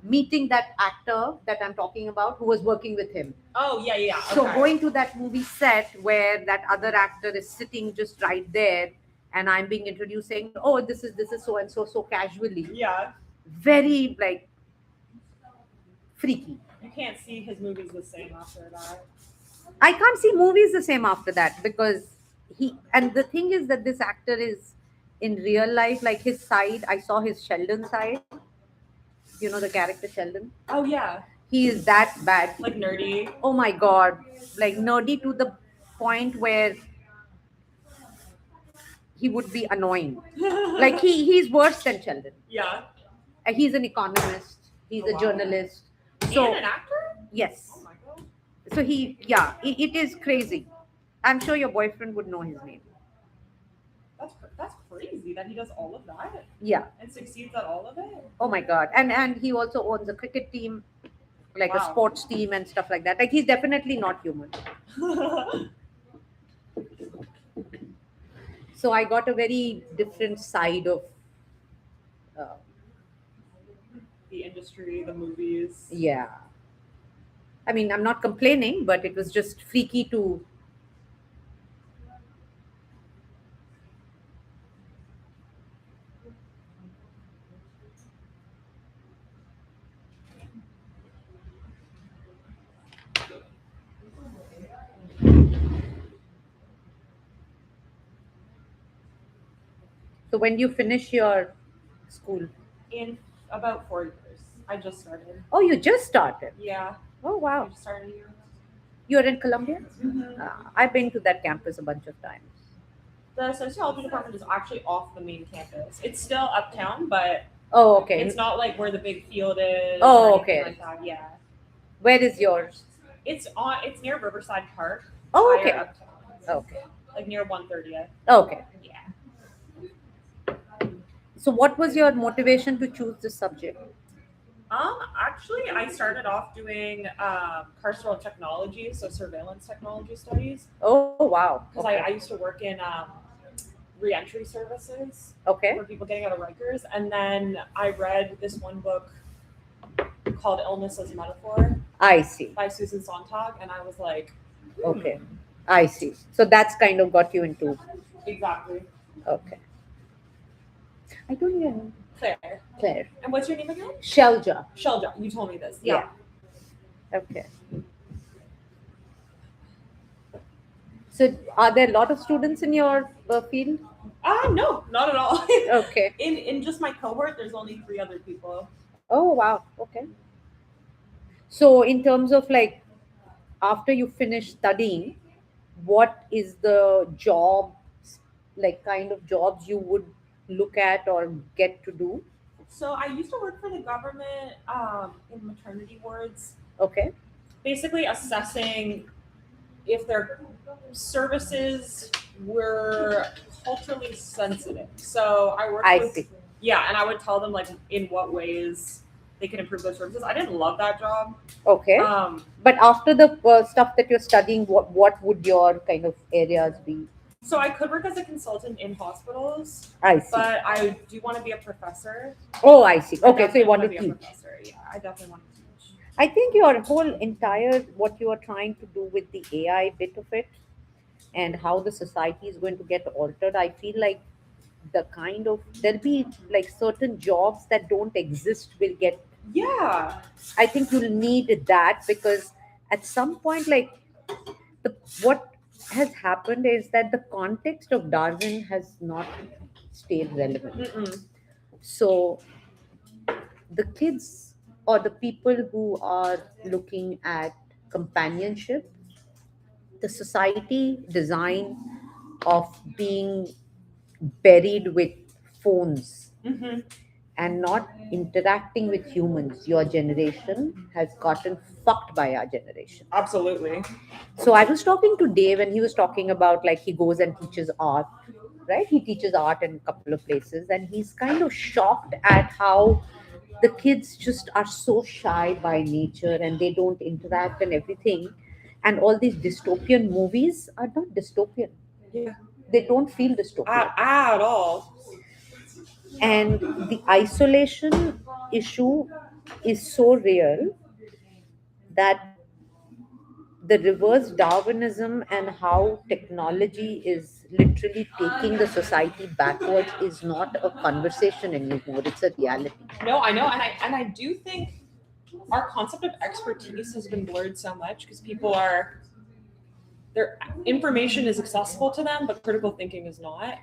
meeting that actor that I'm talking about who was working with him. Oh yeah, yeah. So Okay. going to that movie set where that other actor is sitting just right there and I'm being introduced saying, oh, this is so and so casually. Yeah. Very like freaky. You can't see his movies the same after that. I can't see movies the same after that because he and the thing is that this actor is in real life, like his side, I saw his Sheldon side. You know the character Sheldon? Oh yeah. He is that bad. Like nerdy. Oh my god. Like nerdy to the point where he would be annoying. Like he's worse than Sheldon. Yeah. He's an economist, he's Oh, a wow. journalist. So And an actor? yes. Oh my god. So it is crazy. I'm sure your boyfriend would know his name. That's crazy that he does all of that Yeah. and succeeds at all of it. Oh my god. And he also owns a cricket team, like a Wow. sports team and stuff like that. Like he's definitely not human. So I got a very different side of uh, The industry, the movies. yeah. I mean, I'm not complaining, but it was just freaky to. So when you finish your school, In about 4 years. I just started. Oh, you just started. Yeah. Oh, I wow. just started a year ago. You're in Columbia? Mhm. I've been to that campus a bunch of times. The sociology department is actually off the main campus. It's still uptown, but Oh, okay. it's not like where the big field is Oh, or anything okay. like that. Yeah. Where is yours? It's near Riverside Park. Oh, higher okay. uptown. Okay. Like near 130th. Okay. Yeah. So, what was your motivation to choose this subject? Actually, I started off doing carceral technology, so surveillance technology studies, Oh, wow. because Okay. I used to work in reentry services Okay. for people getting out of Rikers, and then I read this one book called Illness as a Metaphor I see. by Susan Sontag, and I was like, Okay. I see. So, that's kind of got you into. exactly, Okay. I don't even know. Claire. Claire. And what's your name again? Shelja. Shelja. You told me this. Yeah. Okay. So, are there a lot of students in your field? No, not at all. Okay. In just my cohort, there's only 3 other people. Oh, wow. Okay. So, in terms of like, after you finish studying, what is the job, like kind of jobs you would look at or get to do? So I used to work for the government in maternity wards, Okay. basically assessing if their services were culturally sensitive. So I worked I with, see. yeah, and I would tell them like in what ways they can improve those services. I didn't love that job. Okay. But after the stuff that you're studying, what would your kind of areas be? So I could work as a consultant in hospitals, I see. but I do want to be a professor. Oh, I see. I Okay, so you definitely want to be a teach. professor. Yeah, I definitely want to teach. I think your whole entire what you are trying to do with the AI bit of it and how the society is going to get altered, I feel like the kind of there'll be like certain jobs that don't exist will get. Yeah. I think you'll need that because at some point, like the what has happened is that the context of Darwin has not stayed relevant. Mm-mm. So the kids or the people who are looking at companionship, the society design of being buried with phones Mm-hmm. and not interacting with humans, your generation has gotten fucked by our generation. Absolutely. So I was talking to Dave and he was talking about like he goes and teaches art, right? He teaches art in a couple of places and he's kind of shocked at how the kids just are so shy by nature and they don't interact and everything. And all these dystopian movies are not dystopian. Yeah. They don't feel dystopian. At all. And the isolation issue is so real that the reverse Darwinism and how technology is literally taking the society backwards is not a conversation anymore. It's a reality. No, I know, and I do think our concept of expertise has been blurred so much because people are their information is accessible to them, but critical thinking is not.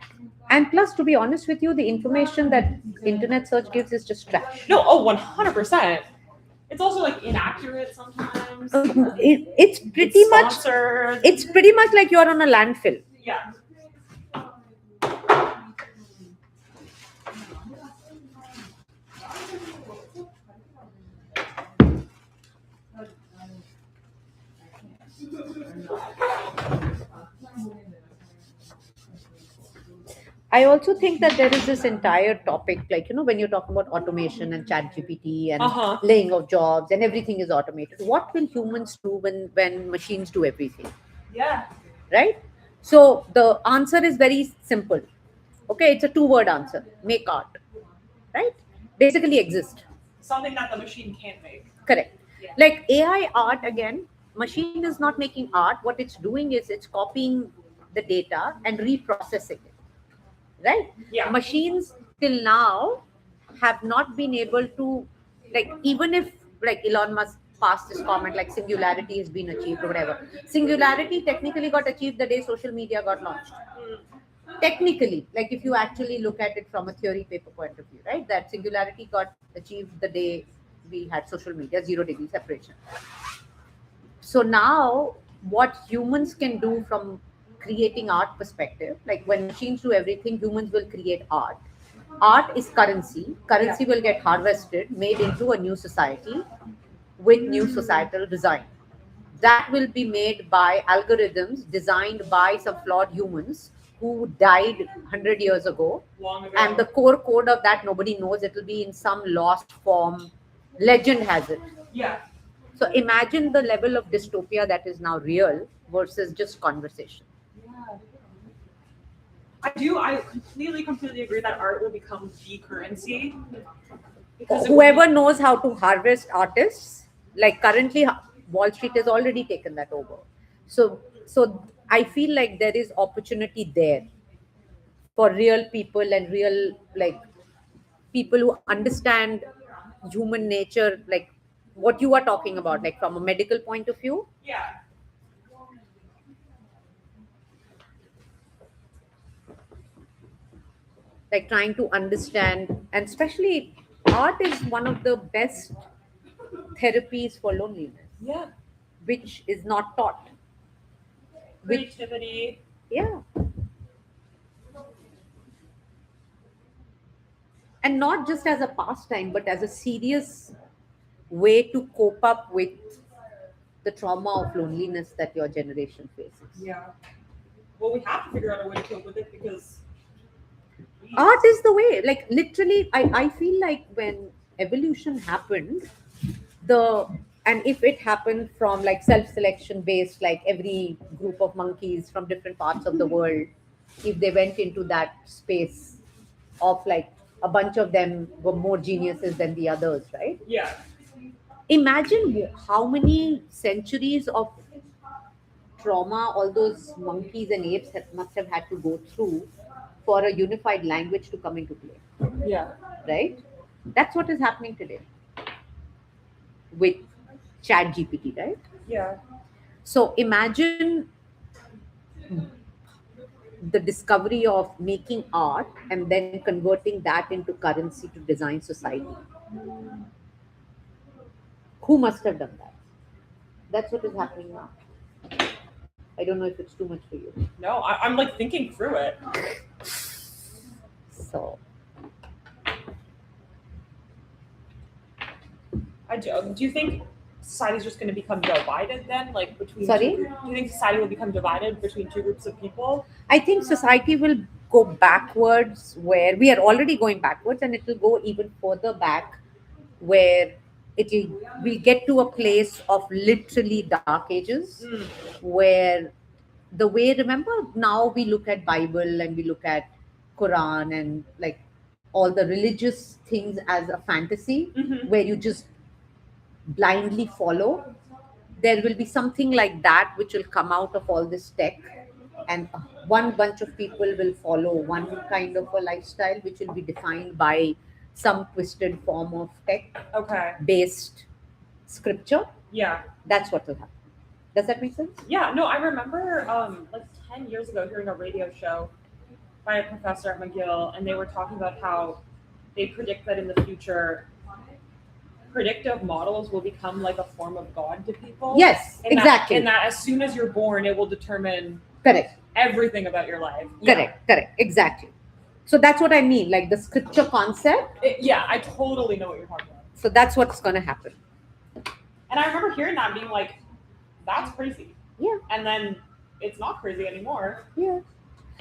And plus, to be honest with you, the information that internet search gives is just trash. No, oh, 100%. It's also like inaccurate sometimes. It's pretty much. Sponsored. It's pretty much like you're on a landfill. Yeah. I also think that there is this entire topic, like, when you're talking about automation and chat GPT and laying of jobs and everything is automated. What will humans do when machines do everything? Yeah. Right? So the answer is very simple. Okay, it's a 2-word answer. Make art. Right? Basically exist. Something that the machine can't make. Correct. Yeah. Like AI art again, machine is not making art. What it's doing is it's copying the data and reprocessing it. Right? Yeah. Machines till now have not been able to, like, even if like Elon Musk passed this comment like singularity has been achieved or whatever. Singularity technically got achieved the day social media got launched. Technically, like if you actually look at it from a theory paper point of view, right? That singularity got achieved the day we had social media, 0 degree separation. So now what humans can do from creating art perspective, like when machines do everything, humans will create art. Art is currency. Currency will get harvested, made into a new society with new societal design. That will be made by algorithms designed by some flawed humans who died 100 years ago. Long ago. And the core code of that nobody knows. It will be in some lost form. Legend has it. Yeah. So imagine the level of dystopia that is now real versus just conversation. Yeah. I completely agree that art will become the currency. Because Whoever knows how to harvest artists, like currently Wall Street has already taken that over. So I feel like there is opportunity there for real people and real like people who understand human nature, like what you are talking about, like from a medical point of view. Yeah. Like trying to understand, and especially art is one of the best therapies for loneliness, Yeah. which is not taught. Which, Creativity. yeah. And not just as a pastime, but as a serious way to cope up with the trauma of loneliness that your generation faces. Yeah. Well, we have to figure out a way to cope with it because Art is the way. Like literally, I feel like when evolution happened, the and if it happened from like self-selection based, like every group of monkeys from different parts of the world, if they went into that space of like a bunch of them were more geniuses than the others, right? yeah. Imagine how many centuries of trauma all those monkeys and apes must have had to go through for a unified language to come into play, Yeah. right? That's what is happening today with chat GPT, right? Yeah. So imagine the discovery of making art and then converting that into currency to design society. Who must have done that? That's what is happening now. I don't know if it's too much for you. No, I'm like thinking through it. So Do you think society's just going to become divided then, like between? Sorry? Do you think society will become divided between two groups of people? I think society will go backwards where we are already going backwards, and it will go even further back where we'll get to a place of literally dark ages where the way, remember, now we look at Bible and we look at Quran and like all the religious things as a fantasy Mm-hmm. where you just blindly follow. There will be something like that which will come out of all this tech, and one bunch of people will follow one kind of a lifestyle which will be defined by some twisted form of tech Okay. based scripture. Yeah. That's what will happen. Does that make sense? Yeah. No, I remember like 10 years ago hearing a radio show by a professor at McGill, and they were talking about how they predict that in the future predictive models will become like a form of God to people. Yes, And exactly. and that as soon as you're born, it will determine Correct. everything about your life. Correct, exactly. So that's what I mean, like the scripture concept. Yeah, I totally know what you're talking about. So that's what's going to happen. And I remember hearing that and being like, that's crazy. Yeah. And then it's not crazy anymore. Yeah.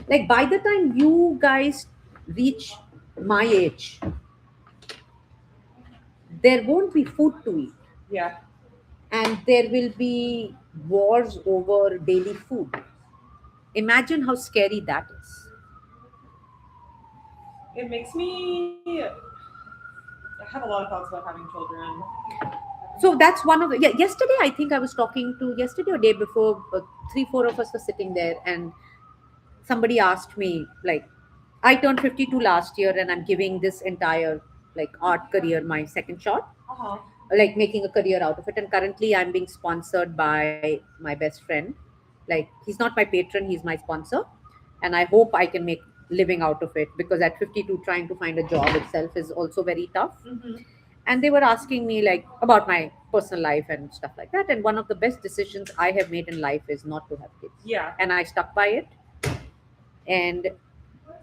Like by the time you guys reach my age, there won't be food to eat, Yeah. and there will be wars over daily food. Imagine how scary that is. It makes me. I have a lot of thoughts about having children. So that's one of the, yeah, yesterday I think I was talking to, yesterday or day before, 3-4 of us were sitting there, and somebody asked me, like, I turned 52 last year and I'm giving this entire like art career my second shot, Uh-huh. like making a career out of it, and currently I'm being sponsored by my best friend. Like he's not my patron, he's my sponsor, and I hope I can make living out of it, because at 52 trying to find a job itself is also very tough. Mm-hmm. and they were asking me like about my personal life and stuff like that. And one of the best decisions I have made in life is not to have kids, Yeah. and I stuck by it. And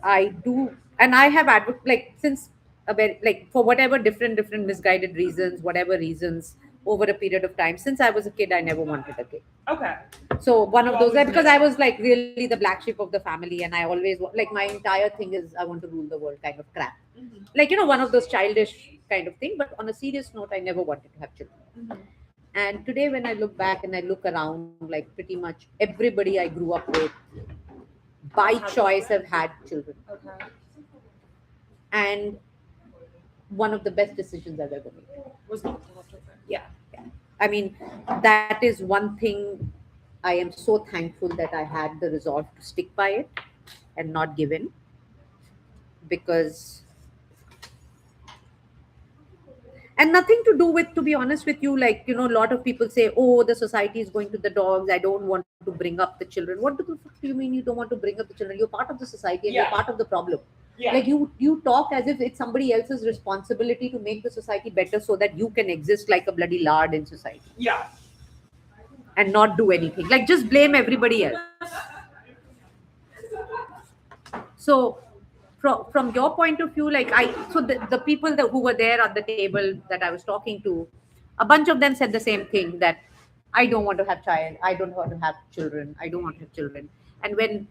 I do, and I have like since a very like for whatever different misguided reasons, whatever reasons, over a period of time since I was a kid, I never wanted a kid. Okay. So one You of those, always because knew. I was like really the black sheep of the family, and I always like my entire thing is I want to rule the world kind of crap. Mhm. Like one of those childish kind of thing. But on a serious note, I never wanted to have children. Mhm. And today, when I look back and I look around, like pretty much everybody I grew up with, by Had choice, children? have had children, Okay. and one of the best decisions I've ever made. Was not to have children. Yeah, yeah. I mean, that is one thing I am so thankful that I had the resolve to stick by it and not give in, because and nothing to do with, to be honest with you, like a lot of people say, oh, the society is going to the dogs, I don't want to bring up the children. What the fuck do you mean you don't want to bring up the children? You're part of the society, and you're Yeah. part of the problem. Yeah. Like you talk as if it's somebody else's responsibility to make the society better so that you can exist like a bloody lard in society Yeah. and not do anything, like just blame everybody else. So from your point of view, like the people who were there at the table that I was talking to, a bunch of them said the same thing, that I don't want to have child, I don't want to have children, I don't want to have children. And when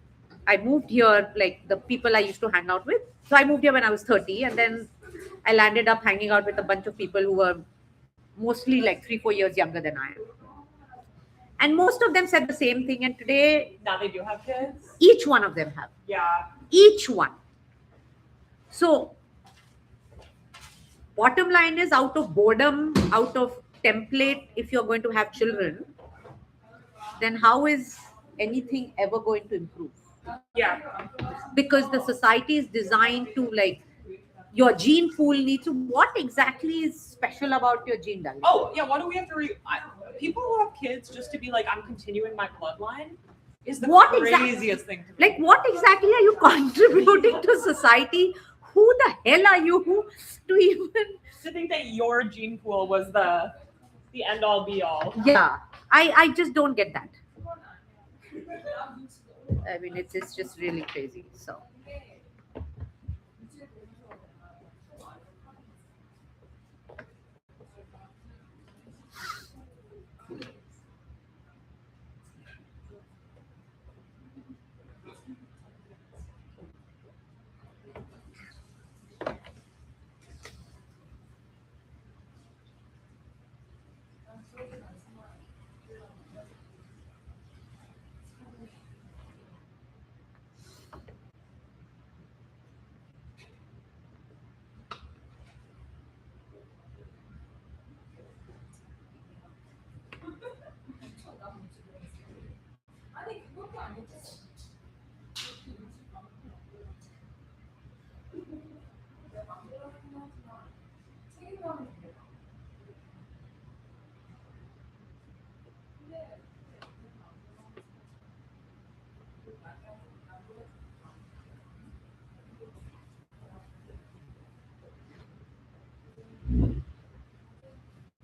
I moved here, like the people I used to hang out with, so I moved here when I was 30, and then I landed up hanging out with a bunch of people who were mostly like 3-4 years younger than I am, and most of them said the same thing. And today Now they do have kids. each one of them have, Yeah. each one. So bottom line is, out of boredom, out of template, if you're going to have children, then how is anything ever going to improve? Yeah. Because the society is designed to, like, your gene pool needs to, what exactly is special about your gene, darling? Oh yeah. Why do we have to people who have kids just to be like, I'm continuing my bloodline is the What exactly- craziest thing to me. Like, what exactly are you contributing to society? Who the hell are you to even? To think that your gene pool was the end all be all. Yeah, I just don't get that. I mean, it's just really crazy. So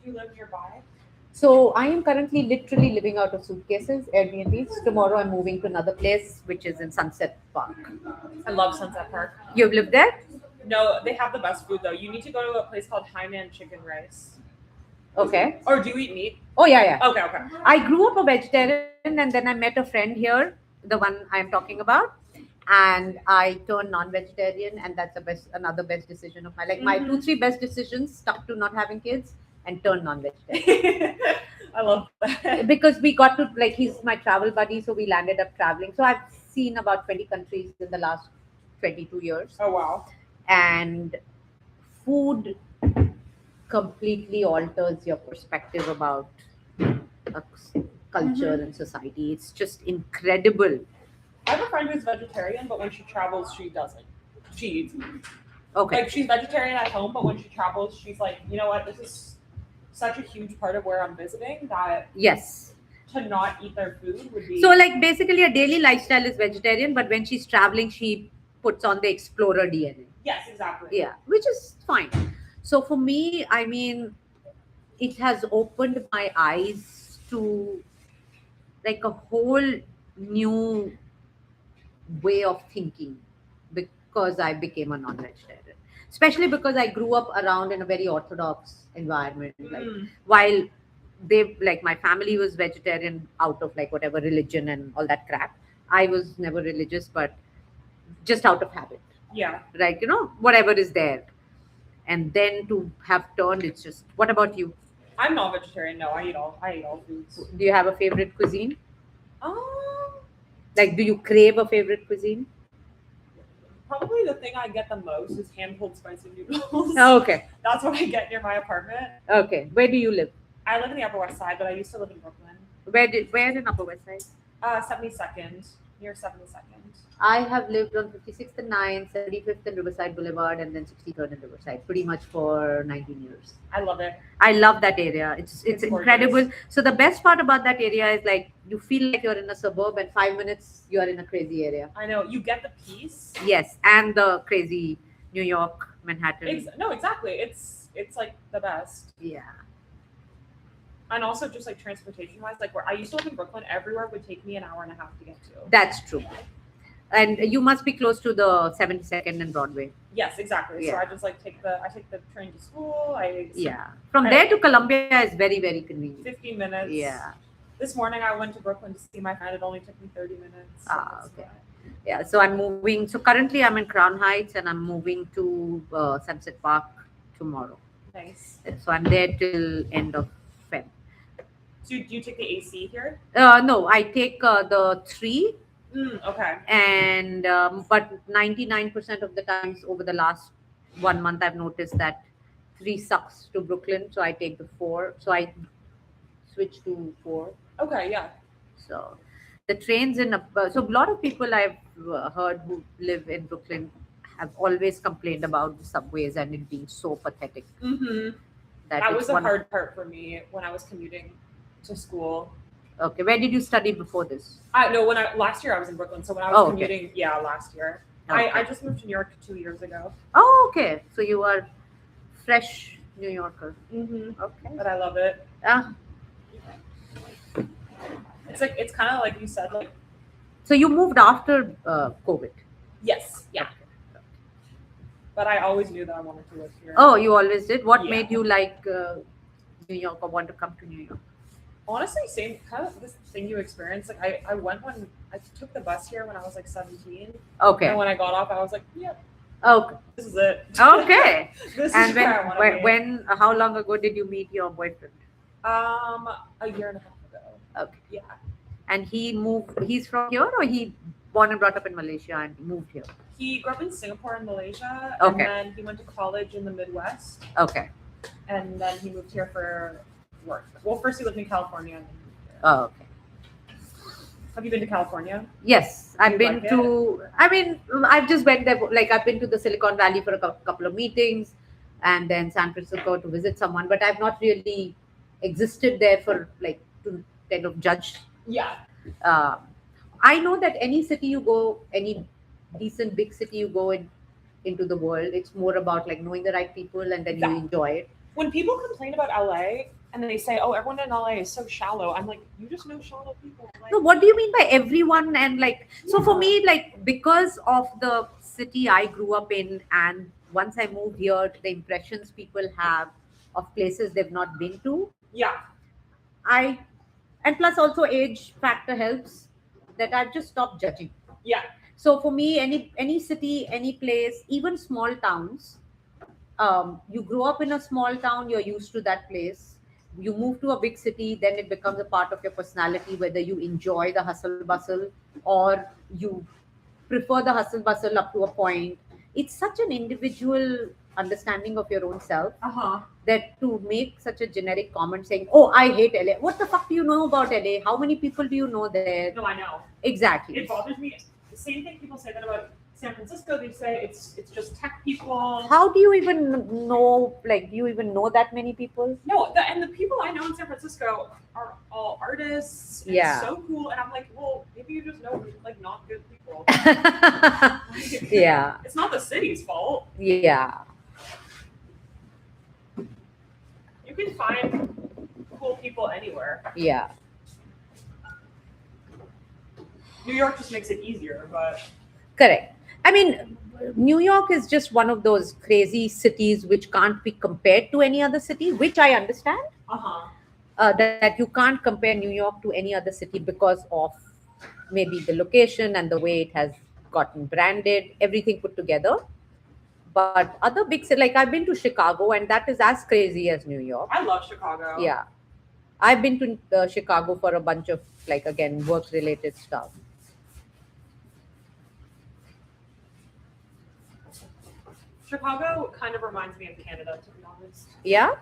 Do you live nearby? So I am currently literally living out of suitcases, Airbnbs. Tomorrow I'm moving to another place, which is in Sunset Park. I love Sunset Park. You've lived there? No, they have the best food though. You need to go to a place called Hainan Chicken Rice. Okay. Or do you eat meat? Oh yeah, yeah. Okay, okay. I grew up a vegetarian, and then I met a friend here, the one I'm talking about, and I turned non-vegetarian, and that's another best decision of my life. My 2-3 best decisions: stuck to not having kids and turn non-vegetarian. I love that. Because we got to, like, he's my travel buddy, so we landed up traveling. So I've seen about 20 countries in the last 22 years, Oh wow. and food completely alters your perspective about culture and society. It's just incredible. I have a friend who's vegetarian, but when she travels, she doesn't. She eats meat. Okay. Like she's vegetarian at home, but when she travels, she's like, you know what? This is such a huge part of where I'm visiting that Yes. to not eat their food would be. So, like, basically, a daily lifestyle is vegetarian, but when she's traveling, she puts on the explorer DNA. Yes, exactly. Yeah, which is fine. So for me, I mean, it has opened my eyes to like a whole new way of thinking because I became a non-vegetarian. Especially because I grew up around in a very orthodox environment. Like while they like my family was vegetarian out of like whatever religion and all that crap. I was never religious, but just out of habit. Yeah. Like, whatever is there. And then to have turned, it's just what about you? I'm not vegetarian. No, I eat all foods. Do you have a favorite cuisine? Um, Like, do you crave a favorite cuisine? Probably the thing I get the most is hand-pulled spicy noodles. Oh, okay. That's what I get near my apartment. Okay. Where do you live? I live in the Upper West Side, but I used to live in Brooklyn. Where in Upper West Side? 72nd, near 72nd. I have lived on 56th and 9th, 75th and Riverside Boulevard, and then 63rd and Riverside, pretty much for 19 years. I love it. I love that area. It's It's incredible. gorgeous. So the best part about that area is like you feel like you're in a suburb, and 5 minutes you're in a crazy area. I know. You get the peace. Yes, and the crazy New York, Manhattan. No, exactly. It's like the best. Yeah. And also just like transportation wise, like where I used to live in Brooklyn, everywhere would take me an hour and a half to get to. That's true. And you must be close to the 72nd and Broadway. Yes, exactly. So Yeah. I just like take the train to school. Yeah. From there to Columbia is very, very convenient. 15 minutes. Yeah. This morning I went to Brooklyn to see my friend. It only took me 30 minutes. So Ah, that's okay. fine. Yeah. So I'm moving. So currently I'm in Crown Heights and I'm moving to Sunset Park tomorrow. Nice. So I'm there till end of Feb. So do you take the AC here? No, I take the 3. Okay. And but 99% of the times over the last 1 month I've noticed that 3 sucks to Brooklyn, so I take the 4, so I switch to 4. Okay, yeah. So the trains so a lot of people I've heard who live in Brooklyn have always complained about the subways and it being so pathetic. Mm-hmm. That it's was the one- hard part for me when I was commuting to school. Okay, where did you study before this? No, last year I was in Brooklyn. So when I was Oh, okay. commuting, yeah, last year. Okay. I just moved to New York 2 years ago. Oh, okay, so you are fresh New Yorker. Mm-hmm. Okay. But I love it. Ah, It's kind of like you said, like, so you moved after COVID. yes, yeah. But I always knew that I wanted to live here. Oh, you always did. What Yeah. made you like New York or want to come to New York? Honestly, same kind of this thing you experienced. Like I went when I took the bus here when I was like 17. Okay. And when I got off, I was like, yeah, Okay. this is it. Okay. This And is where I want to be. when how long ago did you meet your boyfriend? A year and a half ago. Okay. Yeah. And he's from here or he born and brought up in Malaysia and moved here? He grew up in Singapore and Malaysia, Okay. and then he went to college in the Midwest, Okay. and then he moved here for work. Well, first he lived in California. And then he moved here. Oh, okay. Have you been to California? Yes, I've You been like to. I mean, I've just went there. Like I've been to the Silicon Valley for a couple of meetings, and then San Francisco to visit someone. But I've not really existed there for like to kind of judge. Yeah. I know that any city you go, any decent big city you go into the world, it's more about like knowing the right people and then you Exactly. enjoy it. When people complain about LA and then they say, "Oh, everyone in LA is so shallow," I'm like, "You just know shallow people." Like, No, what do you mean by everyone? And like, so for me, like because of the city I grew up in, and once I moved here, the impressions people have of places they've not been to, yeah. and plus also age factor helps that I've just stopped judging. Yeah. So for me, any city, any place, even small towns, you grow up in a small town, you're used to that place. You move to a big city, then it becomes a part of your personality, whether you enjoy the hustle bustle or you prefer the hustle bustle up to a point. It's such an individual understanding of your own self Uh-huh. that to make such a generic comment saying, "Oh, I hate LA." What the fuck do you know about LA? How many people do you know there? No, I know. Exactly. It bothers me. The same thing people say that about San Francisco. They say it's just tech people. How do you even know? Like, do you even know that many people? No, and the people I know in San Francisco are all artists. And Yeah. It's so cool. And I'm like, well, maybe you just know like not good people. Yeah, It's not the city's fault. yeah. You can find cool people anywhere. Yeah. New York just makes it easier, but Correct. I mean, New York is just one of those crazy cities which can't be compared to any other city, which I understand. That you can't compare New York to any other city because of maybe the location and the way it has gotten branded, everything put together. But other big cities, like I've been to Chicago, and that is as crazy as New York. I love Chicago. Yeah, I've been to Chicago for a bunch of, like, again, work-related stuff. Chicago kind of reminds me of Canada, to be honest. Yeah,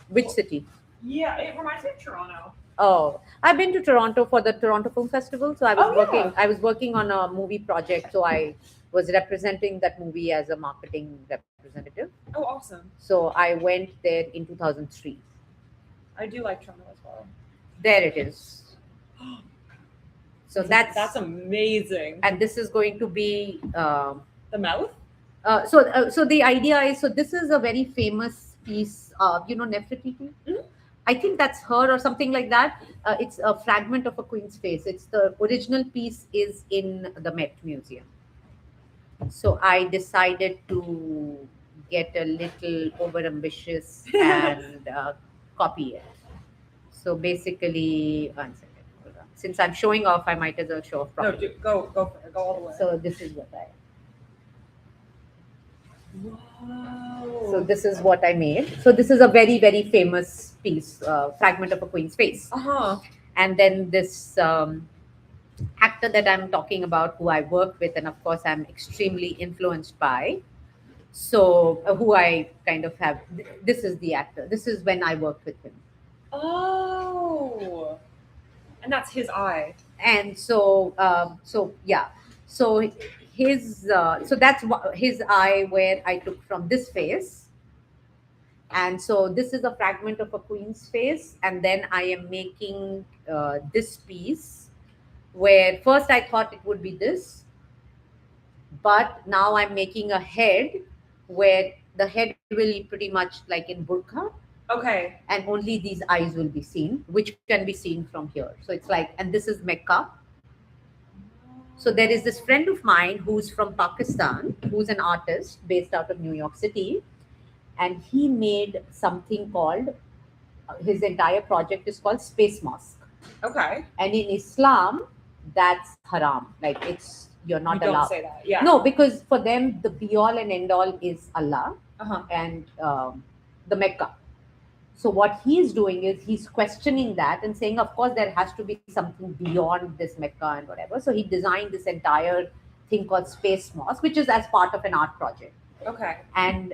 which city? Yeah, it reminds me of Toronto. Oh, I've been to Toronto for the Toronto Film Festival. So I was Oh, working. yeah. I was working on a movie project. So I was representing that movie as a marketing representative. Oh, awesome. So I went there in 2003. I do like Toronto as well. There it is. So That's amazing. and this is going to be. The mouth? So the idea is, so this is a very famous piece. Nefertiti. Mhm. I think that's her or something like that. It's a fragment of a queen's face. It's the original piece is in the Met Museum. So I decided to get a little overambitious and copy it. So basically, one second. Hold on. Since I'm showing off, I might as well show off No, properly. go for it. Go all the way. So this is what I. Whoa. So this is what I made. So this is a very, very famous piece, fragment of a queen's face. Uh-huh. And then this actor that I'm talking about, who I work with, and of course I'm extremely influenced by. So who I kind of have. This is the actor. This is when I worked with him. Oh. And that's his eye. And so his so that's his eye where I took from this face. And so this is a fragment of a queen's face, and then I am making this piece where first I thought it would be this, but now I'm making a head where the head will be pretty much like in burqa, Okay. and only these eyes will be seen, which can be seen from here. So it's like, and this is Mecca. So there is this friend of mine who's from Pakistan, who's an artist based out of New York City, and he made something called, his entire project is called Space Mosque. Okay. And in Islam, that's haram. Like, it's, you're not You don't allowed. say that. Yeah. No, because for them, the be all and end all is Allah Uh-huh. and the Mecca. So what he's doing is he's questioning that and saying, of course, there has to be something beyond this Mecca and whatever. So he designed this entire thing called Space Mosque, which is as part of an art project. Okay. And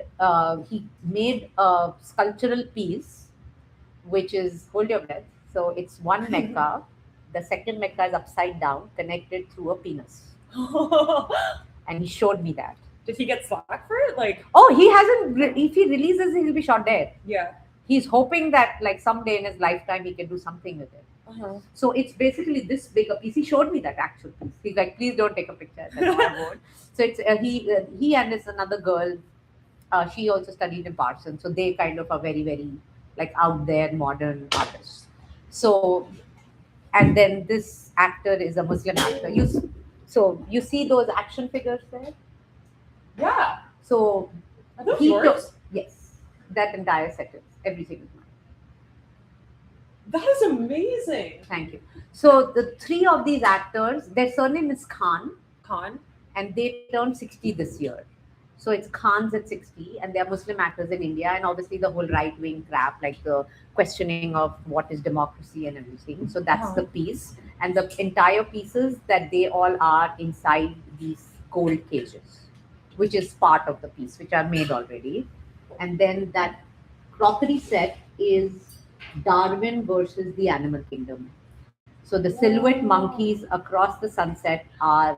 he made a sculptural piece, which is, hold your breath. So it's one Mecca. The second Mecca is upside down, connected through a penis. And he showed me that. Did he get slack for it? Like, Oh, he hasn't, if he releases it, he'll be shot dead. yeah. He's hoping that like someday in his lifetime he can do something with it. Uh-huh. So it's basically this big a piece. He showed me that actual piece. He's like, please don't take a picture. I said, "No, I won't." So it's he and this another girl. She also studied in Parsons, so they kind of are very, very like out there modern artists. So, and then this actor is a Muslim actor. So you see those action figures there. Yeah. So Are those he yours? took, yes, that entire set is everything is mine. That is amazing. Thank you. So the three of these actors, their surname is Khan, Khan. and they turned 60 this year. So it's Khans at 60, and they're Muslim actors in India, and obviously the whole right-wing crap, like the questioning of what is democracy and everything. So that's the piece, and the entire pieces that they all are inside these gold cages, which is part of the piece, which are made already. And then that crockery set is Darwin versus the animal kingdom. So the silhouette monkeys across the sunset are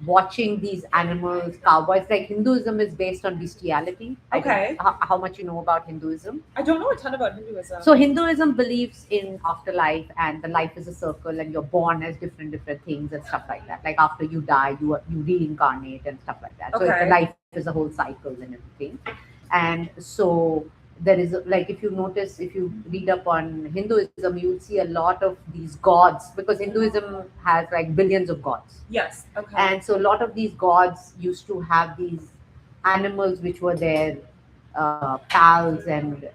watching these animals, cowboys. Like Hinduism is based on bestiality. I don't Okay. know how much you know about Hinduism. I don't know a ton about Hinduism. So Hinduism believes in afterlife, and the life is a circle, and you're born as different things and stuff like that. Like after you die, you reincarnate and stuff like that. So Okay. the life is a whole cycle and everything. And so there is like, if you notice, if you read up on Hinduism, you'll see a lot of these gods, because Hinduism has like billions of gods. Yes. Okay. And so a lot of these gods used to have these animals which were their pals and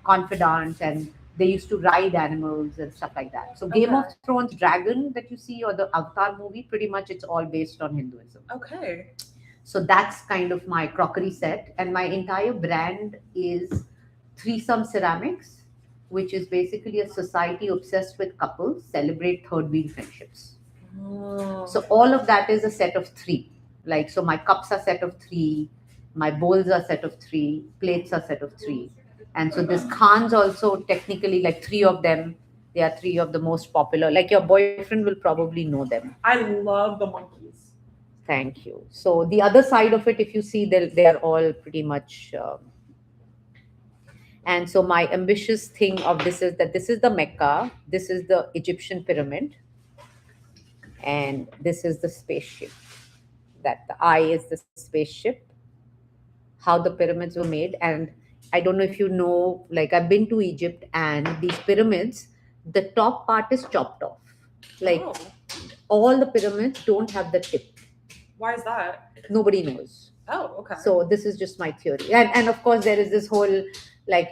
confidants, and they used to ride animals and stuff like that. So Game of Okay. Thrones dragon that you see, or the Avatar movie, pretty much it's all based on Hinduism. Okay. So that's kind of my crockery set, and my entire brand is Threesome Ceramics, which is basically a society obsessed with couples celebrate third wheel friendships. Oh. So all of that is a set of three. Like, so my cups are set of three, my bowls are set of three, plates are set of three. And so this Khan's also technically like three of them. They are three of the most popular. Like your boyfriend will probably know them. I love the monkeys. Thank you. So the other side of it, if you see, they are all pretty much. And so my ambitious thing of this is that this is the Mecca, this is the Egyptian pyramid, and this is the spaceship. That the eye is the spaceship, how the pyramids were made. And I don't know if you know, like I've been to Egypt, and these pyramids, the top part is chopped off. Like Oh. all the pyramids don't have the tip. Why is that? Nobody knows. Oh. Okay. So this is just my theory. And of course there is this whole, like,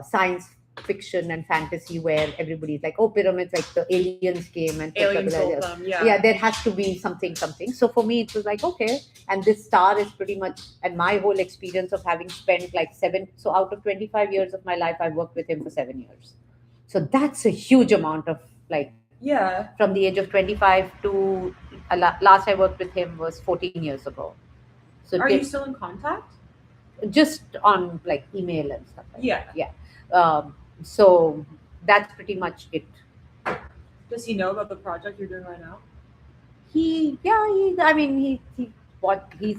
science fiction and fantasy where everybody's like, oh, pyramids, like the aliens came and took aliens the- built them. Yeah. yeah, there has to be something. So for me it was like, okay. And this star is pretty much, and my whole experience of having spent like so out of 25 years of my life, I worked with him for 7 years. So that's a huge amount of, like, Yeah. from the age of 25 to last I worked with him was 14 years ago. So Are you still in contact? just on like email and stuff like Yeah. that. Yeah. So that's pretty much it. Does he know about the project you're doing right now? He's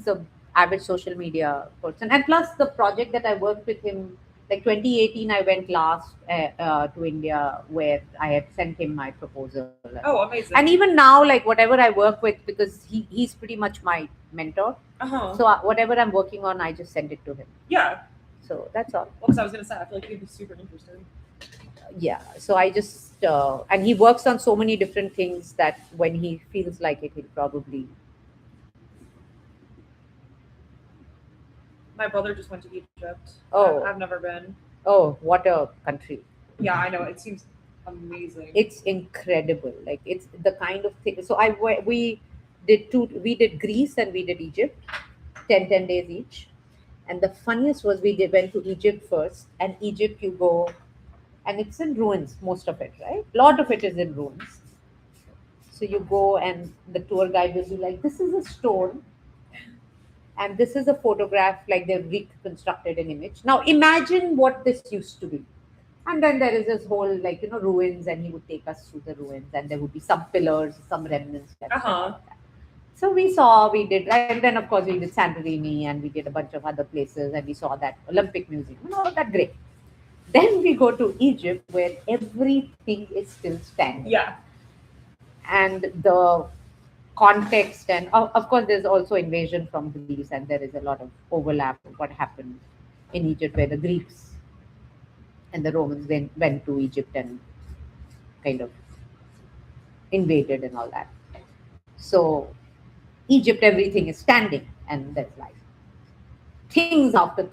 a avid social media person, and plus the project that I worked with him, like 2018, I went last to India, where I had sent him my proposal. Oh, amazing. And even now, like whatever I work with, because he's pretty much my mentor. Uh-huh. So whatever I'm working on, I just send it to him. Yeah. So that's all. Well, because I was gonna say, I feel like he'd be super interested. Yeah. So I just and he works on so many different things that when he feels like it, he'll probably. My brother just went to Egypt. Oh. I've never been. Oh, what a country! Yeah, I know. It seems amazing. It's incredible. Like it's the kind of thing. So we did Greece and we did Egypt, 10 days each. And the funniest was went to Egypt first, and Egypt you go, and it's in ruins, most of it, right? A lot of it is in ruins. So you go, and the tour guide will be like, this is a stone, and this is a photograph, like they've reconstructed an image. Now imagine what this used to be. And then there is this whole, like, ruins, and he would take us through the ruins, and there would be some pillars, some remnants. Uh-huh. So we did, and then of course we did Santorini, and we did a bunch of other places, and we saw that Olympic Museum, and all of that, great. Then we go to Egypt, where everything is still standing. Yeah. And the context, and of course there's also invasion from Greece, and there is a lot of overlap of what happened in Egypt, where the Greeks and the Romans went to Egypt and kind of invaded and all that. So Egypt, everything is standing, and there's like things after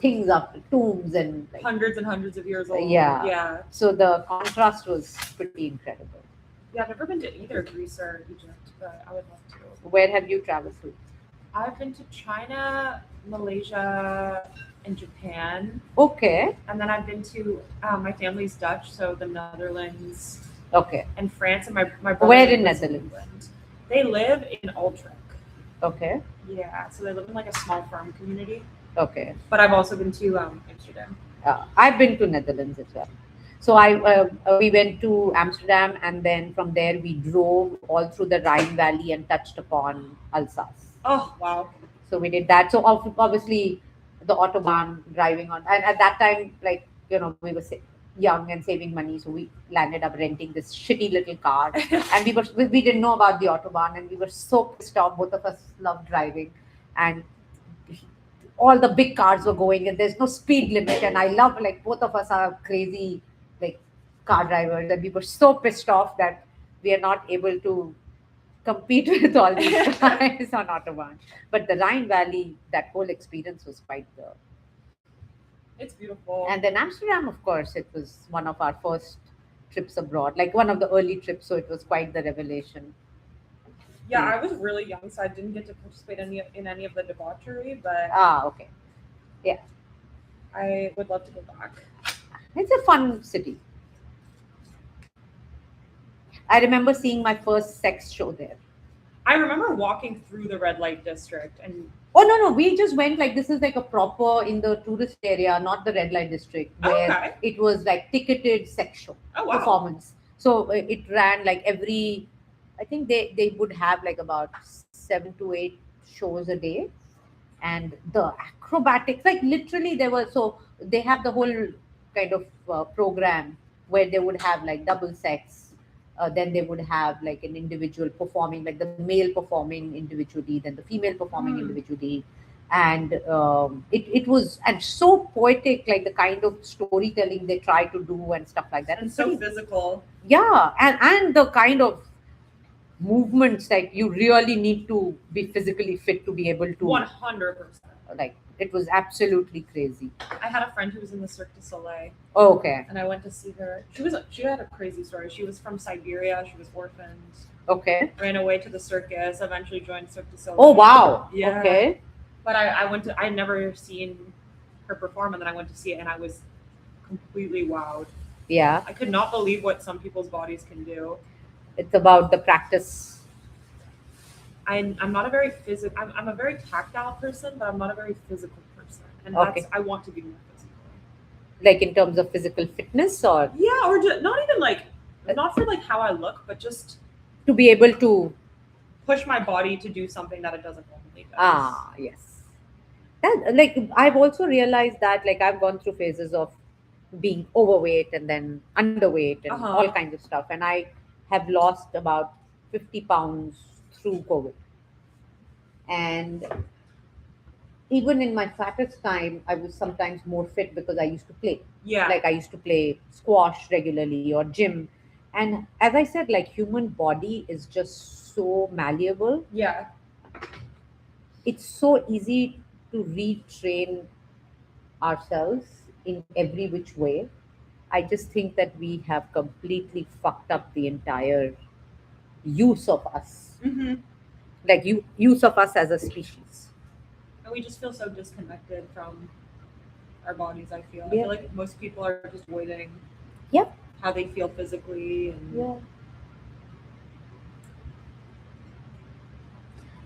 tombs, and like, Hundreds and hundreds of years old. Yeah. Yeah. so the contrast was pretty incredible. Yeah, I've never been to either Greece or Egypt, but I would love to. Where have you traveled to? I've been to China, Malaysia, and Japan. Okay. And then I've been to my family's Dutch, so the Netherlands Okay. and France, and my brother. Where in lives Netherlands? England. They live in Utrecht. Okay. Yeah, so they live in like a small farm community. Okay. But I've also been to Amsterdam. I've been to Netherlands as well. So we went to Amsterdam, and then from there we drove all through the Rhine Valley and touched upon Alsace. Oh wow! So we did that. So obviously the autobahn driving on, and at that time, like, we were young and saving money, so we landed up renting this shitty little car, and we didn't know about the autobahn, and we were so pissed off. Both of us loved driving, and all the big cars were going and there's no speed limit. And I love, like, both of us are crazy, like, car drivers, and we were so pissed off that we are not able to compete with all these guys on Autobahn. But the Rhine Valley, that whole experience was quite the. It's beautiful. And then Amsterdam, of course, it was one of our first trips abroad, like one of the early trips, so it was quite the revelation. Yeah, I was really young, so I didn't get to participate in any of the debauchery, but Ah, okay. I would love to go back. It's a fun city. I remember seeing my first sex show there. I remember walking through the red light district, and Oh, no, we just went, like, this is like a proper in the tourist area, not the red light district, where okay. it was like ticketed sex show Oh wow. performance. So it ran like every, I think they would have like about 7 to 8 shows a day. And the acrobatics, like, literally there were, so they have the whole kind of program where they would have like double sex, then they would have like an individual performing, like the male performing individually, then the female performing individually. And it was, and so poetic, like the kind of storytelling they try to do and stuff like that. And so physical. Yeah, and the kind of movements, like, you really need to be physically fit to be able to, 100%. like, it was absolutely crazy. I had a friend who was in the Cirque du Soleil, Oh, okay. and I went to see her. She had a crazy story. She was from Siberia. She was orphaned. Okay. Ran away to the circus. Eventually joined Cirque du Soleil. Oh, wow. Yeah. Okay. But I'd never seen her perform, and then I went to see it, and I was completely wowed. Yeah, I could not believe what some people's bodies can do. it's about the practice. I'm not a very I'm a very tactile person, but I'm not a very physical person, and Okay. I want to be more physical. Like, in terms of physical fitness, or Yeah, or just, not even like, not for like how I look, but just to be able to. push my body to do something that it doesn't normally do. Ah, yes. That, like, I've also realized that, like, I've gone through phases of being overweight and then underweight and Uh-huh. all kinds of stuff. And I have lost about 50 pounds through COVID. And even in my fattest time, I was sometimes more fit because I used to play. Yeah. Like, I used to play squash regularly or gym. And as I said, like, human body is just so malleable. Yeah. It's so easy to retrain ourselves in every which way. I just think that we have completely fucked up the entire use of us, Mm-hmm. like, use of us as a species. And we just feel so disconnected from our bodies. I feel. I Yeah. feel like most people are just avoiding. Yeah. How they feel physically, and Yeah.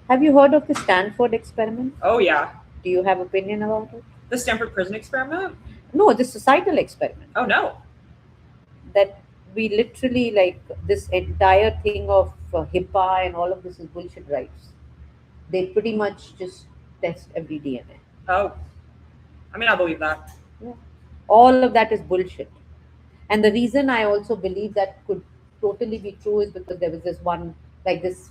Have you heard of the Stanford experiment? oh yeah, Do you have opinion about it? the Stanford prison experiment. No, the societal experiment. Oh no. That we literally, like, this entire thing of HIPAA and all of this is bullshit, right? They pretty much just test every DNA. Oh, I mean, I believe that. All of that is bullshit. And the reason I also believe that could totally be true is because there was this one, like, this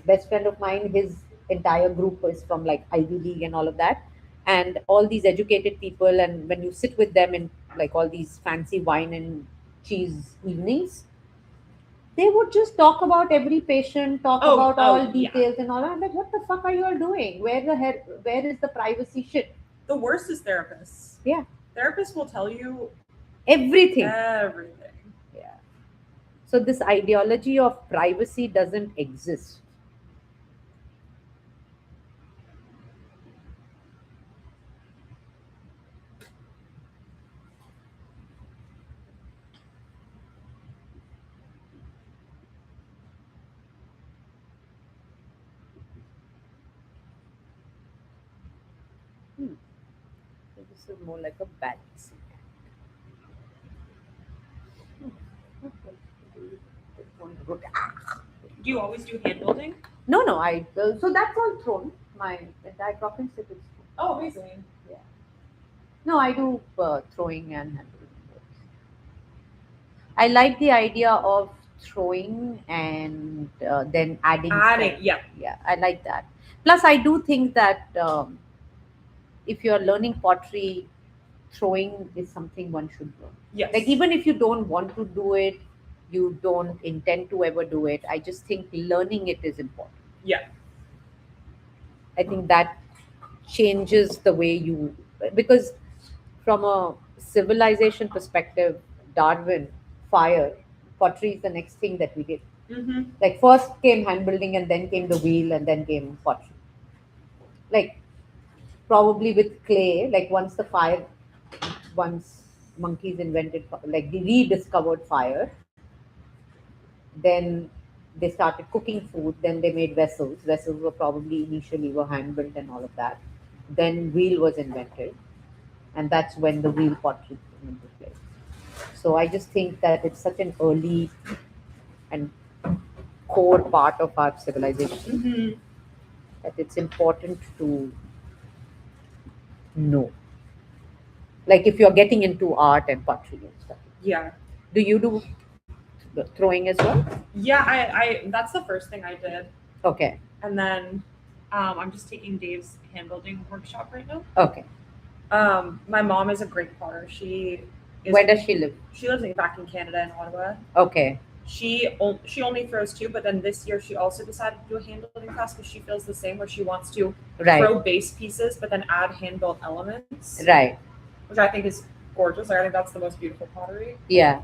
best friend of mine, his entire group is from like Ivy League and all of that. And all these educated people, and when you sit with them in like all these fancy wine and cheese evenings, they would just talk about every patient, talk about all yeah. details and all that. I'm like, what the fuck are you all doing? Where is the privacy shit? The worst is therapists. Yeah. Therapists will tell you Everything. everything. Yeah. So this ideology of privacy doesn't exist. So this is more like a balancing act. Do you always do hand building? No, I so that's all thrown. My entire talking stick is thrown. Oh, amazing. No, I do throwing and handling. I like the idea of throwing and then adding. Adding, stuff. yeah. Yeah, I like that. Plus, I do think that if you're learning pottery, throwing is something one should learn. Yes. Like even if you don't want to do it, you don't intend to ever do it, I just think learning it is important. Yeah. I think that changes the way you, because from a civilization perspective, Darwin, fire, pottery is the next thing that we did. Mm-hmm. Like first came hand building and then came the wheel and then came pottery. Like probably with clay, like once monkeys invented, like they rediscovered fire, then they started cooking food, then they made vessels. Vessels were probably initially were hand built and all of that. Then wheel was invented, and that's when the wheel pottery came into play. So I just think that it's such an early and core part of our civilization Mm-hmm. that it's important to know. Like if you're getting into art and pottery and stuff. Yeah. Do you do throwing as well? Yeah, I that's the first thing I did. Okay. And then I'm just taking Dave's hand building workshop right now. Okay. My mom is a great potter. She is, Where does she live? she lives back in Canada in Ottawa. Okay. She only throws two, but then this year she also decided to do a hand building class because she feels the same, where she wants to Right. throw base pieces but then add hand built elements, Right. which I think is gorgeous. Like I think that's the most beautiful pottery. Yeah.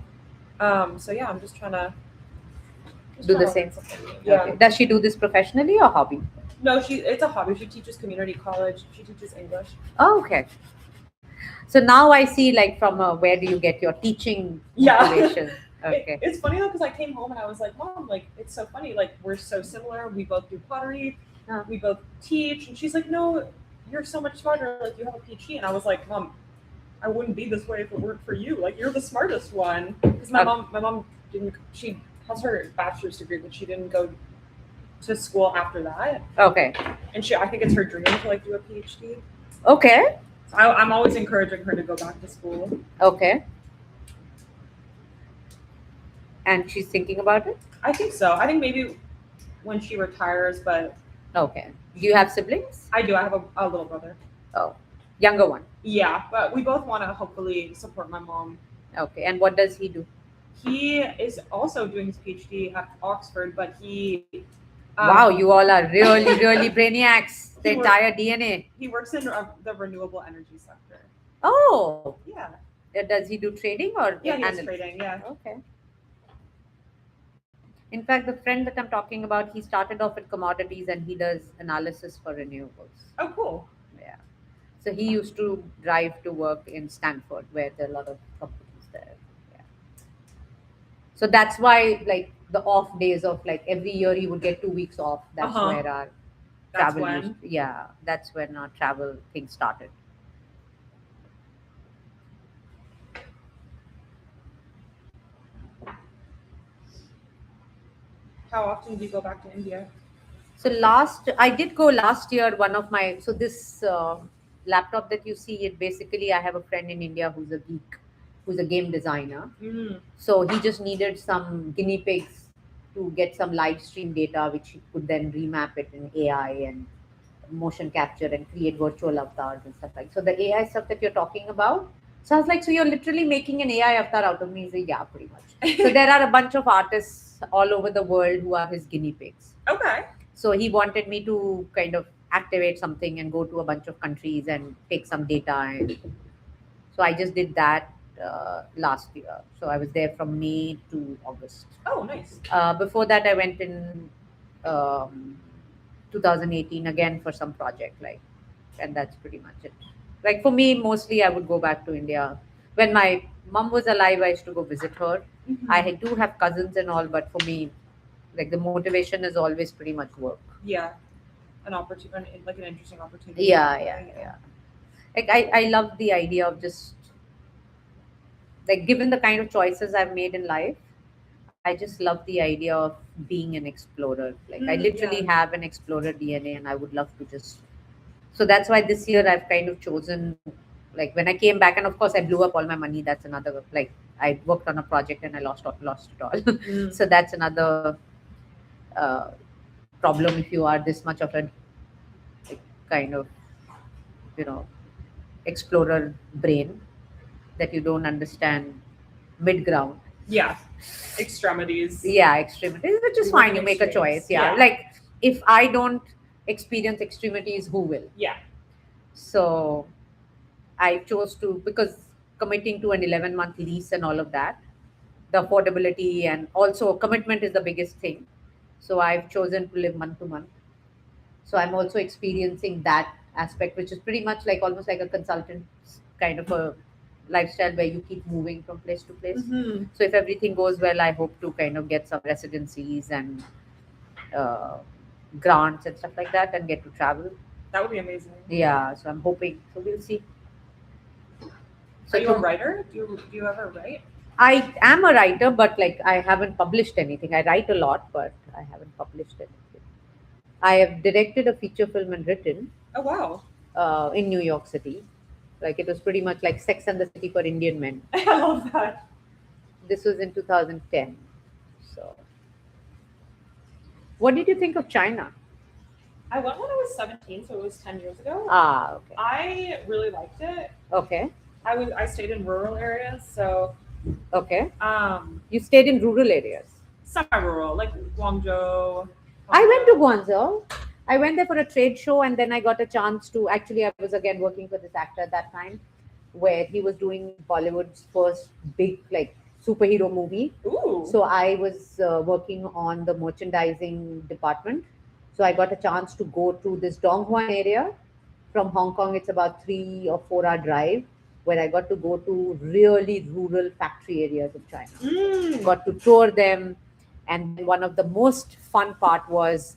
So yeah, I'm just trying to Do the same. Yeah. Okay. Does she do this professionally or hobby? No, it's a hobby. She teaches community college. She teaches English. Oh, okay. So now I see, like, from where do you get your teaching Yeah. motivation? Okay. It's funny though, because I came home and I was like, Mom, like it's so funny. Like we're so similar. We both do pottery. We both teach. And she's like, No, you're so much smarter. Like you have a PhD. And I was like, Mom, I wouldn't be this way if it weren't for you. Like you're the smartest one. Because my mom didn't. She has her bachelor's degree, but she didn't go to school after that. Okay. And I think it's her dream to like do a PhD. Okay. So I'm always encouraging her to go back to school. Okay. And she's thinking about it? I think so. I think maybe when she retires, but Okay. Do you have siblings? I do. I have a little brother. Oh, younger one. Yeah, but we both want to hopefully support my mom. Okay. And what does he do? He is also doing his PhD at Oxford, but he Wow, you all are really, really brainiacs. The He work- entire DNA. he works in the renewable energy sector. Oh, Yeah, does he do trading or yeah, he does analysis? trading. Yeah. Okay. In fact, the friend that I'm talking about, he started off with commodities and he does analysis for renewables. Oh, cool. Yeah. So he used to drive to work in Stanford, where there are a lot of companies there. Yeah. So that's why, like, the off days of, like, every year he would get 2 weeks off. That's Uh-huh. where our That's travel when. yeah, that's when our travel thing started. How often do you go back to India? So I did go last year. One of my, so this laptop that you see, it basically, I have a friend in India who's a geek, who's a game designer. Mm. So he just needed some guinea pigs to get some live stream data, which he could then remap it in AI and motion capture and create virtual avatars and stuff like. So the AI stuff that you're talking about. So I was like, so you're literally making an AI avatar out of me? He's like, yeah, pretty much. So there are a bunch of artists all over the world who are his guinea pigs. Okay. So he wanted me to kind of activate something and go to a bunch of countries and take some data. And so I just did that last year. So I was there from May to August. Oh, nice. Before that, I went in 2018 again for some project, like, and that's pretty much it. Like for me, mostly I would go back to India. When my mom was alive, I used to go visit her. Mhm. I do have cousins and all, but for me, like, the motivation is always pretty much work. Yeah, an opportunity, like an interesting opportunity. Yeah. Like I love the idea of just, like, given the kind of choices I've made in life, I just love the idea of being an explorer. Like I literally have an explorer DNA, and I would love to just. So that's why this year I've kind of chosen, like, when I came back, and of course I blew up all my money. That's another, like, I worked on a project and I lost it all. Mm. So that's another problem if you are this much of a, like, kind of, explorer brain that you don't understand mid ground. Yeah. Extremities. Yeah, extremities, which is You live fine. in You make a extremes. choice. Yeah. Yeah. Like if I don't experience extremities, who will? Yeah. So I chose to, because committing to an 11-month lease and all of that, the affordability and also commitment is the biggest thing. So I've chosen to live month to month. So I'm also experiencing that aspect, which is pretty much like almost like a consultant kind of a lifestyle where you keep moving from place to place. Mm-hmm. So if everything goes well, I hope to kind of get some residencies and uh, grants and stuff like that and get to travel. That would be amazing. Yeah, so I'm hoping. So we'll see. So Are you a to- writer? Do you ever write? I am a writer, but like I haven't published anything. I write a lot, but I haven't published anything. I have directed a feature film and written Oh wow. in New York City. Like it was pretty much like Sex and the City for Indian men. I love that. This was in 2010. So, what did you think of China? I went when I was 17, so it was 10 years ago. Ah, okay. I really liked it. Okay. I stayed in rural areas, so Okay. um You stayed in rural areas. semi-rural, like Guangzhou. I went to Guangzhou. I went there for a trade show, and then I got a chance to actually. I was again working for this actor at that time, where he was doing Bollywood's first big like superhero movie. Ooh. So I was working on the merchandising department. So I got a chance to go to this Dongguan area from Hong Kong. It's about 3 or 4 hour drive, where I got to go to really rural factory areas of China. Mm. Got to tour them, and one of the most fun part was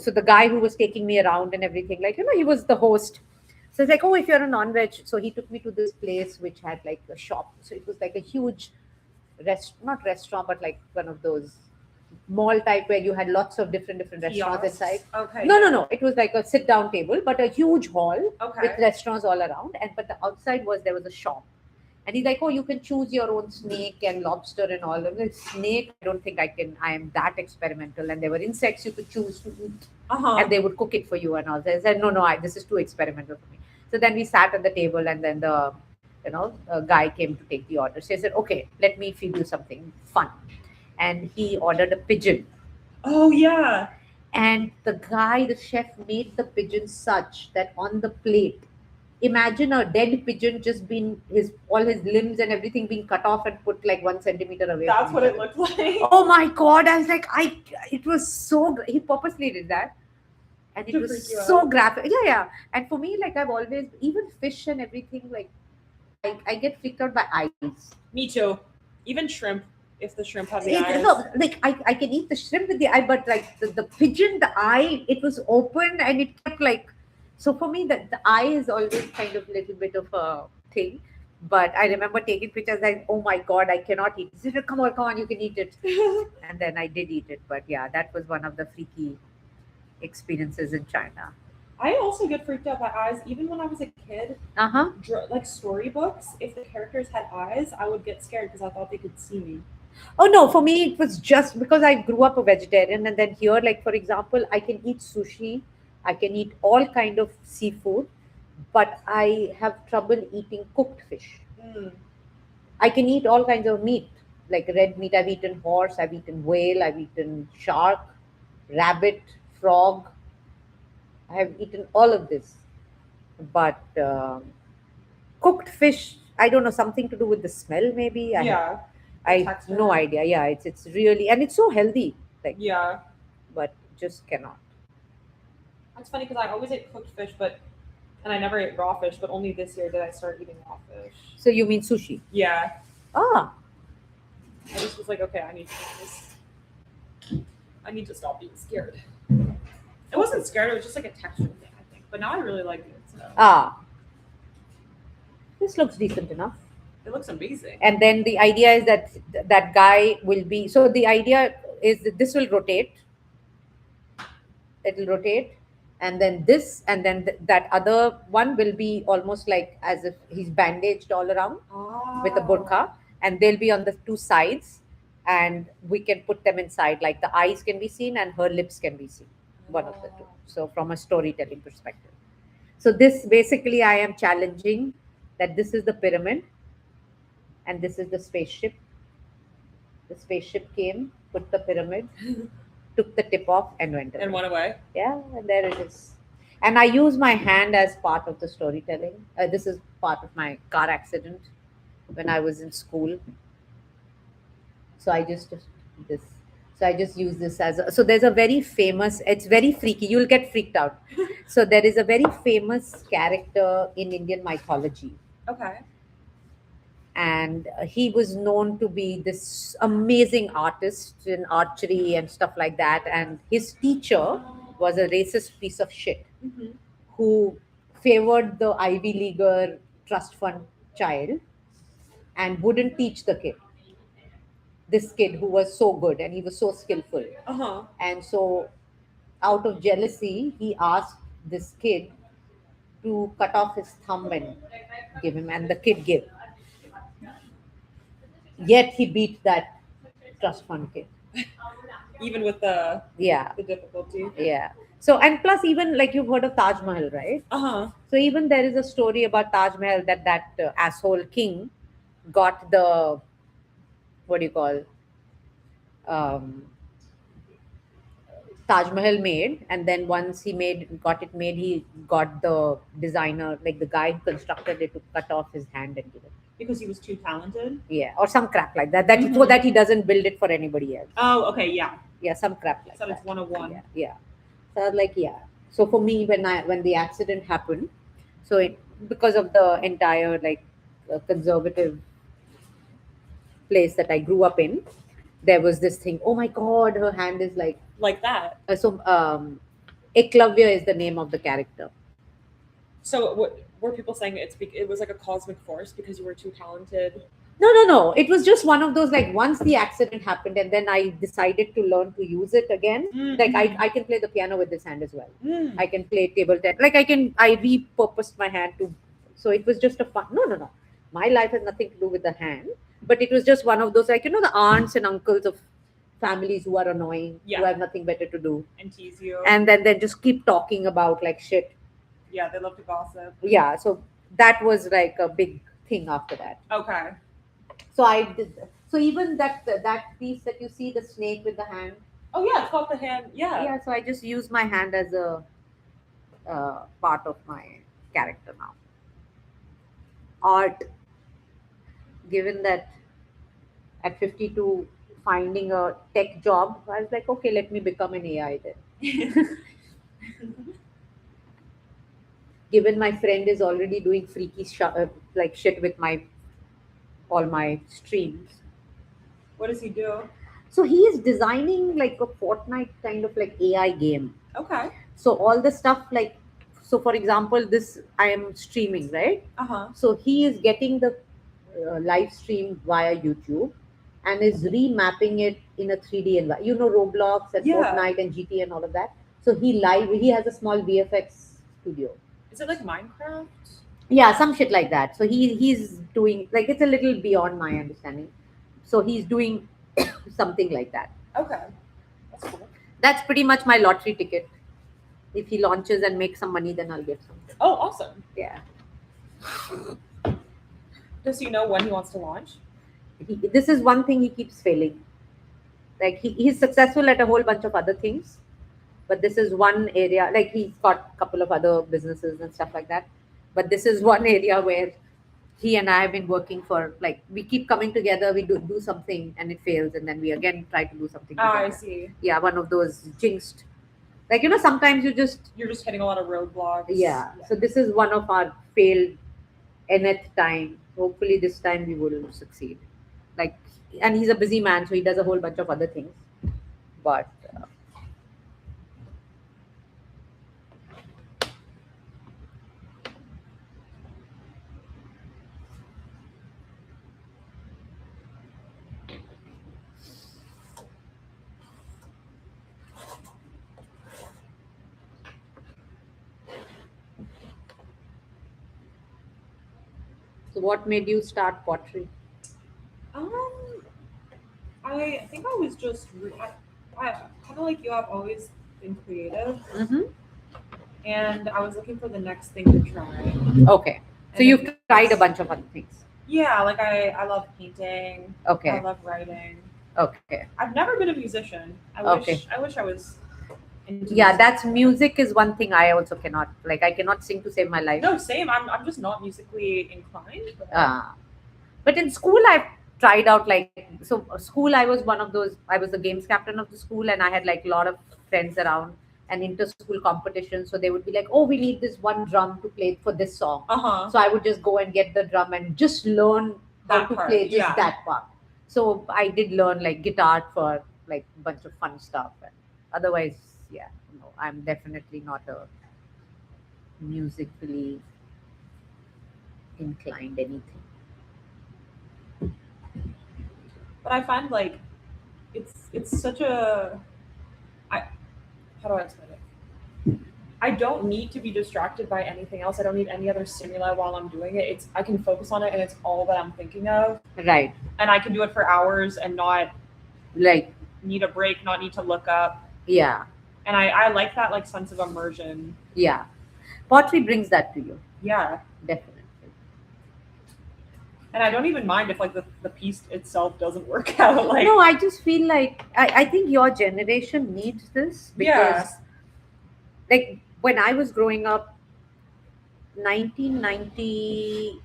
so the guy who was taking me around and everything, like he was the host. So it's like, oh, if you're a non-veg, so he took me to this place which had like a shop. So it was like a huge not restaurant, but like one of those mall type where you had lots of different restaurants Kiosks. inside. Okay. No. It was like a sit-down table, but a huge hall Okay. with restaurants all around. And but the outside there was a shop. And he's like, oh, you can choose your own snake and lobster and all of it. Snake, I don't think I can. I am that experimental. And there were insects you could choose to eat, Uh-huh. and they would cook it for you. And all. I said, no, this is too experimental for me. So then we sat at the table, and then the guy came to take the order. So I said, okay, let me feed you something fun. And he ordered a pigeon. Oh yeah. And the chef made the pigeon such that on the plate, imagine a dead pigeon just being all his limbs and everything being cut off and put like 1 centimeter away. That's from what each it other. looked like. Oh my god! I was like, it was so. He purposely did that, and it To was freak you so out. graphic. Yeah. And for me, like I've always, even fish and everything, like I get freaked out by eyes. Me too. Even shrimp, if the shrimp have the It- eyes. no, like I can eat the shrimp with the eye, but like the pigeon, the eye, it was open and it kept like. So for me, the eye is always kind of a little bit of a thing. But I remember taking pictures like, oh my god, I cannot eat. He said, come on, you can eat it. And then I did eat it. But yeah, that was one of the freaky experiences in China. I also get freaked out by eyes. Even when I was a kid, Uh huh. like storybooks, if the characters had eyes, I would get scared because I thought they could see me. Oh no, for me it was just because I grew up a vegetarian, and then here, like for example, I can eat sushi, I can eat all kind of seafood, but I have trouble eating cooked fish. Mm. I can eat all kinds of meat, like red meat. I've eaten horse, I've eaten whale, I've eaten shark, rabbit, frog. I have eaten all of this, but cooked fish, I don't know, something to do with the smell, maybe. Yeah. I have Texture. no idea. Yeah, it's really, and it's so healthy, like, Yeah. but just cannot. That's funny because I always ate cooked fish, and I never ate raw fish, but only this year did I start eating raw fish. So you mean sushi? Yeah. Ah, I just was like, okay, I need to do this. I need to stop being scared. It wasn't scared, it was just like a texture thing, I think. But now I really like it. So this looks decent enough. it looks amazing. And then the idea is that that guy will be. So the idea is that this will rotate. It will rotate, and then this, and then that other one will be almost like as if he's bandaged all around with a burqa, and they'll be on the two sides, and we can put them inside. Like the eyes can be seen and her lips can be seen, one of the two. So from a storytelling perspective. So this basically I am challenging that this is the pyramid and this is the spaceship. The spaceship came, put the pyramid, took the tip off, and went away. And went away. Yeah, and there it is. And I use my hand as part of the storytelling. This is part of my car accident when I was in school. So I just this. So I just use this as a, so there's a very famous. It's very freaky. You'll get freaked out. So there is a very famous character in Indian mythology, Okay. and he was known to be this amazing artist in archery and stuff like that. And his teacher was a racist piece of shit Mm-hmm. who favored the Ivy Leaguer trust fund child and wouldn't teach the kid. This kid who was so good and he was so skillful. Uh huh. And so, out of jealousy, he asked this kid to cut off his thumb and give him, and the kid gave. Yet he beat that trust fund kid. Even with the Yeah, difficulty. yeah. So, and plus, even like you've heard of Taj Mahal, right? Uh huh. So, even there is a story about Taj Mahal that asshole king got the, what do you call, um, Taj Mahal made, and then once he got it made, he got the designer, like the guy who constructed it, to cut off his hand and give it. Because he was too talented. Yeah, or some crap like that. That so Mhm. that he doesn't build it for anybody else. Oh, okay, yeah. Yeah, some crap like So that. it's 101. Yeah, yeah. So I was like, yeah. So for me, when the accident happened, so it because of the entire like conservative place that I grew up in, there was this thing. Oh my God, her hand is like Like that. Eklavya is the name of the character. So what were people saying? It was like a cosmic force because you were too talented. No, no, no. It was just one of those like once the accident happened and then I decided to learn to use it again. Like I can play the piano with this hand as well. Mm. I can play table tennis. Like I repurposed my hand to. So it was just a fun. No, no, no. My life has nothing to do with the hand, but it was just one of those like the aunts and uncles of families who are annoying, Yeah. who have nothing better to do, And tease you. and then they just keep talking about like shit. Yeah, they love to gossip. Yeah. So that was like a big thing after that. Okay. So I did. So even that piece that you see, the snake with the hand. Oh yeah, it's called the hand. Yeah. Yeah. So I just use my hand as a part of my character now. Art. Given that at 52 finding a tech job, I was like, okay, let me become an AI then. Given my friend is already doing freaky like shit with all my streams. What does he do? So he is designing like a Fortnite kind of like AI game. Okay. So all the stuff like, so for example, this I am streaming, right? Uh-huh. So he is getting the live stream via YouTube and is remapping it in a 3D environment. Roblox and Yeah. Fortnite and GT and all of that. So he has a small VFX studio. Is it like Minecraft? Yeah, some shit like that. So he's doing like it's a little beyond my understanding. So he's doing something like that. Okay. That's cool. That's pretty much my lottery ticket. If he launches and makes some money, then I'll get something. Oh, awesome. Yeah. Does he know when he wants to launch? This is one thing he keeps failing. Like he's successful at a whole bunch of other things, but this is one area. Like he's got a couple of other businesses and stuff like that, but this is one area where he and I have been working for. Like we keep coming together, we do something and it fails, and then we again try to do something Ah, together. I see. Yeah, one of those jinxed. Like sometimes You're just hitting a lot of roadblocks. yeah. So this is one of our failed nth time. Hopefully this time we will succeed. Like, and he's a busy man, so he does a whole bunch of other things. But so what made you start pottery? I think I was just I kind of like you. I've always been creative, Mm-hmm. and I was looking for the next thing to try. Okay. So And you've tried a bunch of other things. Yeah, like I love painting. I Okay. love writing. Okay. I've never been a musician. Okay. I wish I was into Yeah, music. that's music is one thing I also cannot, like, I cannot sing to save my life. No, same. I'm just not musically inclined. But in school, I've tried out, like, so school, I was one of those, I was the games captain of the school, and I had like a lot of friends around and inter-school competitions. So they would be like, oh, we need this one drum to play for this song. Uh-huh. So I would just go and get the drum and just learn how That to part, play just yeah. that part. So I did learn like guitar for like a bunch of fun stuff. And otherwise, yeah, no, I'm definitely not a musically inclined anything. But I find like it's such a how do I explain it? I don't need to be distracted by anything else. I don't need any other stimuli while I'm doing it. I can focus on it and it's all that I'm thinking of. Right. And I can do it for hours and not Like, need a break, not need to look up. yeah. And I like that like sense of immersion. Yeah. Pottery brings that to you. Yeah. Definitely. And I don't even mind if like the piece itself doesn't work out. Like No, I just feel like I think your generation needs this because Yeah. like when I was growing up, 1990,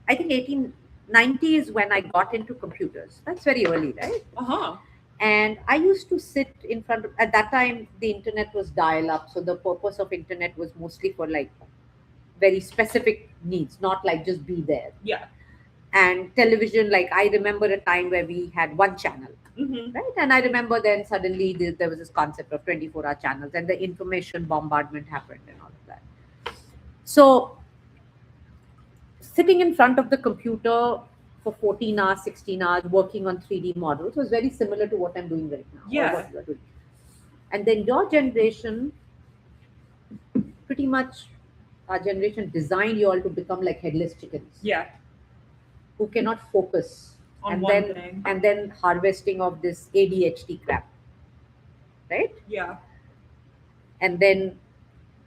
I think 1890 is when I got into computers. That's very early, right? Uh-huh. And I used to sit in front of, at that time, the internet was dial up. So the purpose of internet was mostly for like very specific needs, not like just be there. Yeah. And television, like I remember a time where we had one channel, Mm-hmm. right? And I remember then suddenly there was this concept of 24-hour channels and the information bombardment happened and all of that. So sitting in front of the computer for 14 hours, 16 hours, working on 3D models was very similar to what I'm doing right now. or Yeah. what you are doing. And then your generation, pretty much our generation designed you all to become like headless chickens Yeah. who cannot focus. On and one then thing. and then harvesting of this ADHD crap, right? Yeah. And then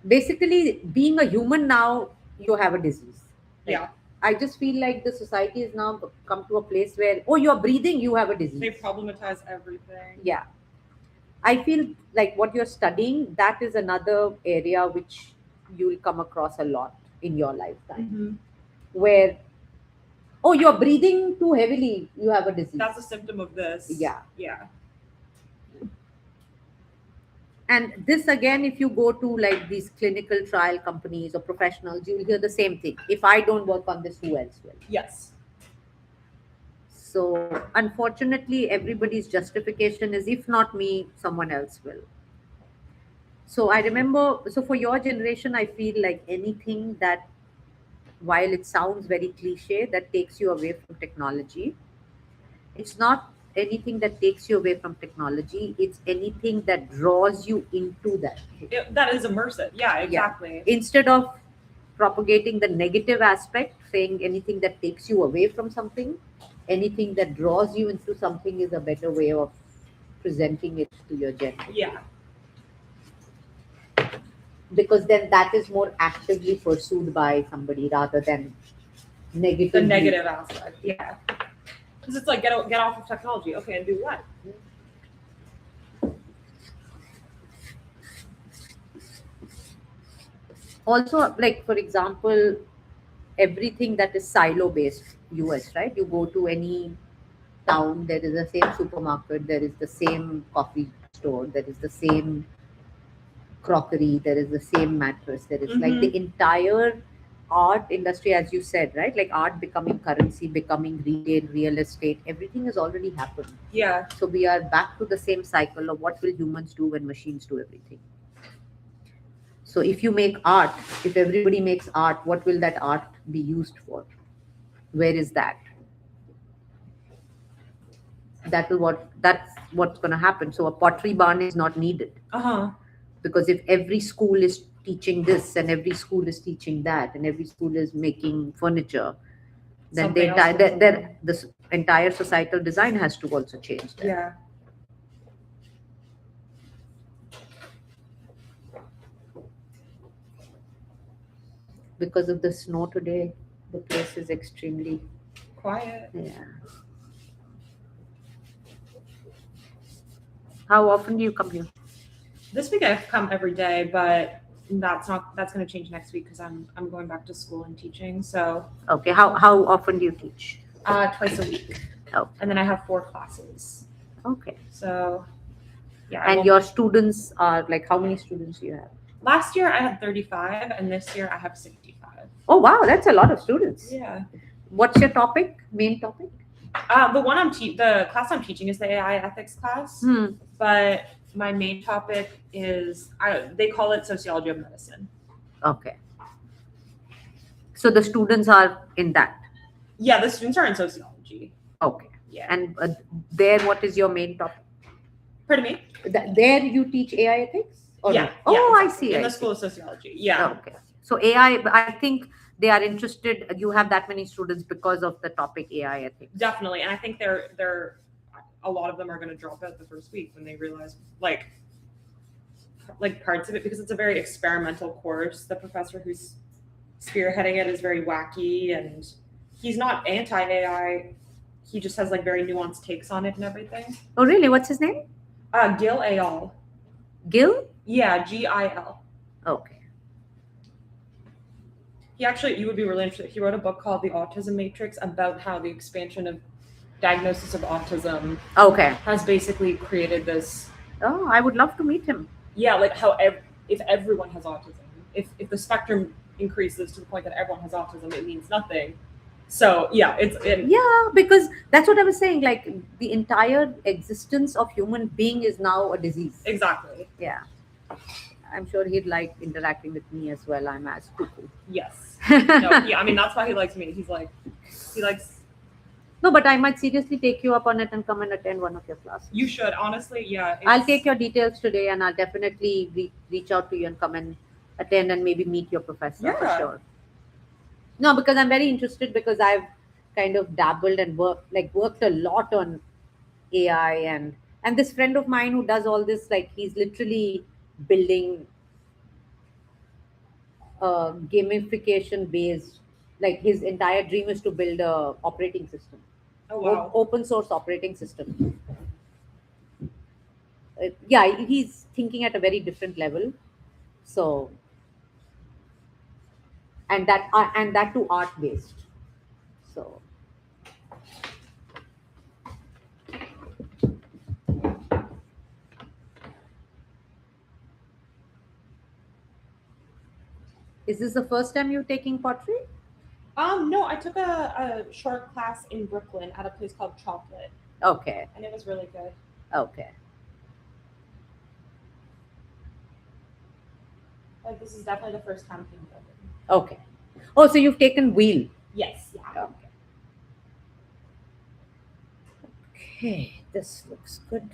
basically being a human now, you have a disease. Like, Yeah. I just feel like the society has now come to a place where, oh, you're breathing, you have a disease. They problematize everything. Yeah. I feel like what you're studying, that is another area which you'll come across a lot in your lifetime, Mm-hmm. where, oh, you're breathing too heavily, you have a disease. That's a symptom of this. Yeah. Yeah. And this again, if you go to like these clinical trial companies or professionals, you'll hear the same thing. If I don't work on this, who else will? Yes. So unfortunately, everybody's justification is if not me, someone else will. So I remember, so for your generation, I feel like anything that, while it sounds very cliche, that takes you away from technology, it's not anything that takes you away from technology, it's anything that draws you into that. That is immersive. Yeah, exactly. Instead of propagating the negative aspect, saying anything that takes you away from something, anything that draws you into something is a better way of presenting it to your generation. Yeah. Because then that is more actively pursued by somebody rather than negative. The negative aspect. Yeah. Because it's like get off of technology. Okay, and do what? Also, like for example, everything that is silo based, US, right? You go to any town, there is the same supermarket, there is the same coffee store, there is the same crockery, there is the same mattress, there is like the entire art industry, as you said, right? Like art becoming currency, becoming retail, real estate, everything has already happened. Yeah. So we are back to the same cycle of what will humans do when machines do everything. So if you make art, if everybody makes art, what will that art be used for? Where is that? That's what's going to happen. So a pottery barn is not needed, Uh-huh. because if every school is teaching this and every school is teaching that and every school is making furniture, then the entire societal design has to also change. Then. Yeah. because of the snow today, the place is extremely, Quiet. yeah. How often do you come here? This week I've come every day, but that's going to change next week because I'm going back to school and teaching. So Okay, how often do you teach? twice a week. Oh. And then I have 4 classes. Okay. So yeah. And your students are like, how many students do you have? Last year I had 35, and this year I have 65. Oh wow, that's a lot of students. Yeah. What's your topic? Main topic? The class I'm teaching is the AI ethics class, but my main topic is they call it sociology of medicine. Okay. So the students are in that. Yeah, the students are in sociology. Okay. Yeah. And there, what is your main topic? Pardon me? There you teach AI ethics? Or Yeah. no? Oh, yeah, I exactly. see. In I the see. School of Sociology. Yeah. Okay. So AI, I think they are interested. You have that many students because of the topic AI ethics. Definitely, and I think they're a lot of them are going to drop out the first week when they realize like parts of it, because it's a very experimental course. The professor who's spearheading it is very wacky, and he's not anti-AI. He just has like very nuanced takes on it and everything. Oh, really? What's his name? Gil Ayal. Gil? Yeah, Gil. Okay. He actually, you would be really interested. He wrote a book called The Autism Matrix about how the expansion of diagnosis of autism Okay. has basically created this. Oh, I would love to meet him. Yeah, like how if everyone has autism, if the spectrum increases to the point that everyone has autism, it means nothing. So yeah, yeah, because that's what I was saying. Like the entire existence of human being is now a disease. Exactly. Yeah. I'm sure he'd like interacting with me as well. I'm as cuckoo. Yes. No, yeah, I mean that's why he likes me. He likes. No, but I might seriously take you up on it and come and attend one of your classes. You should, honestly, yeah. I'll take your details today, and I'll definitely reach out to you and come and attend and maybe meet your professor for sure. No, because I'm very interested, because I've kind of dabbled and worked a lot on AI, and this friend of mine who does all this, like he's literally building gamification based, like his entire dream is to build a operating system. Oh wow. Open source operating system. Yeah, he's thinking at a very different level. So, and that too art based. So, is this the first time you're taking pottery? No, I took a short class in Brooklyn at a place called Chocolate. Okay. And it was really good. Okay. Like this is definitely the first time being broken. Okay. Oh, so you've taken wheel. Yes. Yeah. Okay. Okay, this looks good.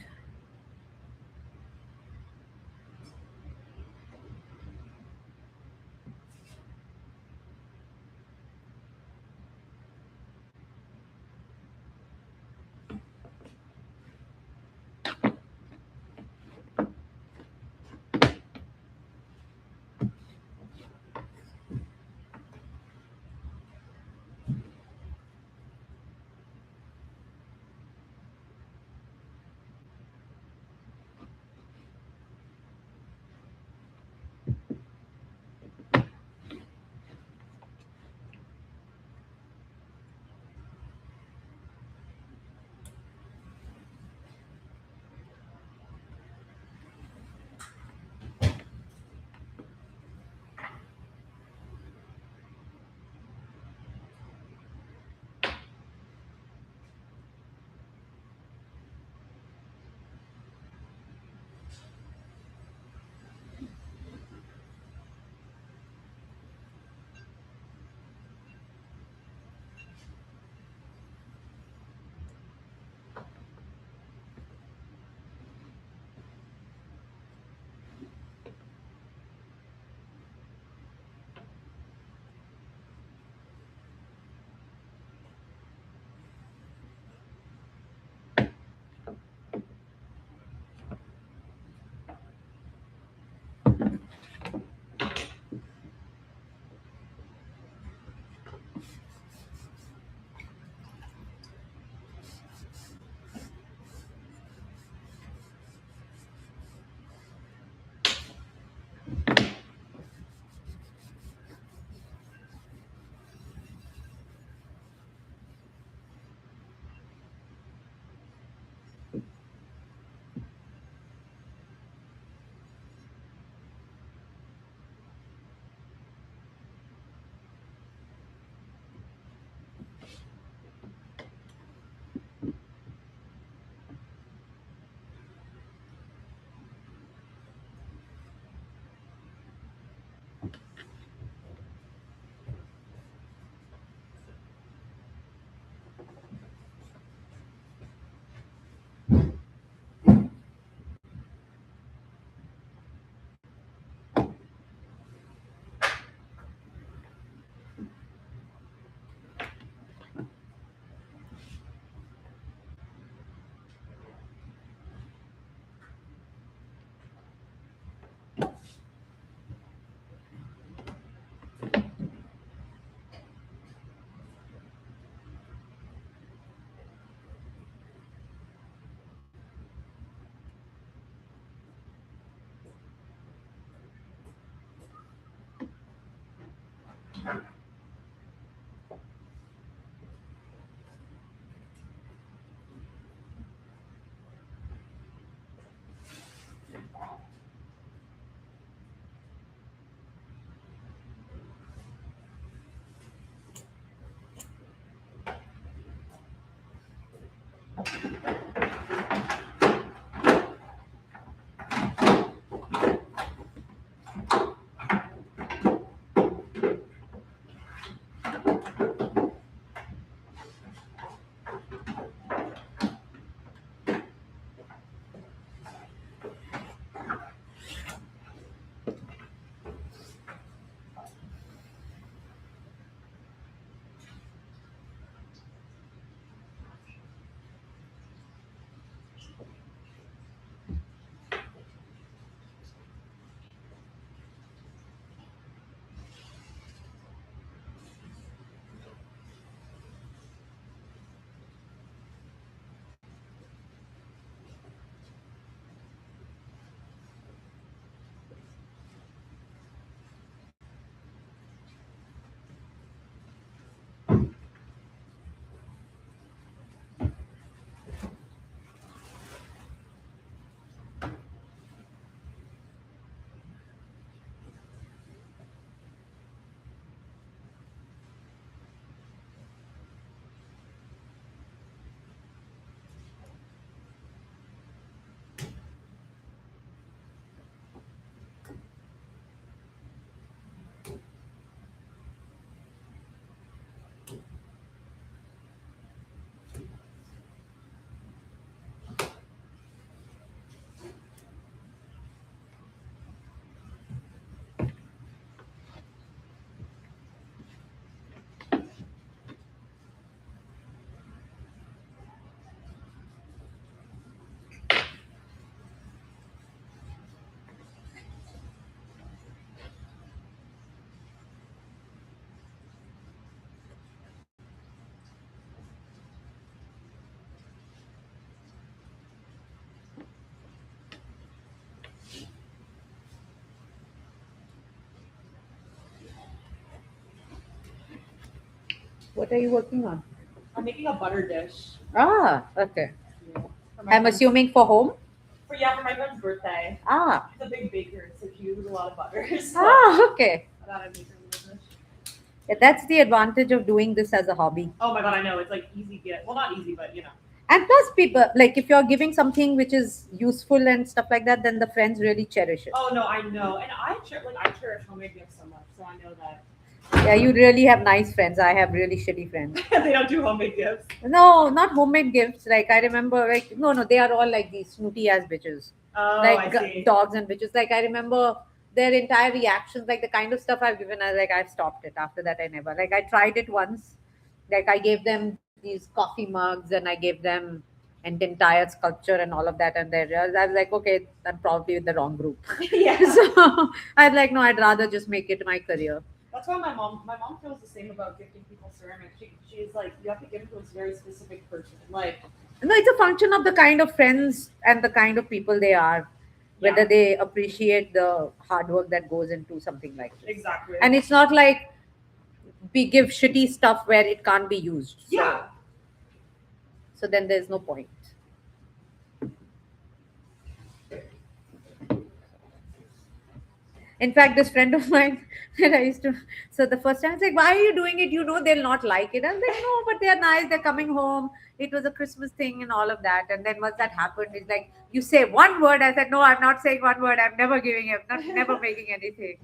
What are you working on? I'm making a butter dish. Ah, okay. For my I'm friend's- assuming for home. for my friend's birthday. Ah, He's a big baker, so he uses a lot of butter. So okay. I thought I'd make her a little dish. Yeah, that's the advantage of doing this as a hobby. Oh my god, I know it's like easy get. Well, not easy, but you know. And plus, people like if you're giving something which is useful and stuff like that, then the friends really cherish it. Oh no, I know, and I cherish homemade gifts so much, so I know that Yeah, you really have nice friends. I have really shitty friends. they don't do homemade gifts. No, not homemade gifts. Like I remember, like no, they are all like these snooty ass bitches, Oh, like I see. dogs and bitches. Like I remember their entire reactions, like the kind of stuff I've given. I've stopped it. After that, I never. Like I tried it once. Like I gave them these coffee mugs and I gave them an entire sculpture and all of that, and they realized I was like, okay, I'm probably with the wrong group. Yeah. So I was like, no, I'd rather just make it my career. That's why my mom feels the same about gifting people ceramics. She's like, you have to give it to a very specific person. Like, No, it's a function of the kind of friends and the kind of people they are, whether yeah, they appreciate the hard work that goes into something like this. exactly. And it's not like we give shitty stuff where it can't be used. Yeah. So then there's no point. In fact, this friend of mine that I used to, so the first time I was like, why are you doing it? You know, they'll not like it. I was like, no, but they're nice. They're coming home. It was a Christmas thing and all of that. And then once that happened, it's like, you say one word. I said, no, I'm not saying one word. I'm never giving it, not never making anything.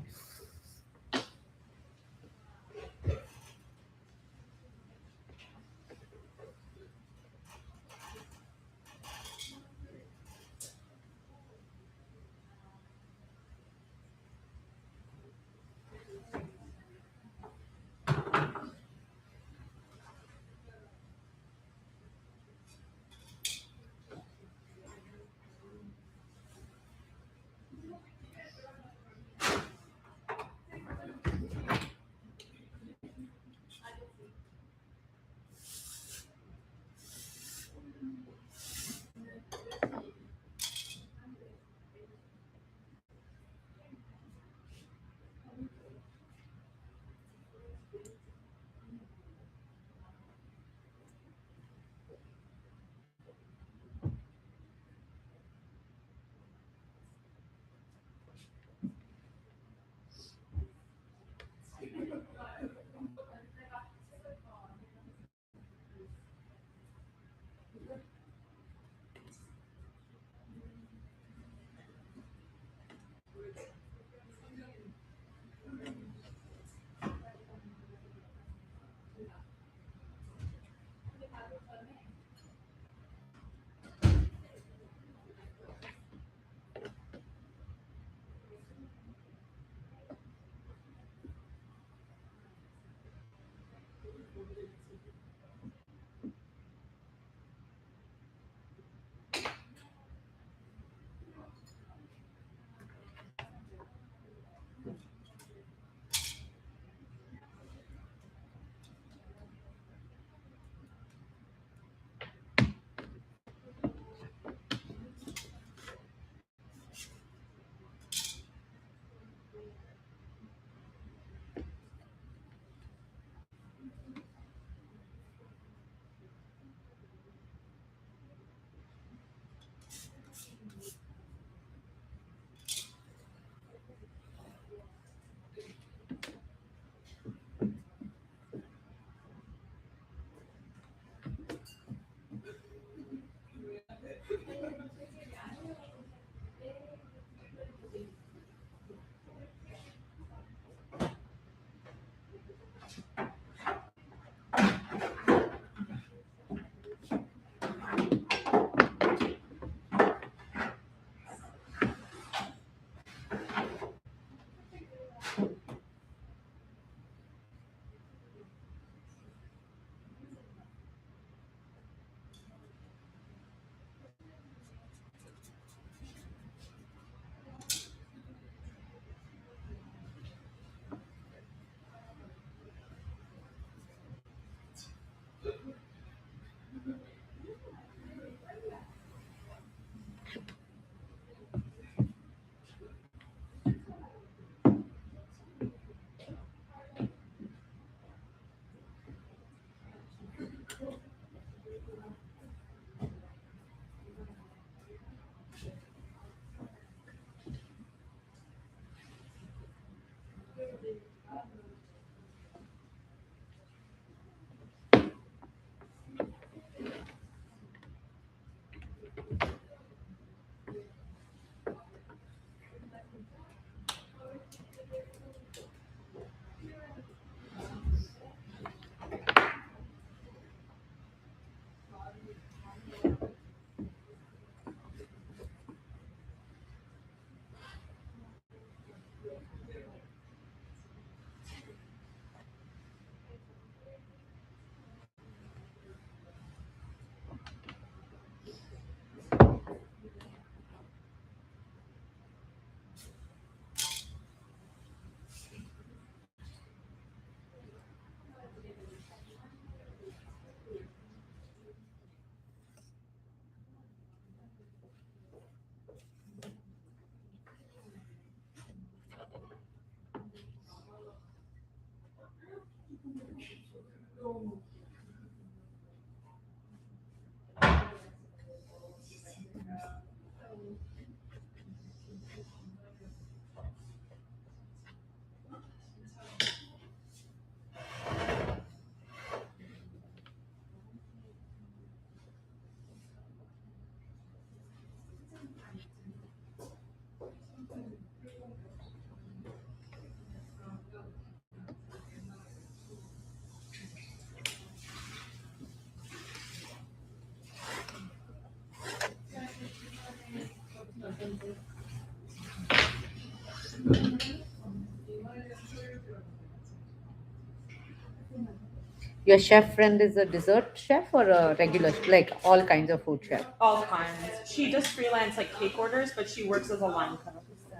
Your chef friend is a dessert chef or a regular, like all kinds of food chef? All kinds. She does freelance like cake orders, but she works as a line cook. So.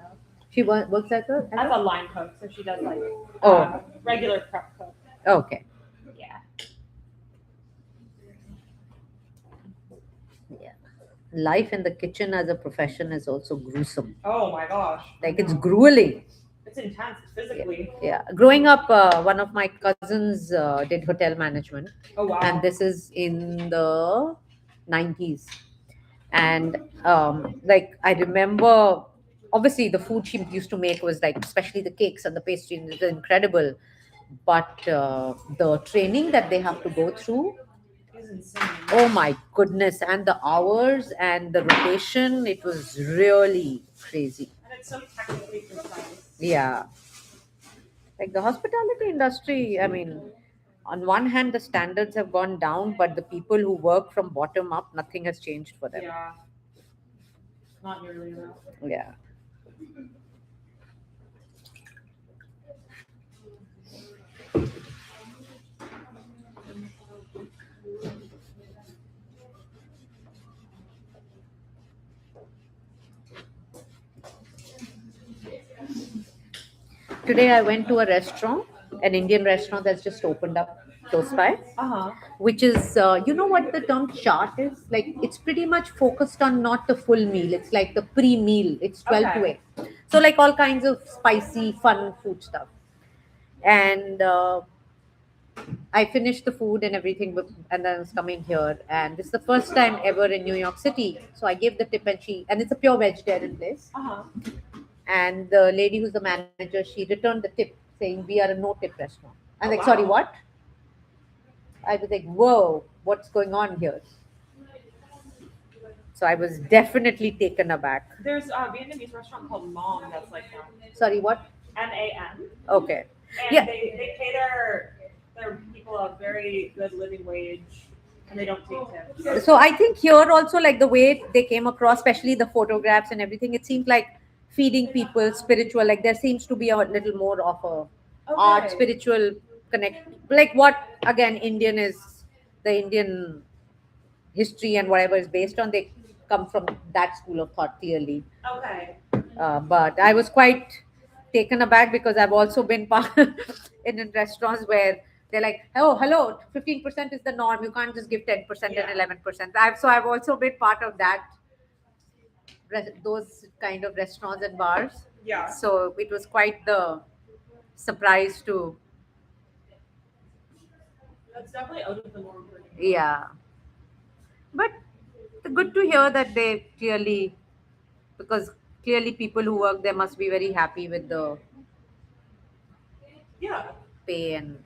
She works at a, As a line cook, so she does like Oh. regular prep cook. Okay. Yeah. Yeah. Life in the kitchen as a profession is also gruesome. Oh my gosh. Like it's grueling. It's intense physically. Yeah. Growing up, one of my cousins did hotel management, Oh wow. and this is in the 90s. And like I remember, obviously the food she used to make was like, especially the cakes and the pastries, it was incredible. But the training that they have to go through, It's insane. oh my goodness, and the hours and the rotation, it was really crazy. And it's so technically precise. Yeah. Like the hospitality industry, I mean, on one hand, the standards have gone down, but the people who work from bottom up, nothing has changed for them. Yeah. Not nearly enough. Yeah. Today I went to a restaurant, an Indian restaurant that's just opened up close by, Uh-huh. which is, you know what the term chaat is? Like, it's pretty much focused on not the full meal. It's like the pre-meal. It's 12 to Okay. 8. So, like all kinds of spicy, fun food stuff. And I finished the food and everything, and then I was coming here. And this is the first time ever in New York City. So I gave the tip, and it's a pure vegetarian place. Uh-huh. And the lady who's the manager, she returned the tip saying, "We are a no tip restaurant." I'm Oh, like, wow. "Sorry, what?" I was like, "Whoa, what's going on here?" So I was definitely taken aback. There's a Vietnamese restaurant called Mom that's like that. Sorry, what? MAN. Okay. And Yeah. they pay their people a very good living wage and they don't take tips. So I think here also, like the way they came across, especially the photographs and everything, it seemed like feeding people spiritual. Like there seems to be a little more of a art, Okay. spiritual connect. Like what again, Indian is the Indian history and whatever is based on. They come from that school of thought clearly. Okay. But I was quite taken aback because I've also been part in restaurants where They're like, oh, hello, 15% is the norm. You can't just give 10% Yeah. and 11%. I've also been part of that, those kind of restaurants and bars. Yeah. So it was quite the surprise to, That's definitely out of the norm for me. yeah. But good to hear that they clearly, because clearly people who work there must be very happy with the Yeah. pay and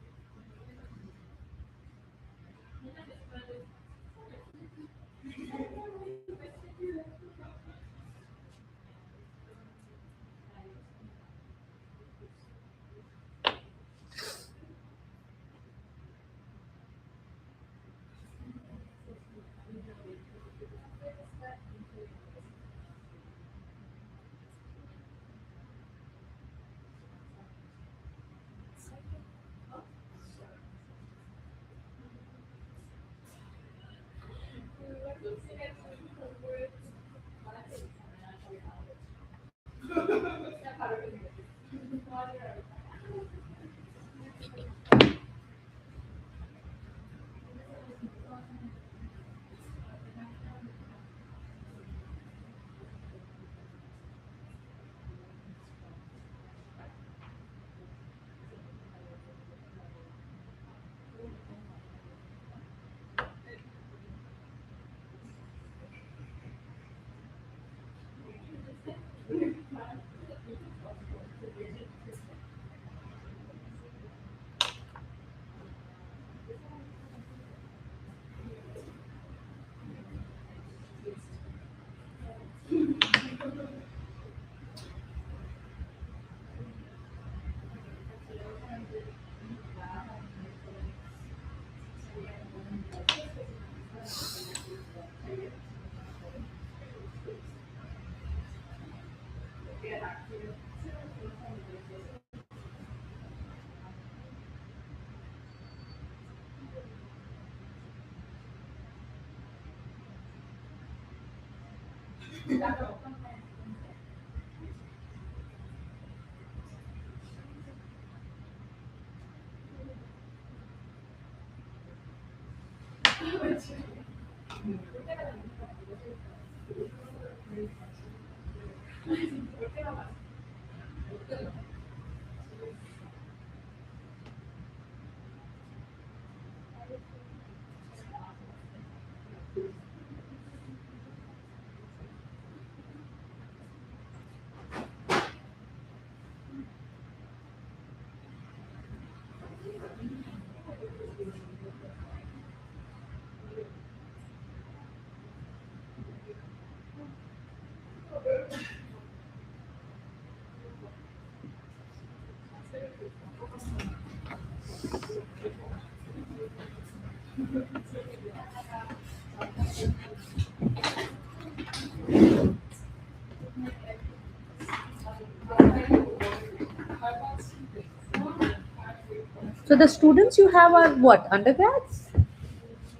so the students you have are what, undergrads?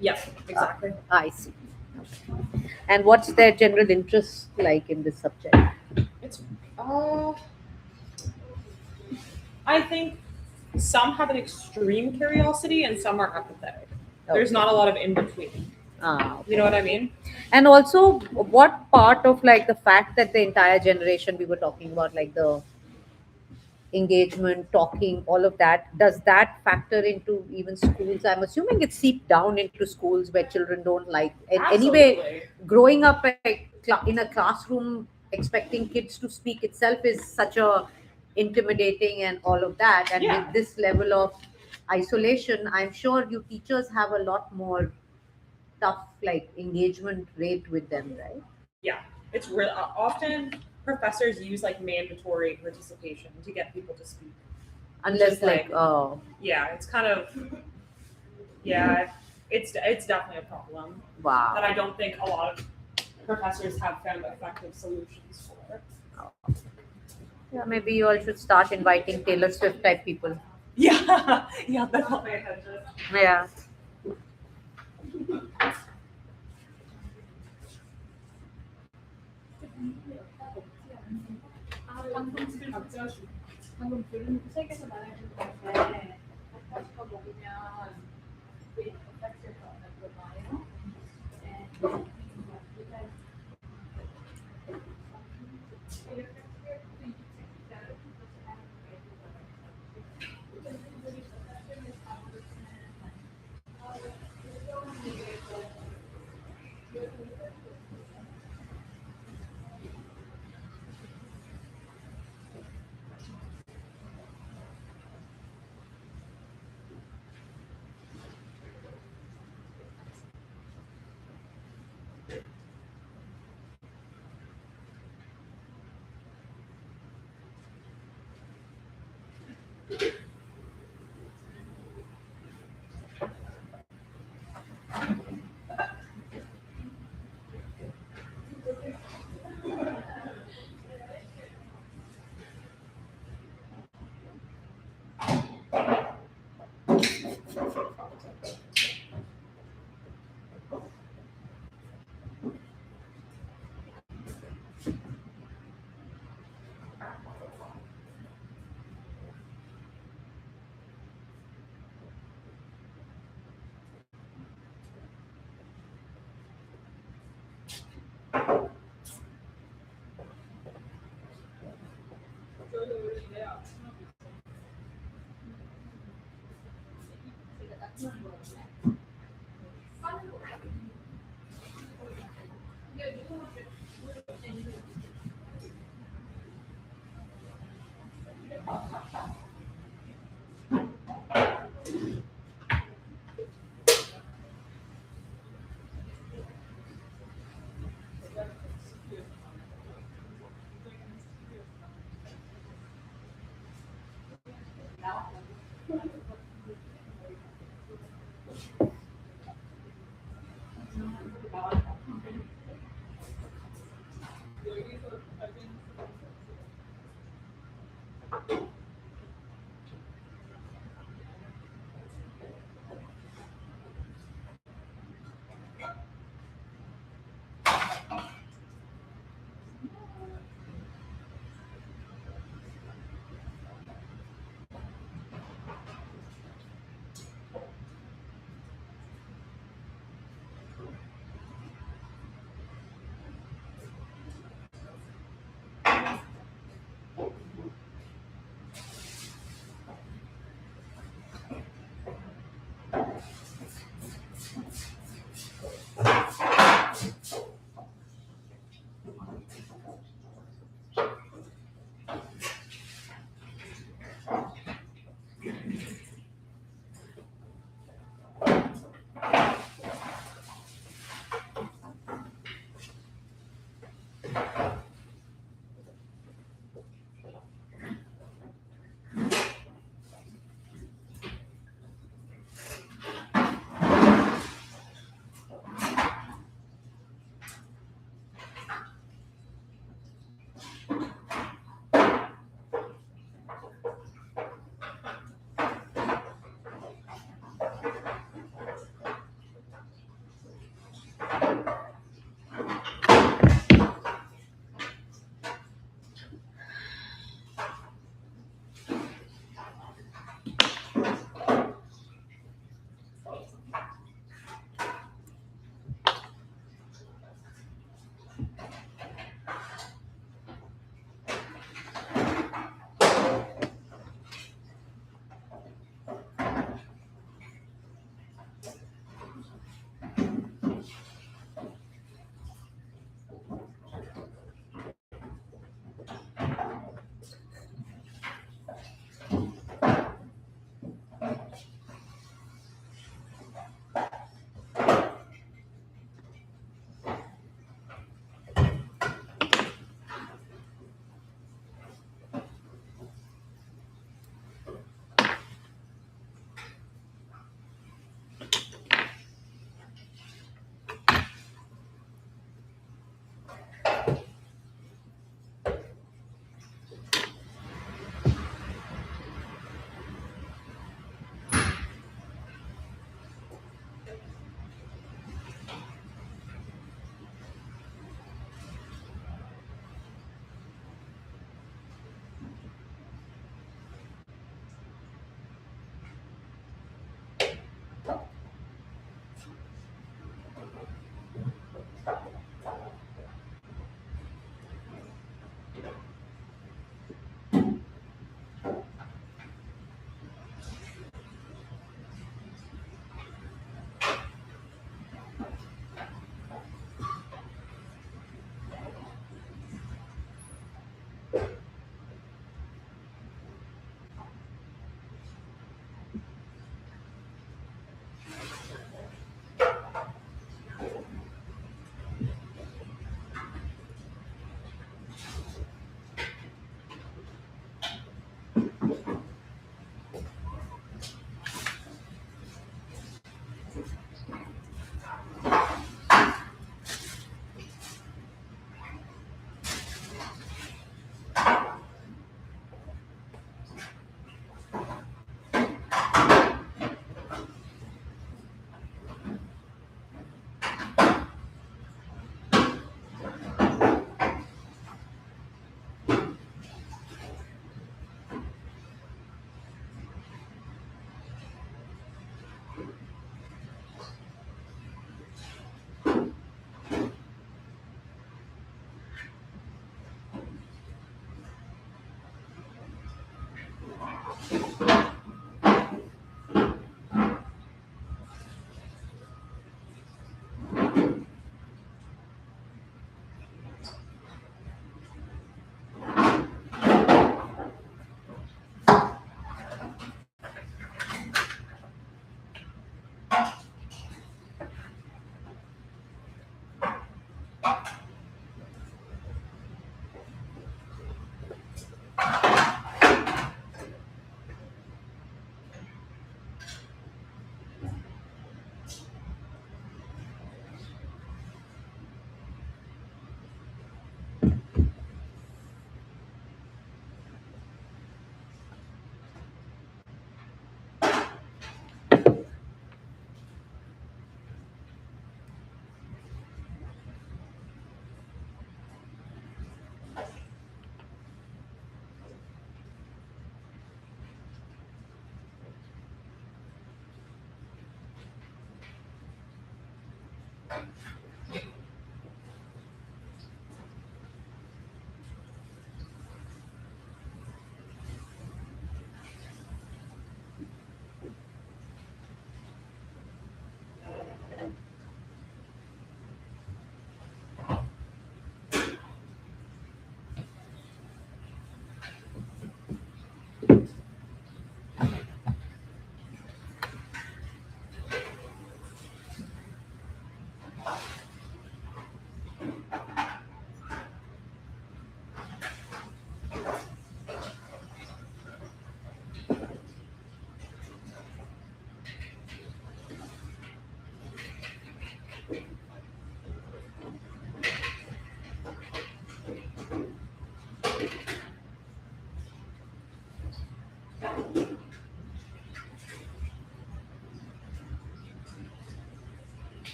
Yeah, exactly. I see. And what's their general interest like in this subject? It's I think some have an extreme curiosity and some are apathetic. There's Okay. not a lot of in between. Ah, You know what I mean? and also, what part of like the fact that the entire generation we were talking about, like the engagement, talking, all of that, does that factor into even schools? I'm assuming it's seeped down into schools where children don't like. And anyway, Absolutely. growing up in a classroom, expecting kids to speak itself is such a intimidating and all of that. And Yeah. with this level of isolation, I'm sure you teachers have a lot more tough like engagement rate with them, right? Yeah. It's real often professors use like mandatory participation to get people to speak. Unless Just like- oh Yeah, it's kind of yeah, it's definitely a problem that wow. I don't think a lot of professors have found effective solutions for. Yeah, maybe you all should start inviting Taylor Swift type people. Yeah, yeah, that's not my attention. Yeah.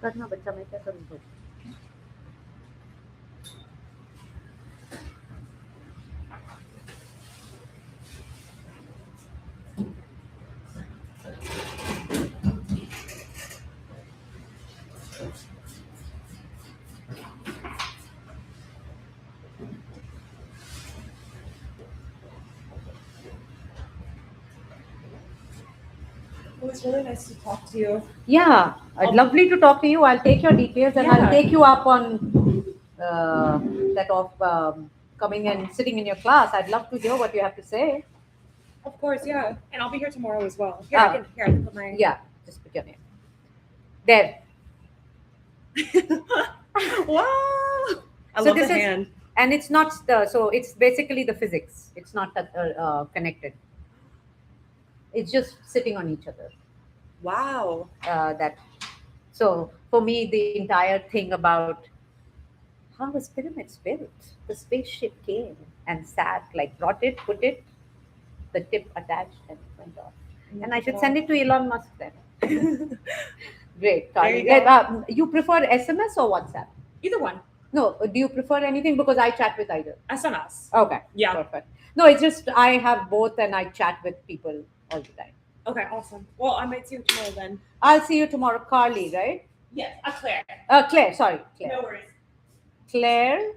करना बच्चा मैं क्या करूँ फिर? It was really nice to talk to you. Yeah, lovely to talk to you. I'll take your details and I'll Yeah. take you up on that of coming and sitting in your class. I'd love to hear what you have to say. Of course, yeah. And I'll be here tomorrow as well. Here, I can put my. Yeah, just put your name there. Wow! I So love this the is- hand. And it's not so it's basically the physics. It's not connected. It's just sitting on each other. Wow. That so for me the entire thing about how was pyramids built? The spaceship came and sat, like brought it, put it, the tip attached, and it went off. And I should send it to Elon Musk then. Great, There you Carly. go. You prefer SMS or WhatsApp? Either one. No, do you prefer anything? Because I chat with either. SMS. Okay, Yeah. perfect. No, it's just I have both and I chat with people all the time. Okay, awesome. Well, I might see you tomorrow then. I'll see you tomorrow. Carly, right? Yes, Claire. Claire, sorry. Claire. No worries. Claire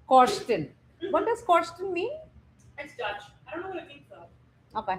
Corsten. What does Corsten mean? It's Dutch. I don't know what it means though. Okay.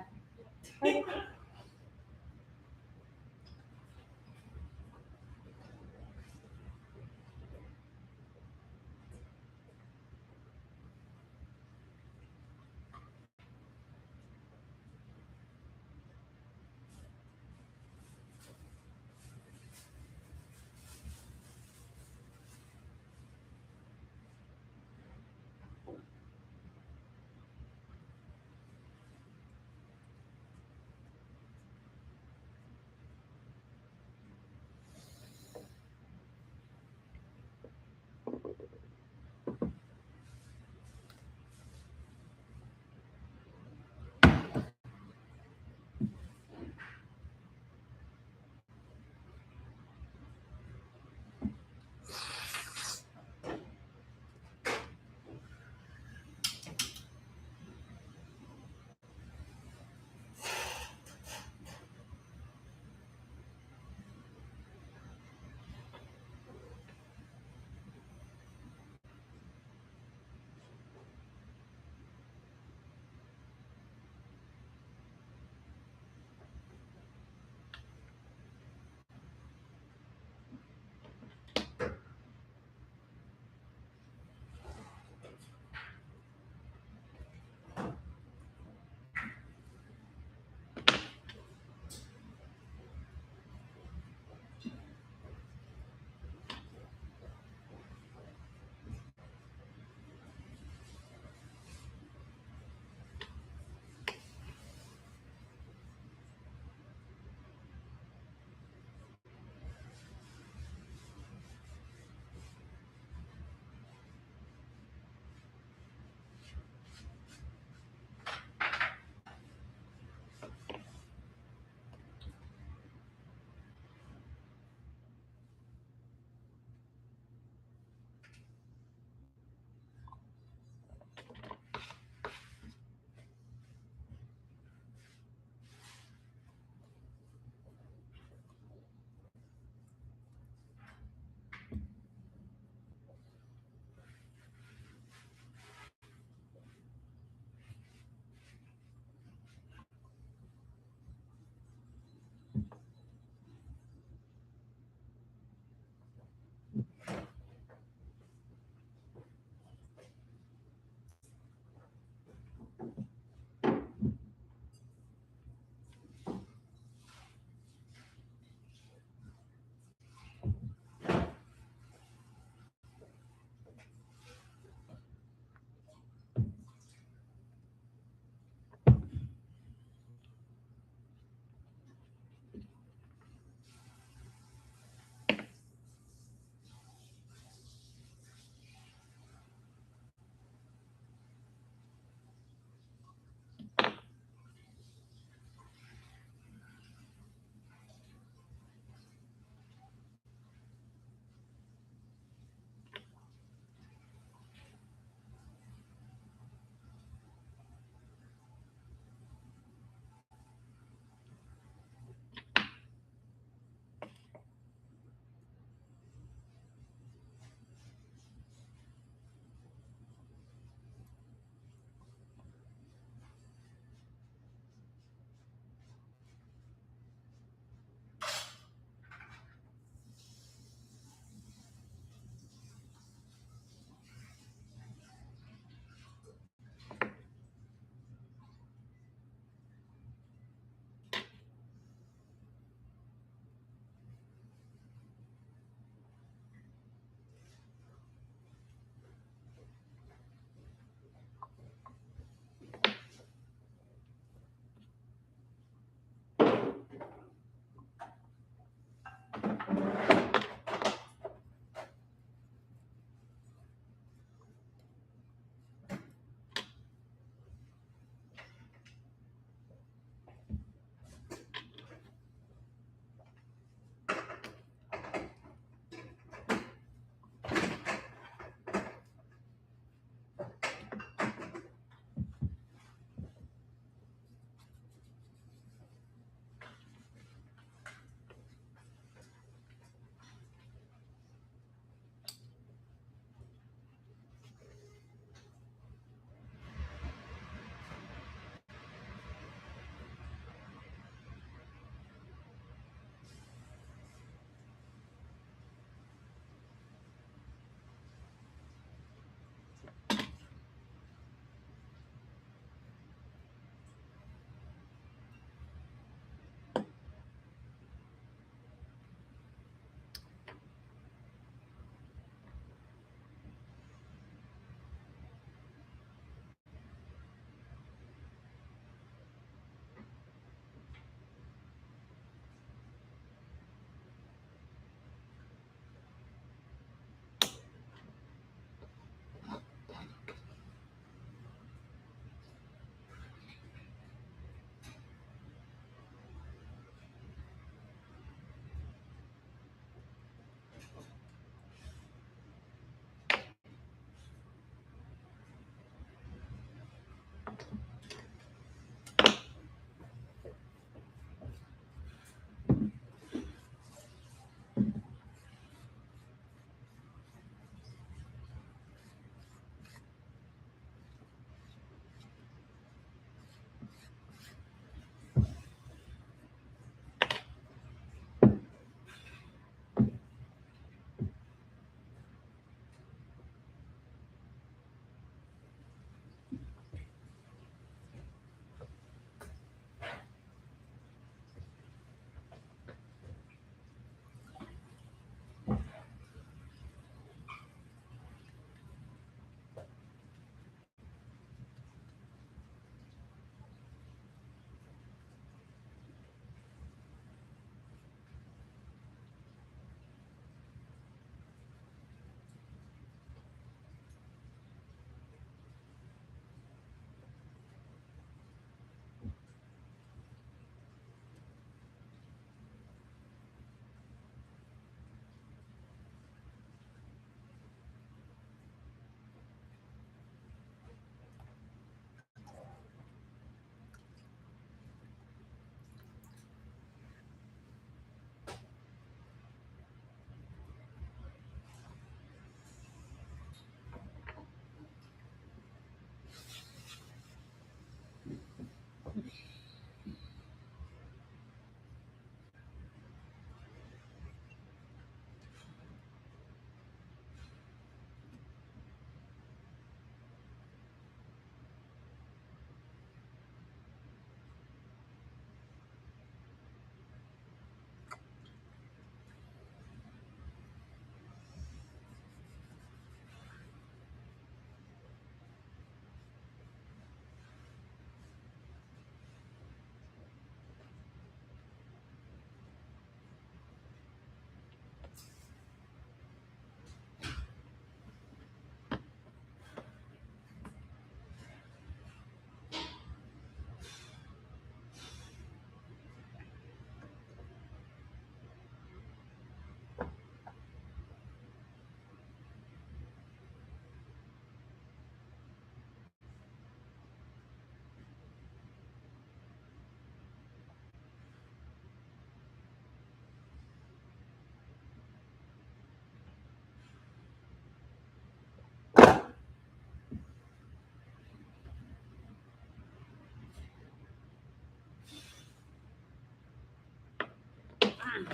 What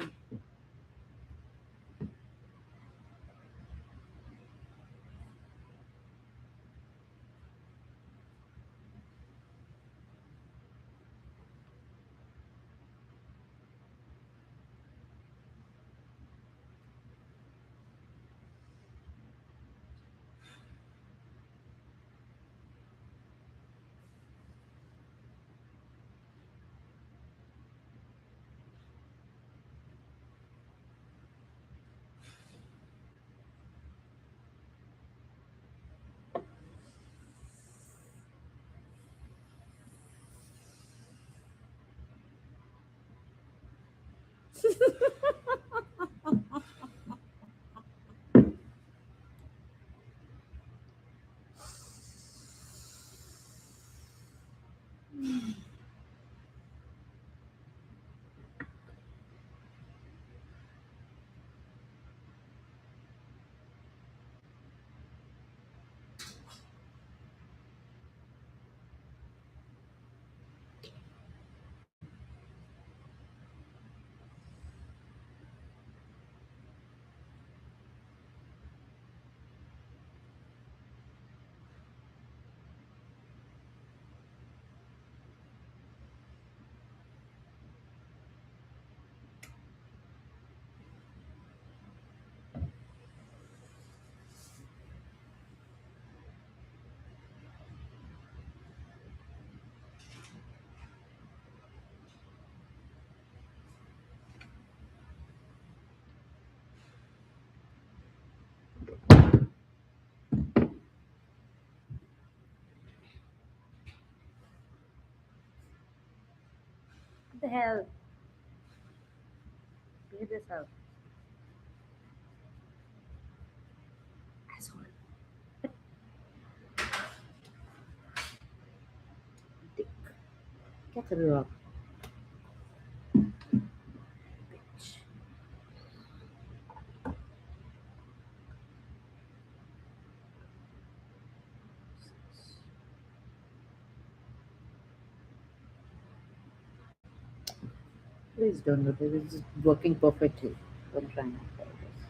the hell? Figure this out. Asshole. Dick. Get the rock. Bitch. Please don't do this. It's working perfectly. Don't try and follow this.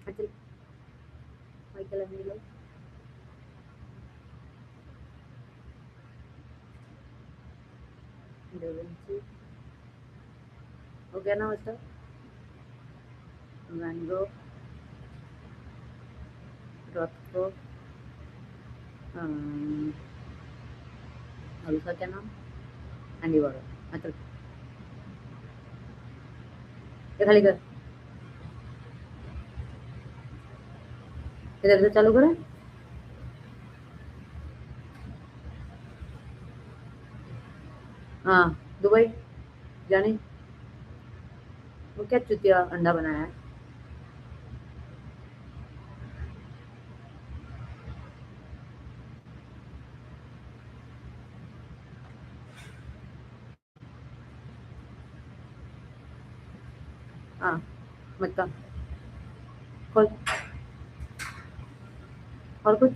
Michael, Michelangelo. Da Vinci. Okay, now Mr. Van Gogh, Rothko, um, और उसका क्या नाम? Andy वॉर्हल. अच्छा, ये खाली कर. इधर से चालू करें. हाँ, दुबई जानी. वो क्या चुतिया अंडा बनाया है? हाँ, मतलब खोल. और कुछ?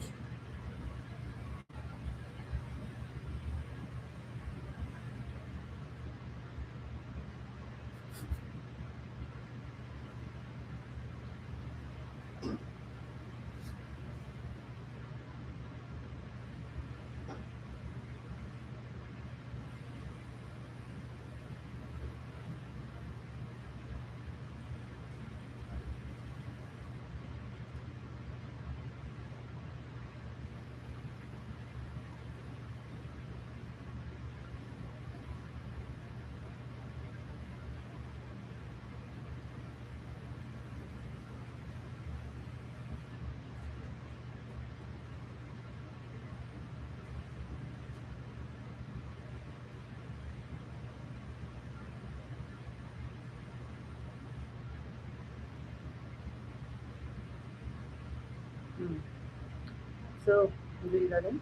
So, these are them.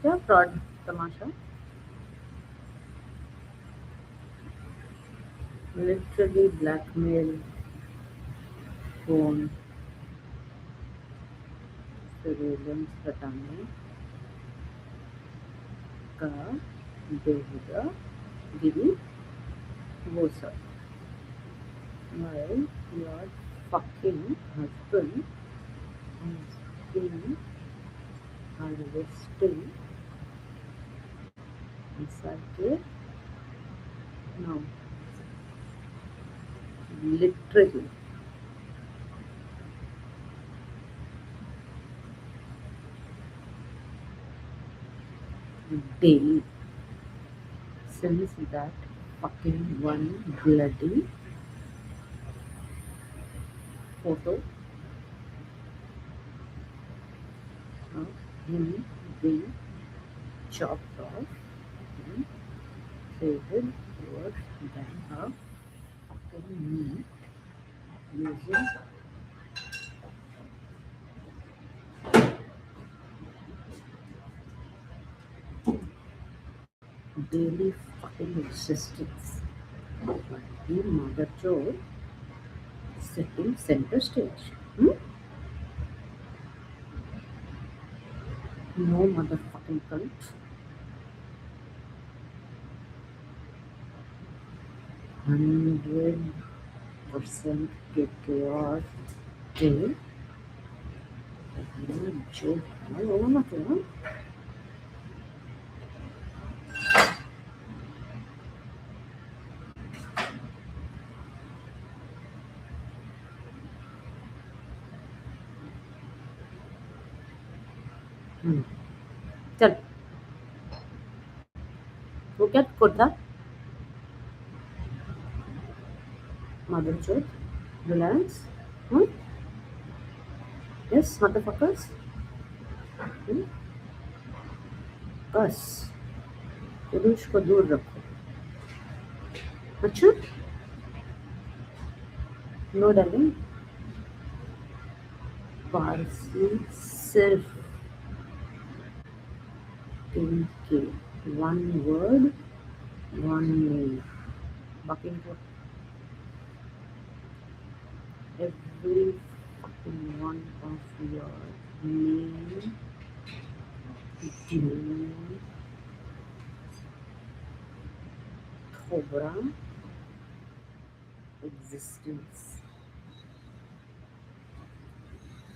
क्या फ्रॉड तमाशा? लिटरली ब्लैकमेल, फोन सर्वेलेंस हटाने का बेहुदा गिरी वो सब. While your fucking husband has been arrested, assaulted, no, literally daily since that fucking one bloody photo of him being chopped off and traded worse than a fucking meat using daily fucking existence. But the mother Joe sitting center stage. No motherfucking cunt. 100% KKR day. जो है वो मत है. चल वो क्या code था? Mother चोट रिलायंस. Yes motherfuckers. बस पुरुष को दूर रखो. अच्छा नो डार्लिंग. पारसी सिर्फ 3K. One word, one name. बाकी को every fucking one of your name, name, थोबड़ा, existence.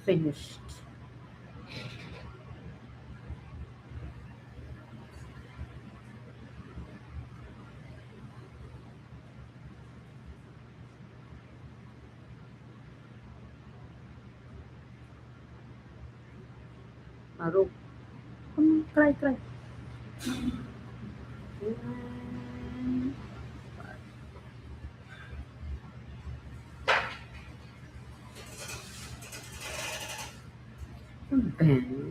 Finished. Maru. Cry, cry. Ben.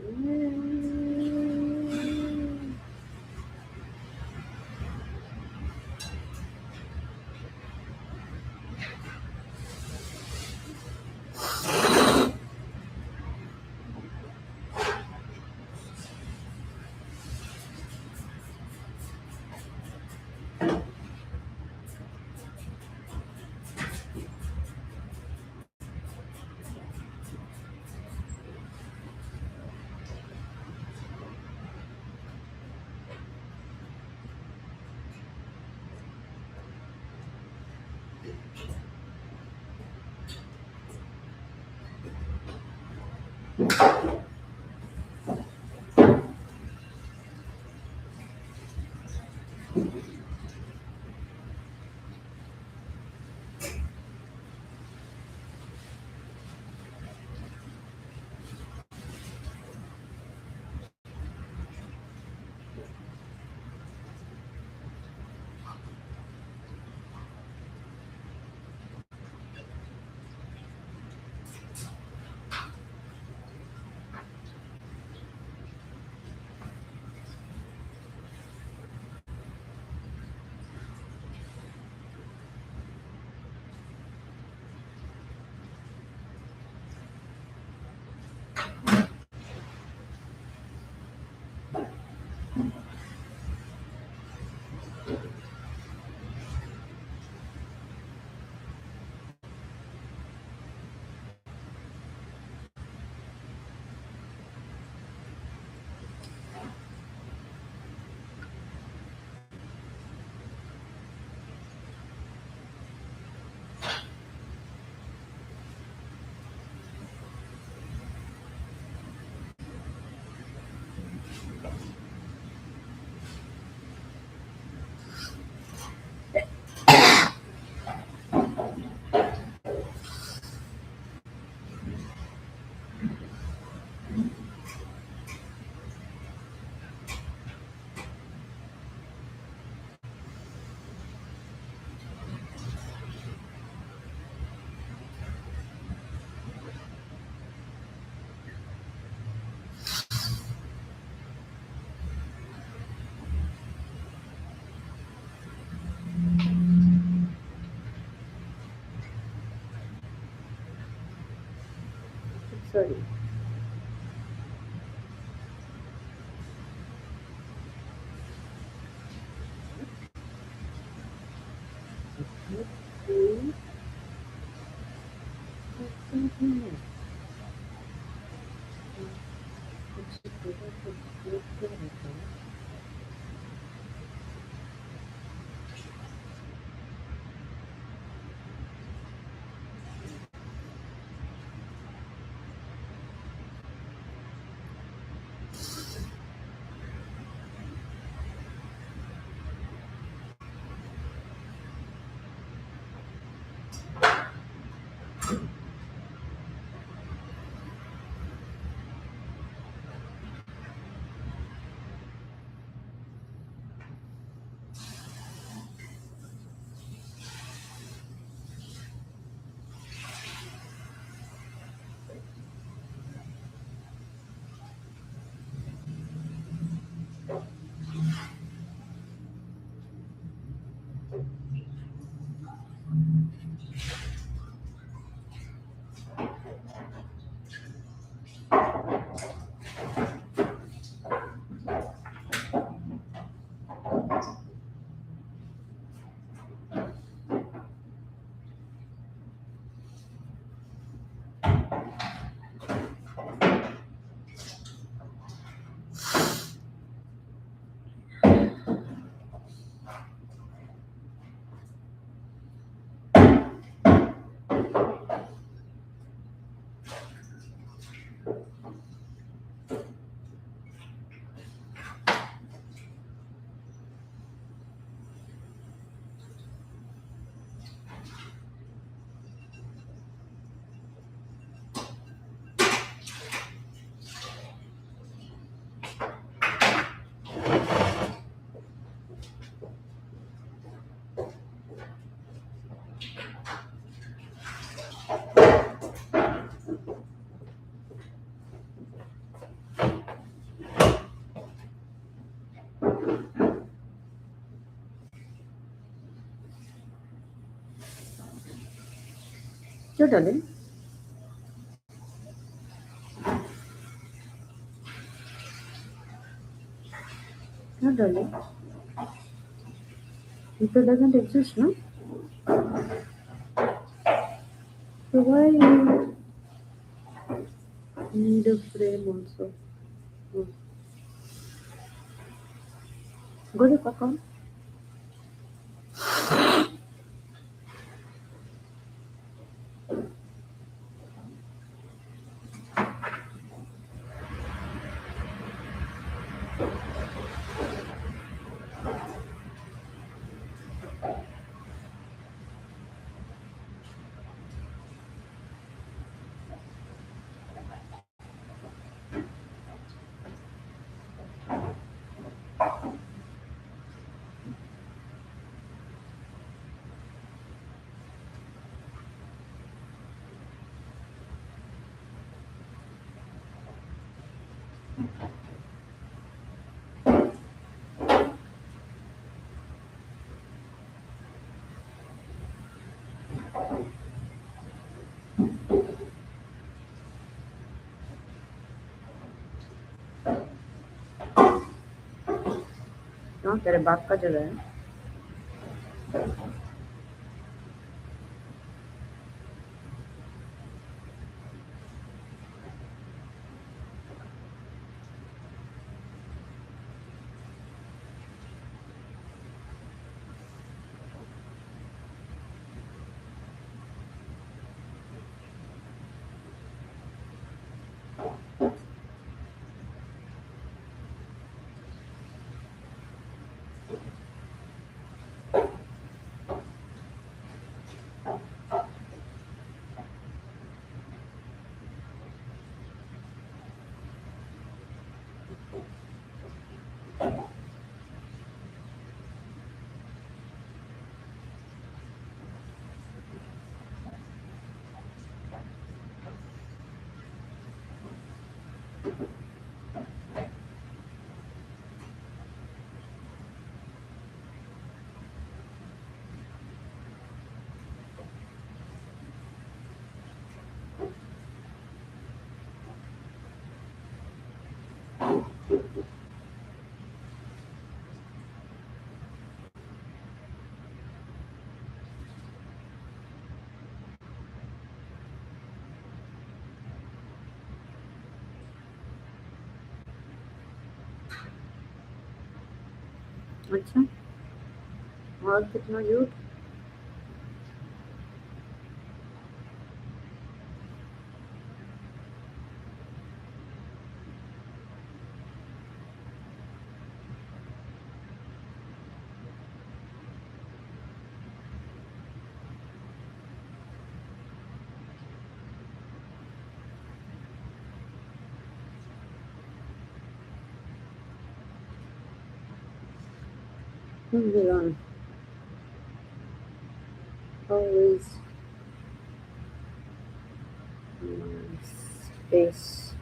Sorry. Sure, darling. No, darling. People doesn't exist, no? So why you need a frame also? Hmm. Go to Kakam. हाँ तेरे बाप का जगह है. अच्छा और कितना youth belong always space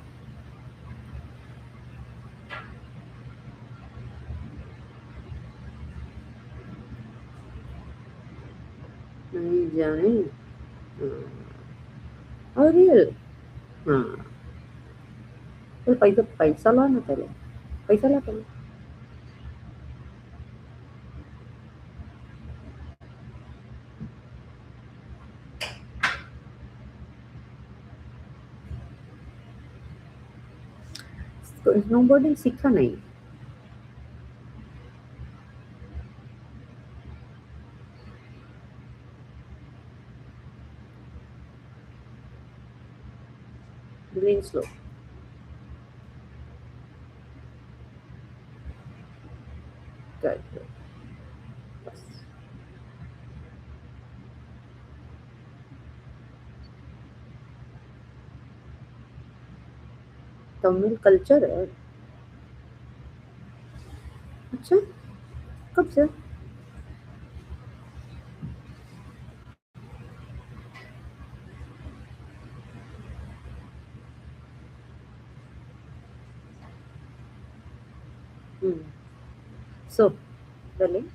नहीं जाने. और रियल हाँ तो पैसा पैसा ला ना पहले पैसा ला पहले. स्नोबोर्डिंग सीखा नहीं. ग्रीन स्लो गुड बस तमिल कल्चर है. अच्छा कब से. So darling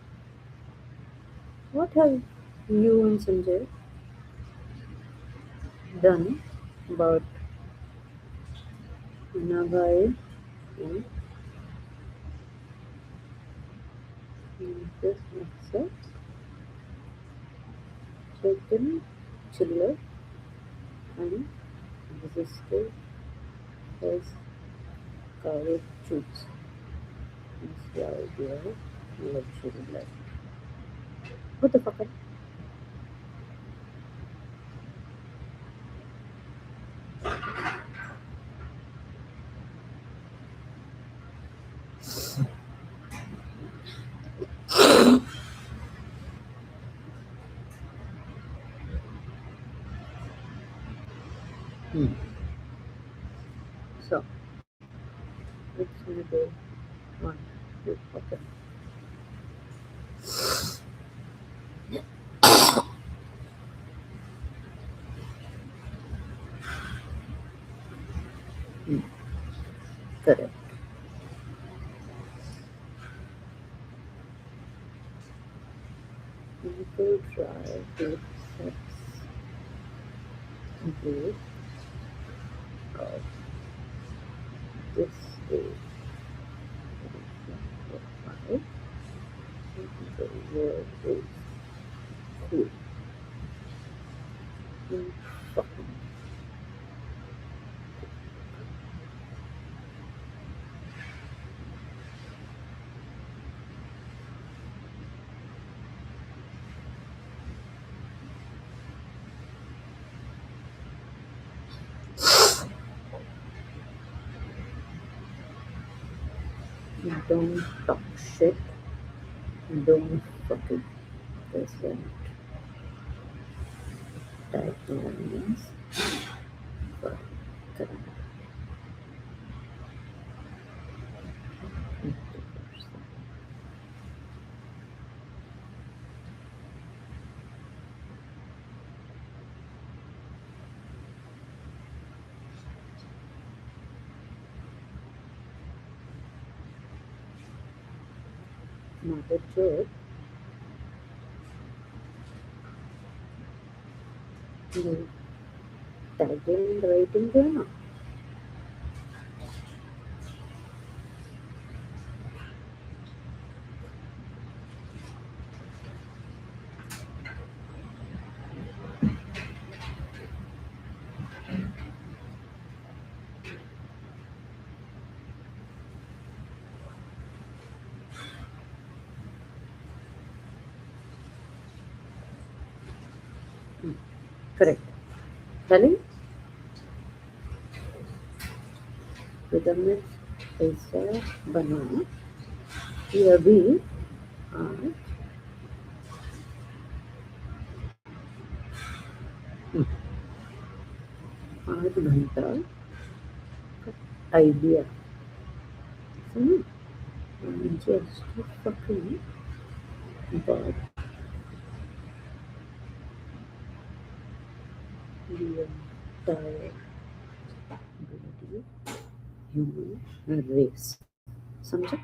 what have you and Sanjay done, but now I this mixer chicken chiller and resisted as carrot juice. It's the idea of luxury life. What the fuck? Hmm. So it's gonna go one, two, okay. Hmm. Correct. People try to sex with of this age. Five. The word is cool. Hmm. Fucking. Don't talk shit. Don't fucking present type warnings for current. Not a joke. You type in writing journal. Correct. Darling, pyramid is a banana. Here we are 8 घंटा idea. So, I'm just fucking but the entire bloody human race. समझा?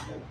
So,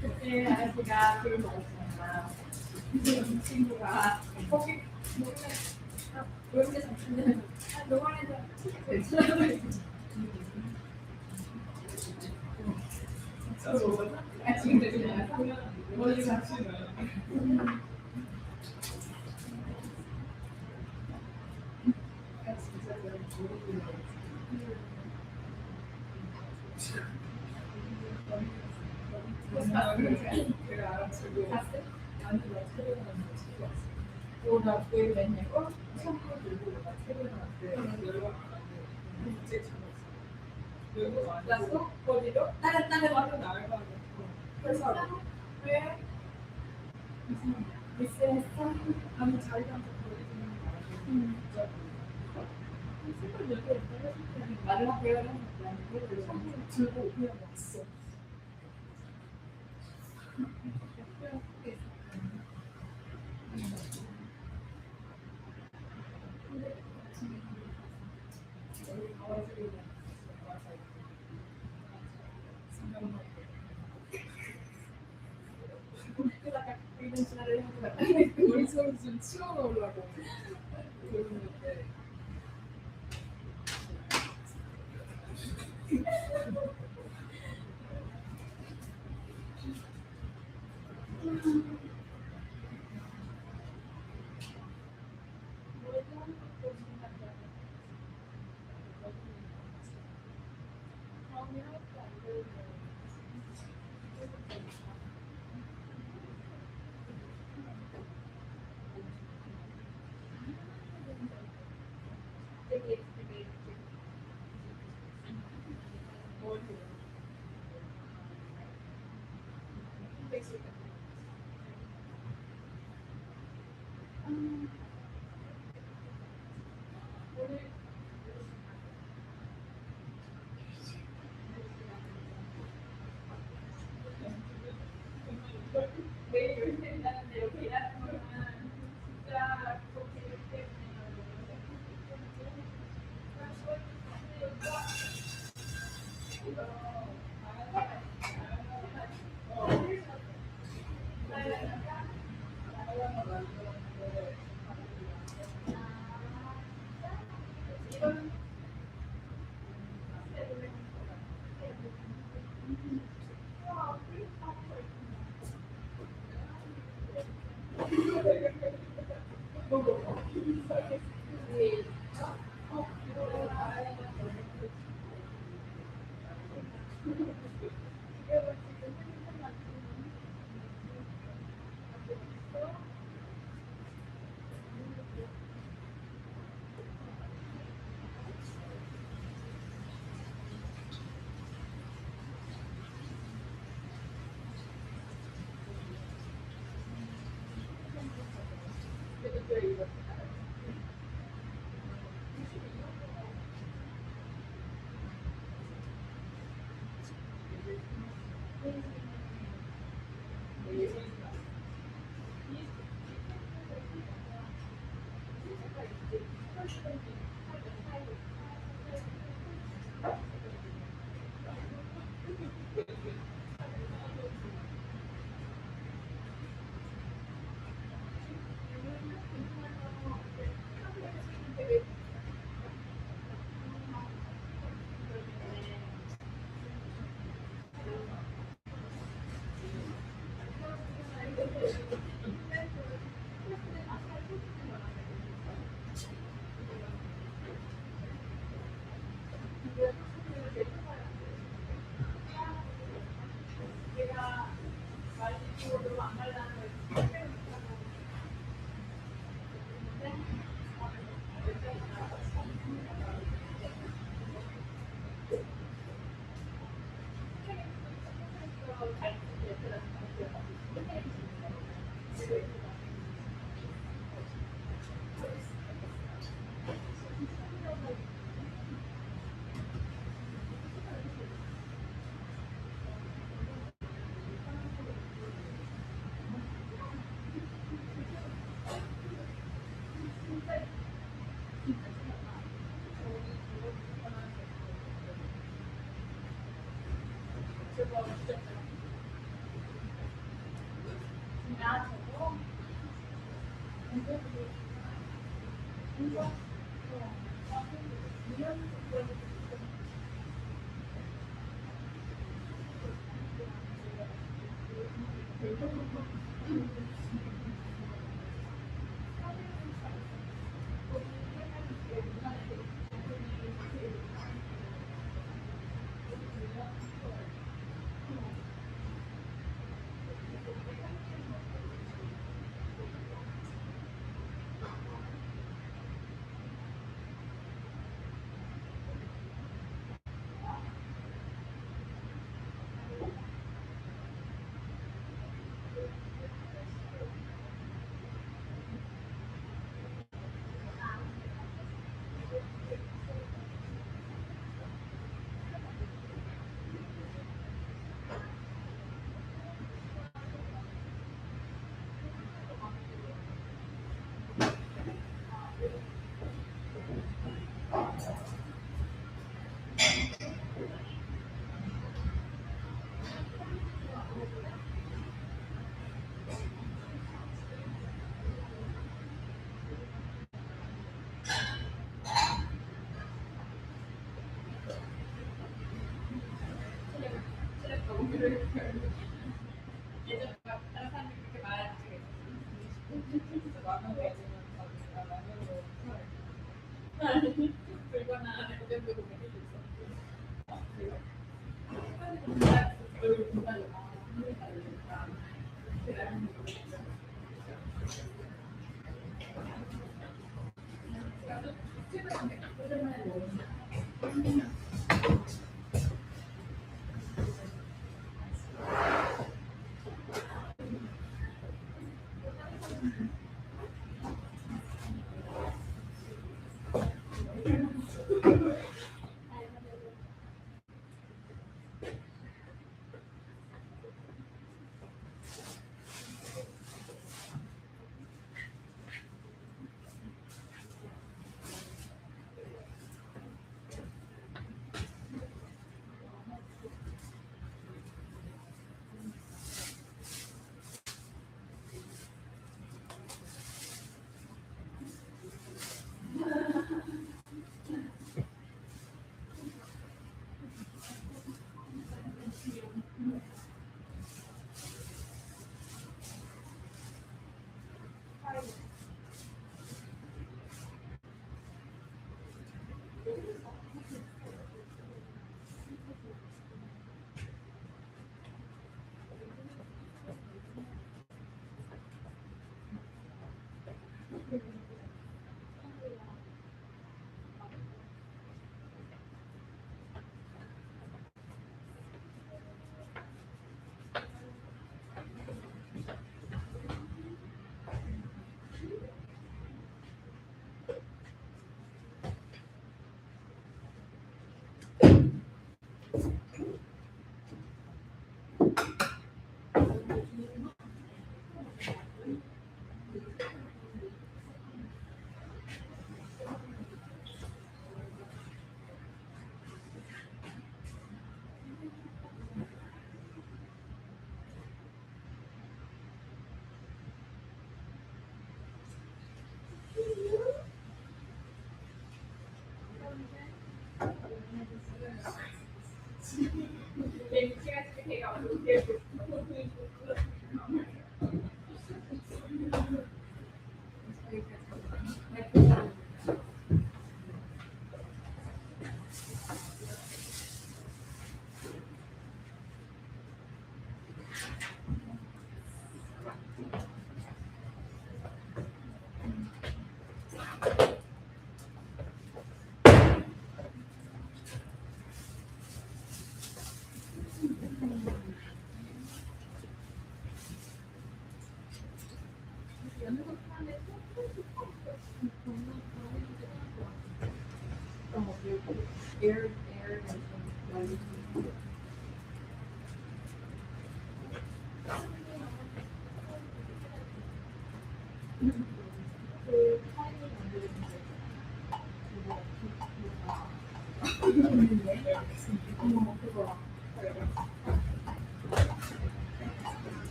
그때 아저씨가 그런 말했잖아. 그 친구가 거기 그런데 잠시만요. 노원에서 괜찮아. 지금 되시나요? 머리 잡수면. 나 그걸 냈냐고? 처음으로 들고 나 퇴근하는데 연락 왔어? 거기로? 다른 와서 나올 거 아니야. 그래서 왜? 미스했어? 아니 자기가 마지막 대화를 했는데 들고 그냥 왔어. 머릿속을 좀 치워놓으려고 그러는데 내일 열심히 일하는데 여기 일하는 거는 진짜 그렇게 때문에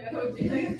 때문에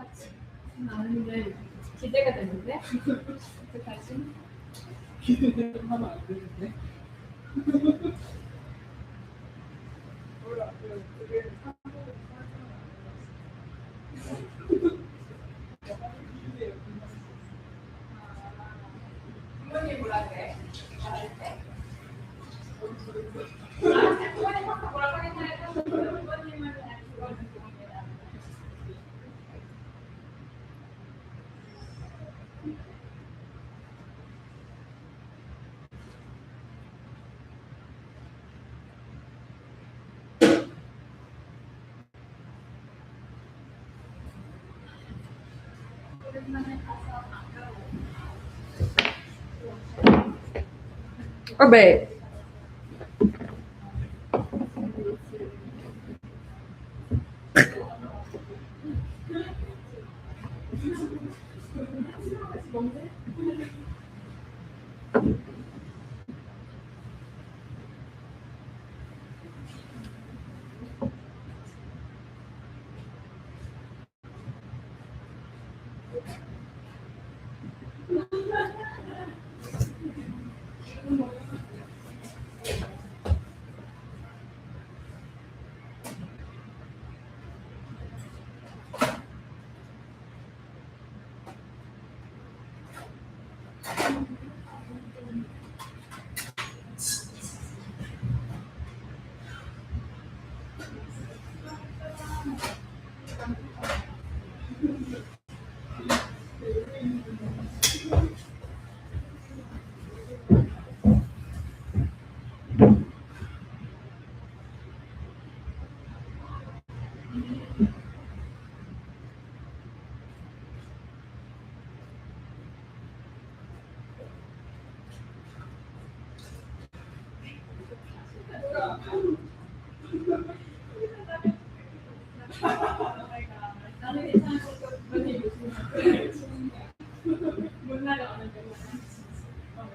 솔직히 나는 이제 기대가 되는데 어떡하지? 하면 안 되는데. 부모님 뭐라 그래? 말할 때? 부모님 항상 뭐라고 했나요? 부모님은 그냥 그거는 그겁니다. 오랜만에 가서 반가워. Or 나는 괜찮은 것도 그런 얘기 요즘 못 나가는 거.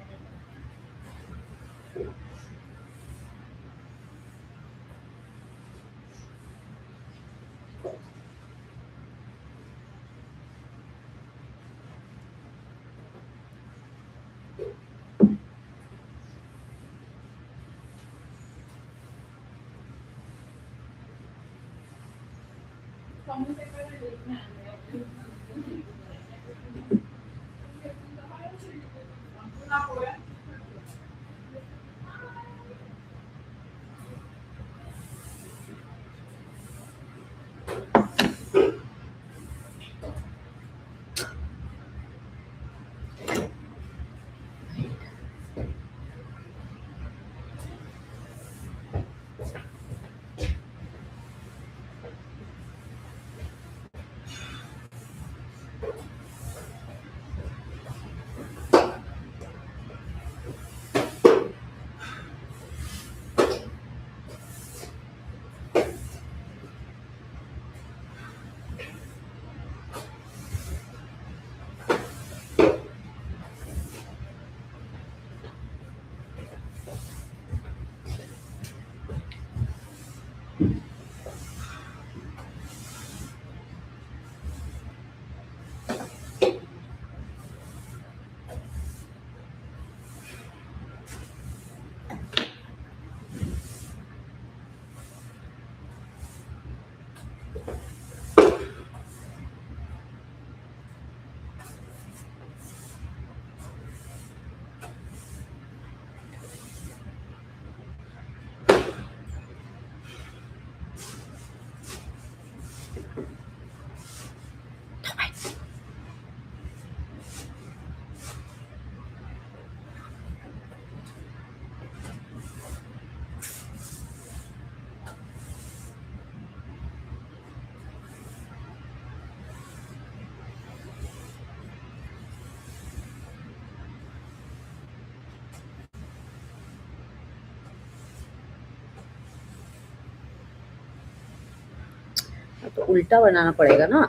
तो उल्टा बनाना पड़ेगा ना,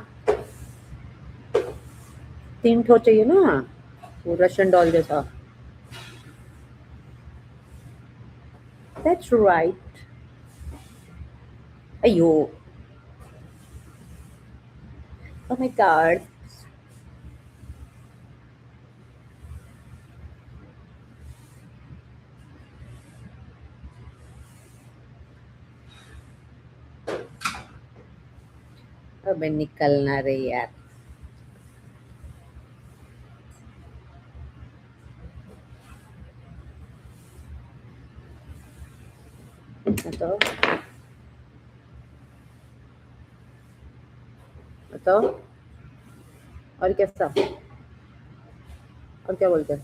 3 ठो चाहिए ना, वो रशियन डॉल जैसा. That's right. अयो, oh my god. अबे निकलना रे यार. बताओ बताओ, और कैसा, और क्या बोलते हैं?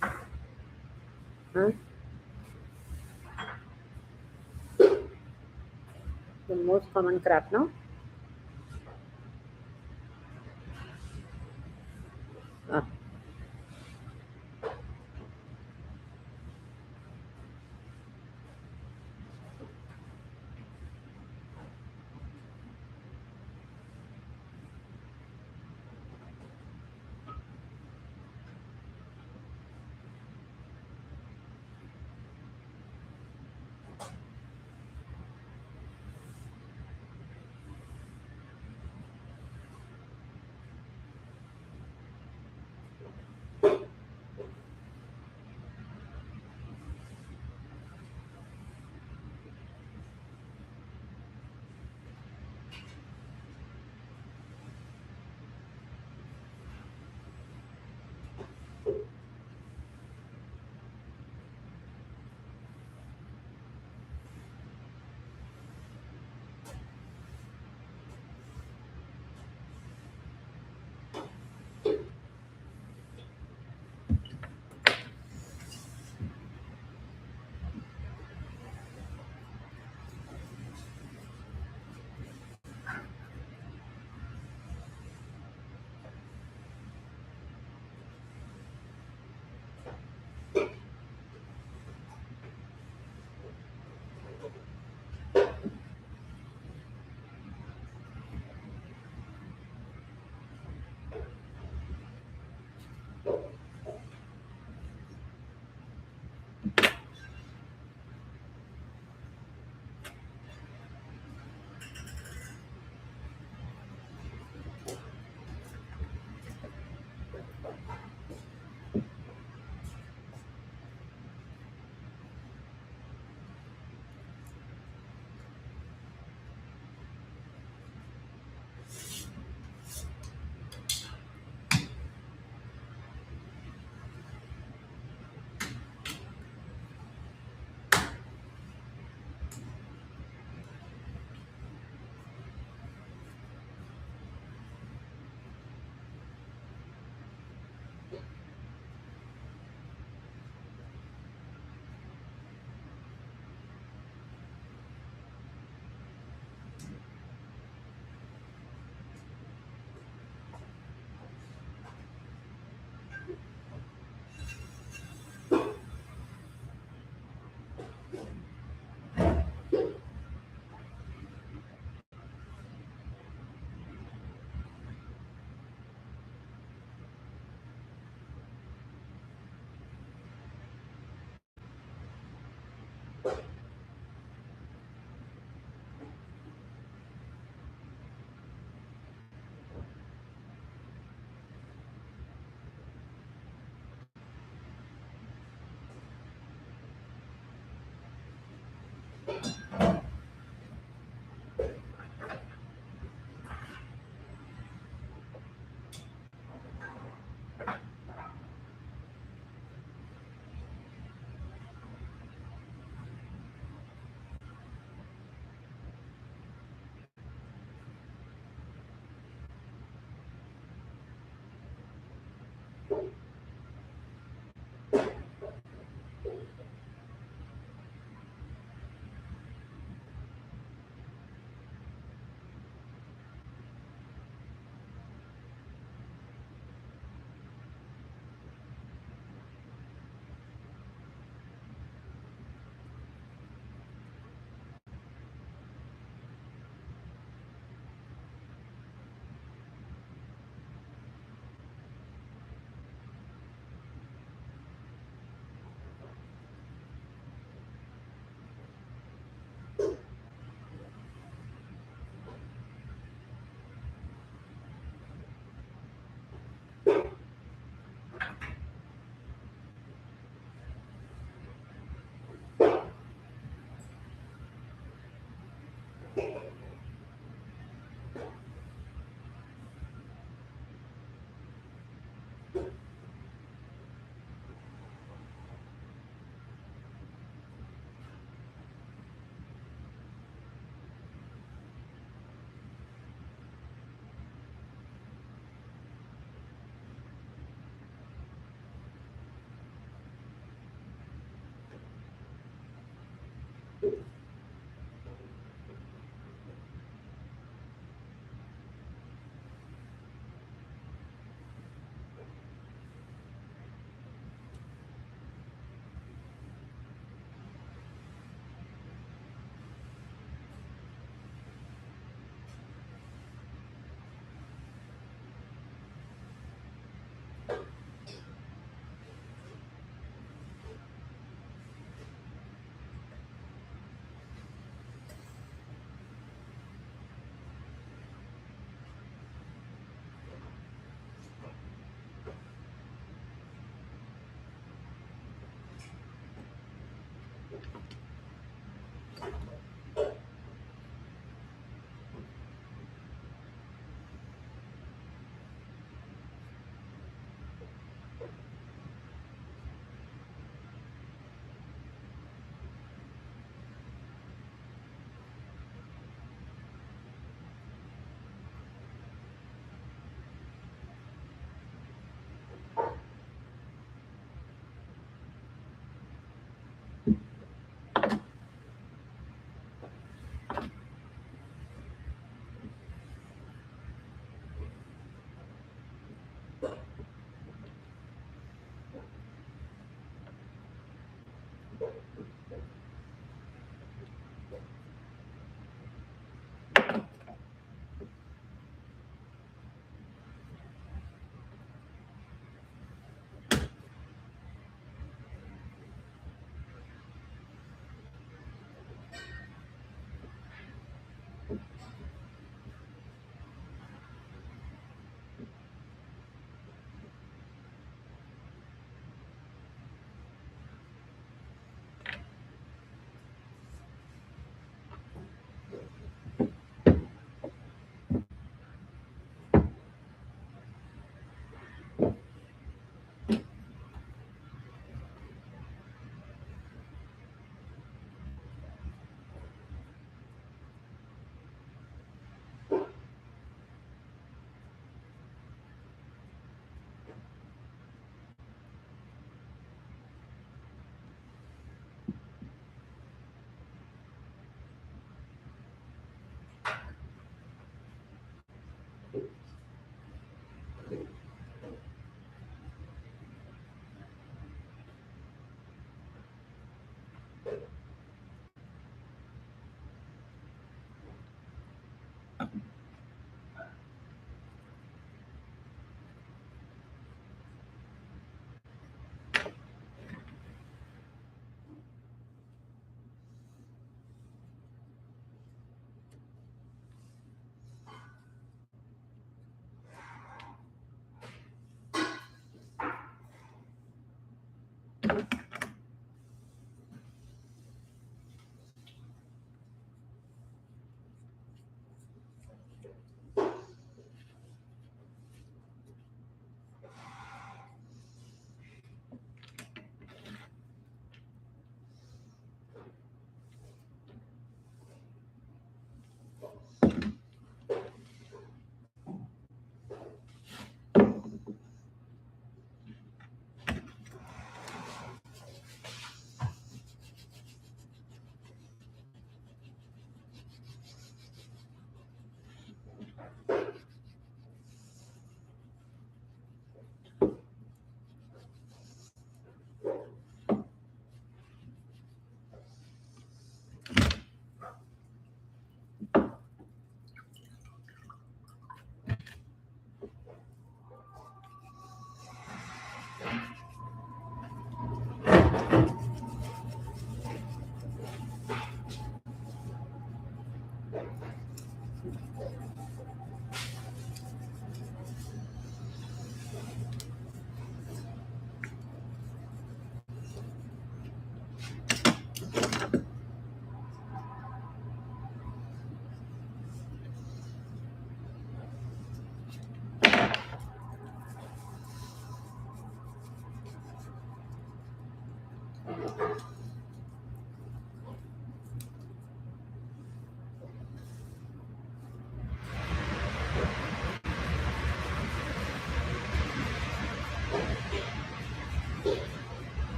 हाँ, the most common crap now. Ah,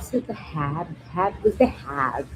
So the hat was the hat.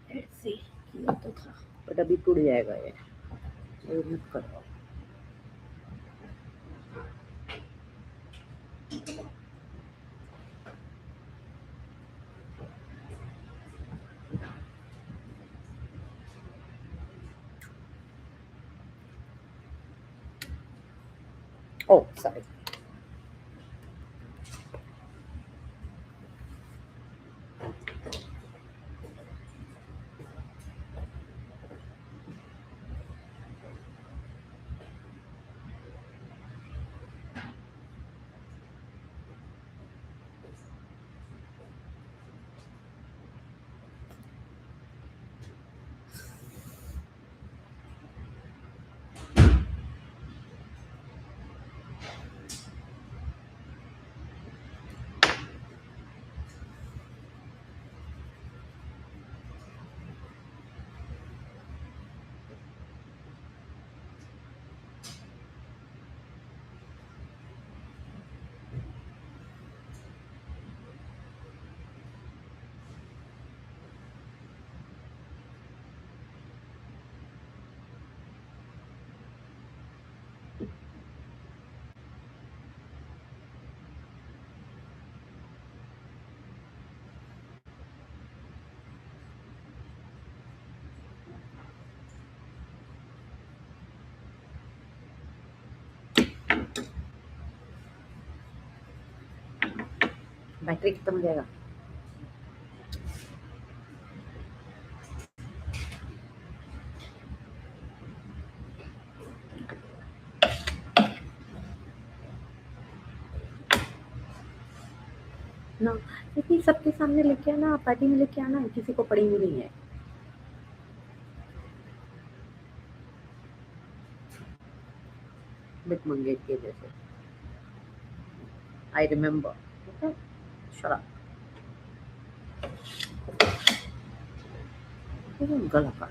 Let's see. किया तो था बट अभी टूट जाएगा ये मत करो. Oh, sorry. बैटरी खत्म हो जाएगा. ना लेकिन सबके सामने लेके आना, पार्टी में लेके आना, किसी को पड़ी हुई नहीं है. बिट मंगेट के जैसे. I remember. Okay? Shut up. गला का.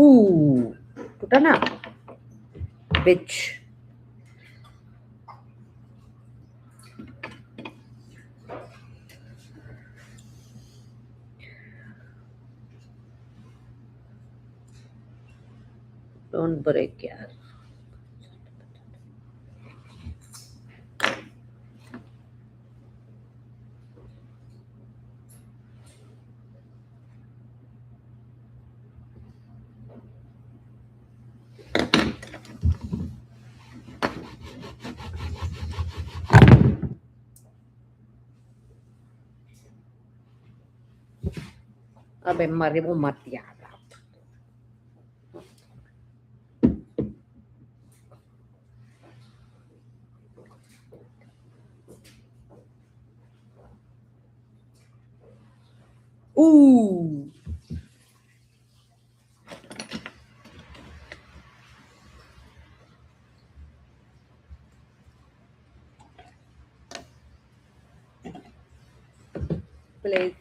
Ooh, टूटा ना bitch. Don't break यार. अबे मरे वो मत यार. Ooh. Please,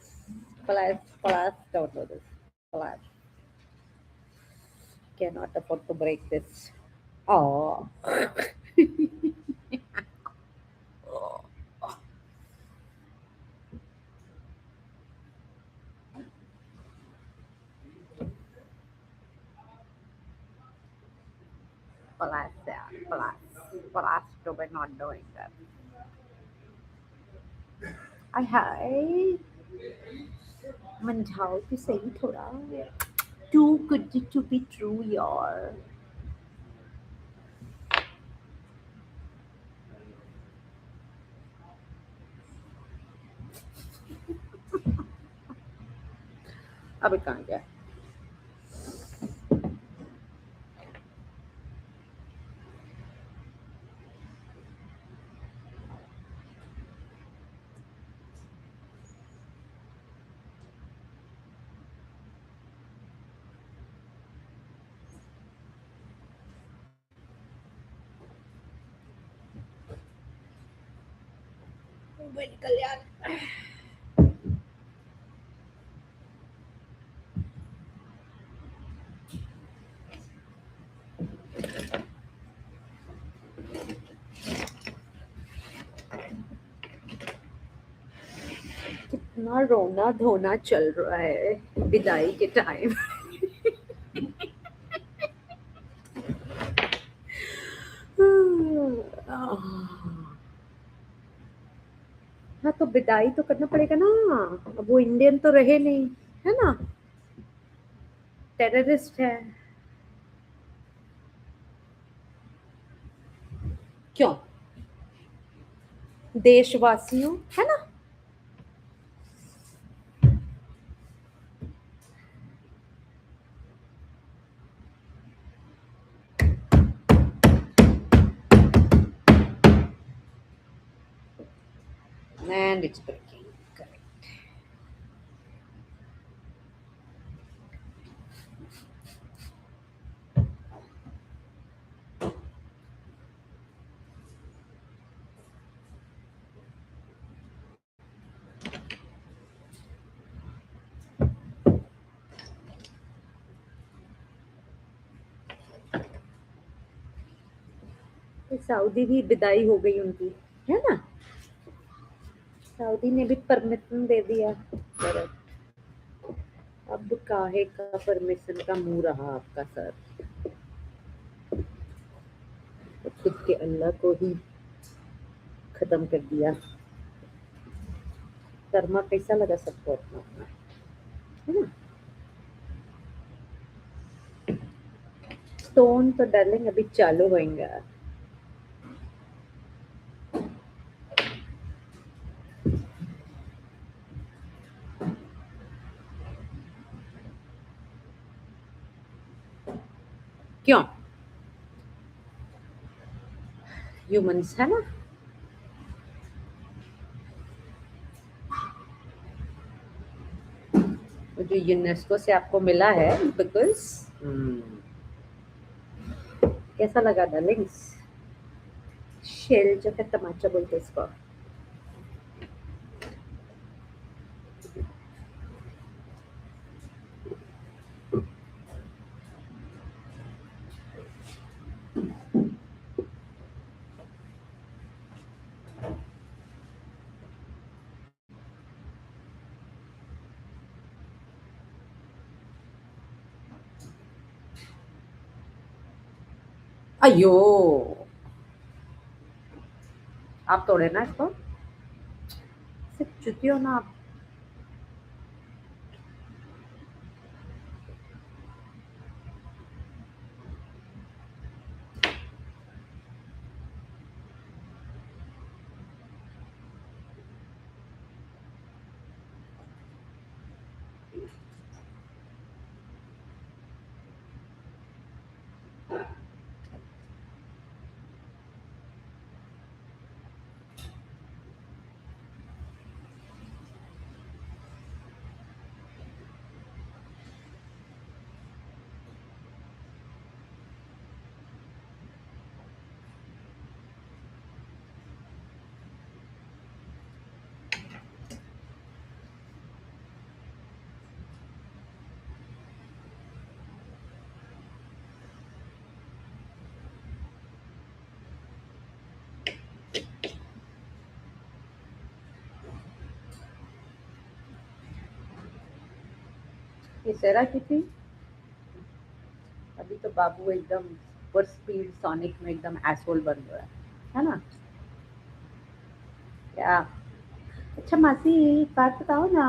don't do this. Please. Cannot afford to break this. Oh. Please, yeah, please, do be not doing that. I mental to say थोड़ा too good to be true यार. अब कहाँ गया? निकल यार. कितना रोना धोना चल रहा है विदाई के टाइम. हाँ तो विदाई तो करना पड़ेगा ना. अब वो इंडियन तो रहे नहीं है ना, टेररिस्ट है. क्यों? देशवासियों है ना. And it's breaking. Correct. Saudi भी विदाई हो गई उनकी है ना. सऊदी ने भी परमिशन दे दिया. करेक्ट. अब काहे का परमिशन का मुंह रहा आपका सर. तो खुद के अल्लाह को ही खत्म कर दिया. कर्मा कैसा लगा सबको अपना अपना है ना. स्टोन तो डार्लिंग अभी चालू होएंगे. क्यों? ह्यूमंस है ना. जो यूनेस्को से आपको मिला है बिकॉज कैसा लगा डार्लिंग्स. शेल जो है तमाचा बोलते इसको. अयो, आप तोड़े ना इसको, सिर्फ चुती हो ना आप। ये सेरा की थी। अभी तो बाबू एकदम सुपर स्पीड सोनिक में एकदम एसोल बन रहा है ना? क्या? अच्छा मासी, एक बात बताओ ना।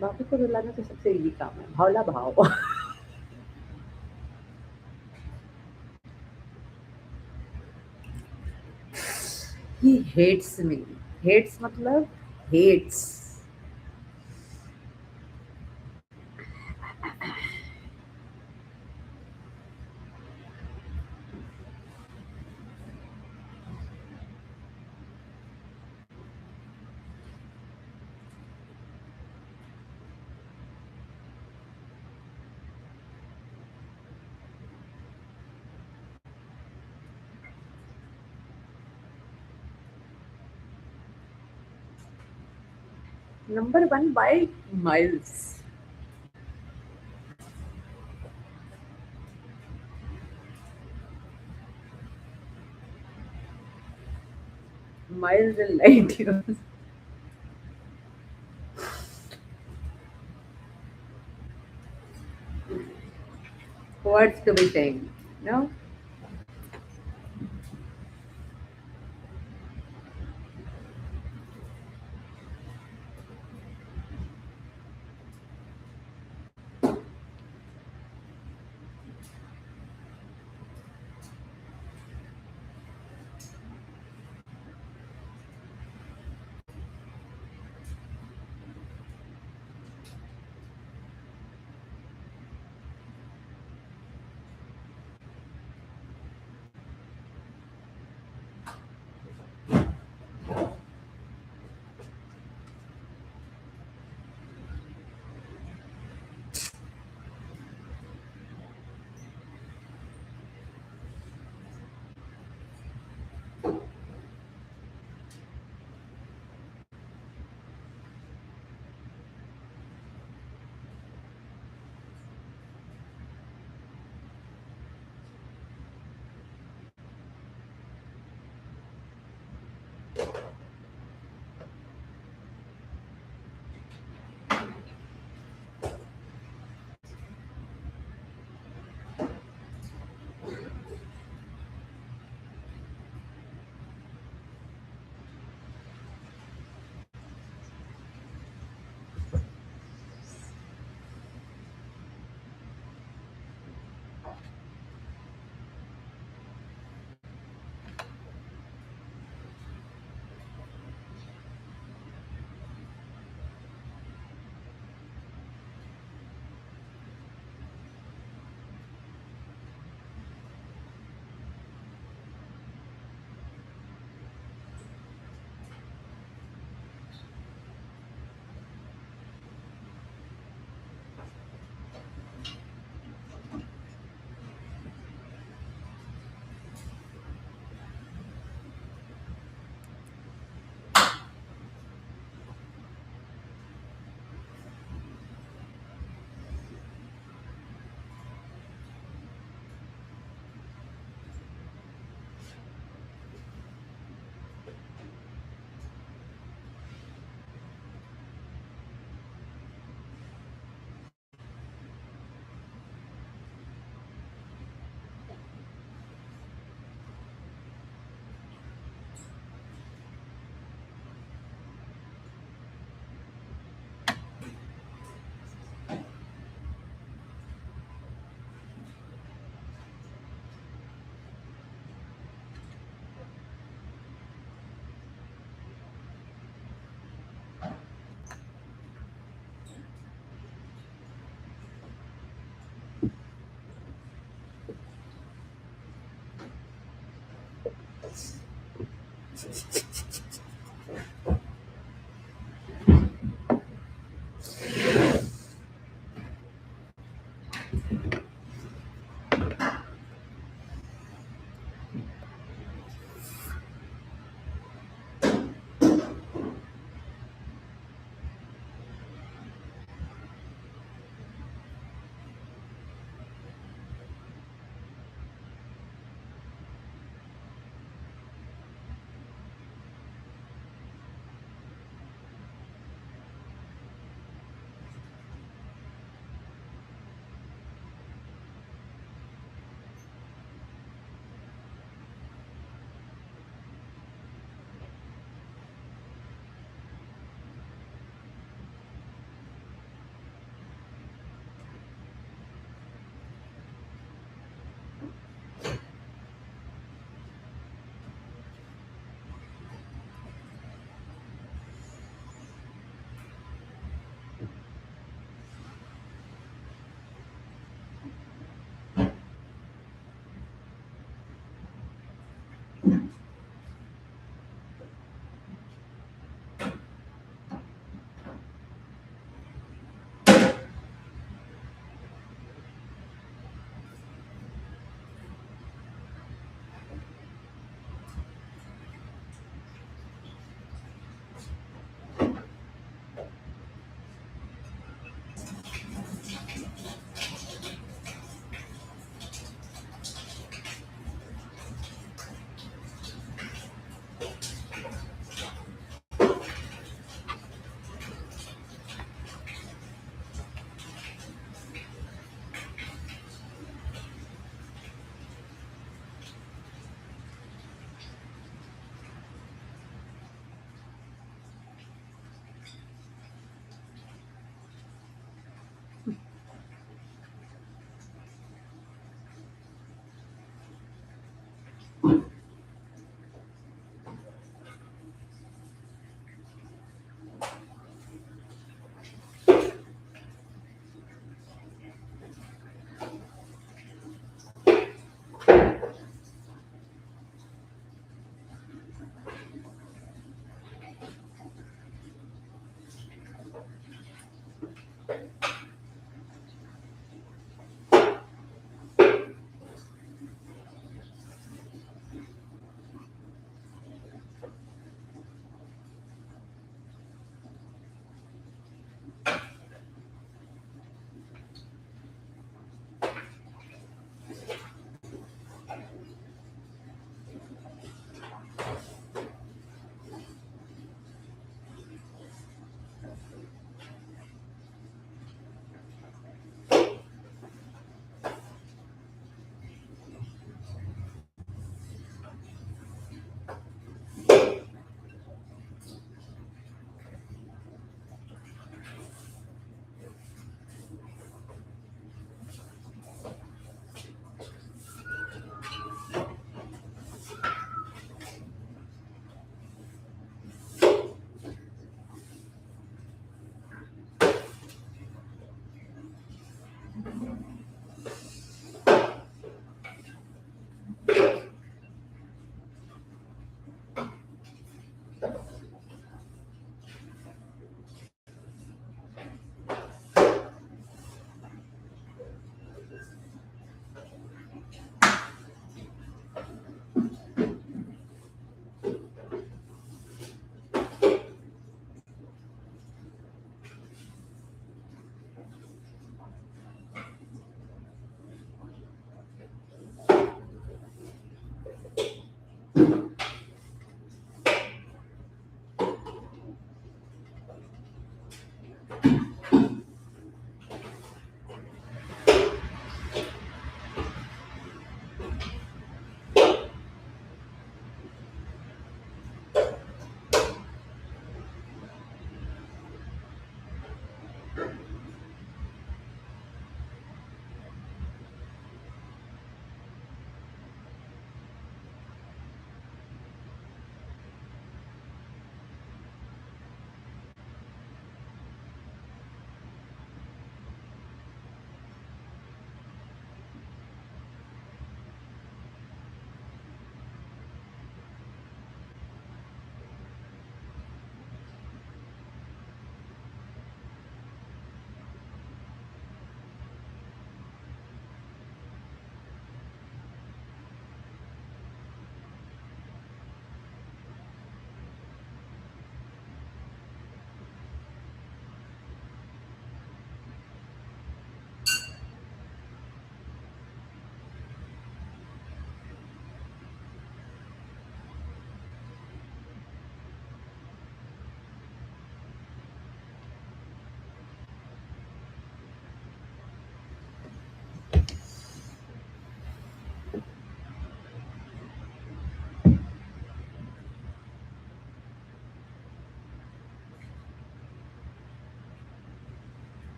बाबू को रुलाना तो सबसे इजी काम है, भावला भाव। He hates me. हेट्स मतलब hates. Number one by miles. Miles and light years. Words to be saying. No?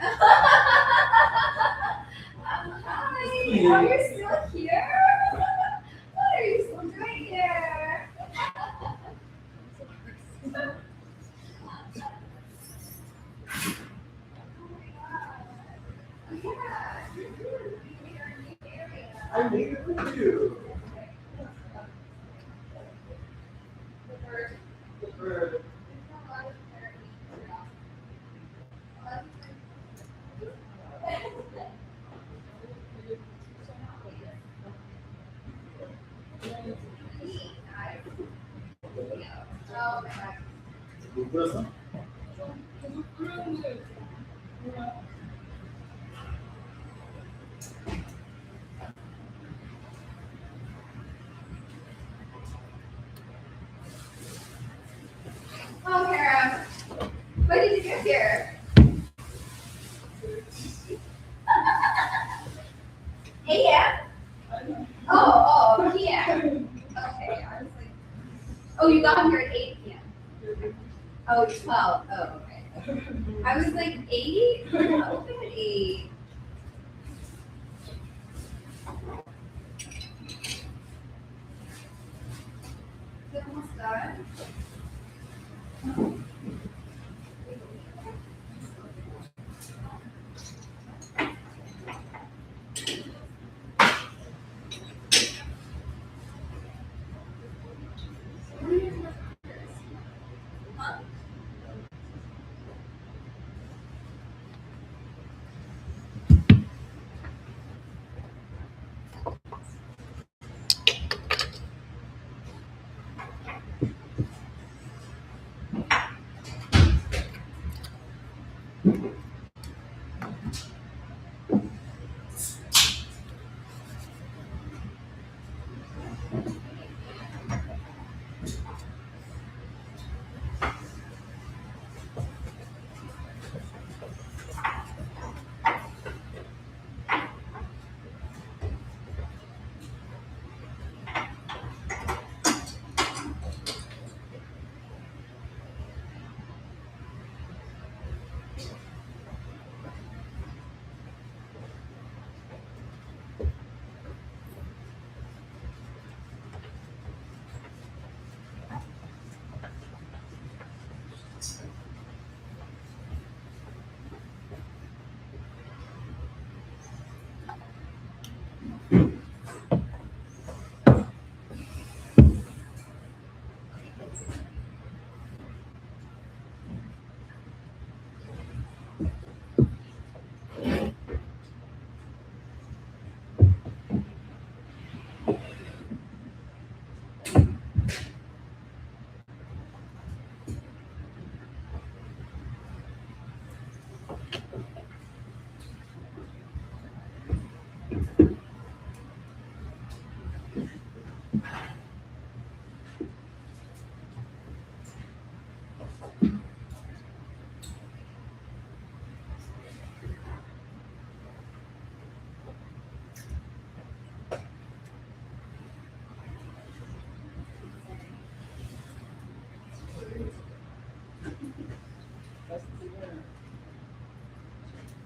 Hi, oh, you're still here? What are you still doing here? I made it for you. Oh my God. Oh, Kara, when did you get here? 8 a.m.? Oh, p.m. Okay, I was like, oh, you got here at 8 p.m. Oh, 12. Oh, okay. I was like, 8? Open at 8. Is it almost done? Huh?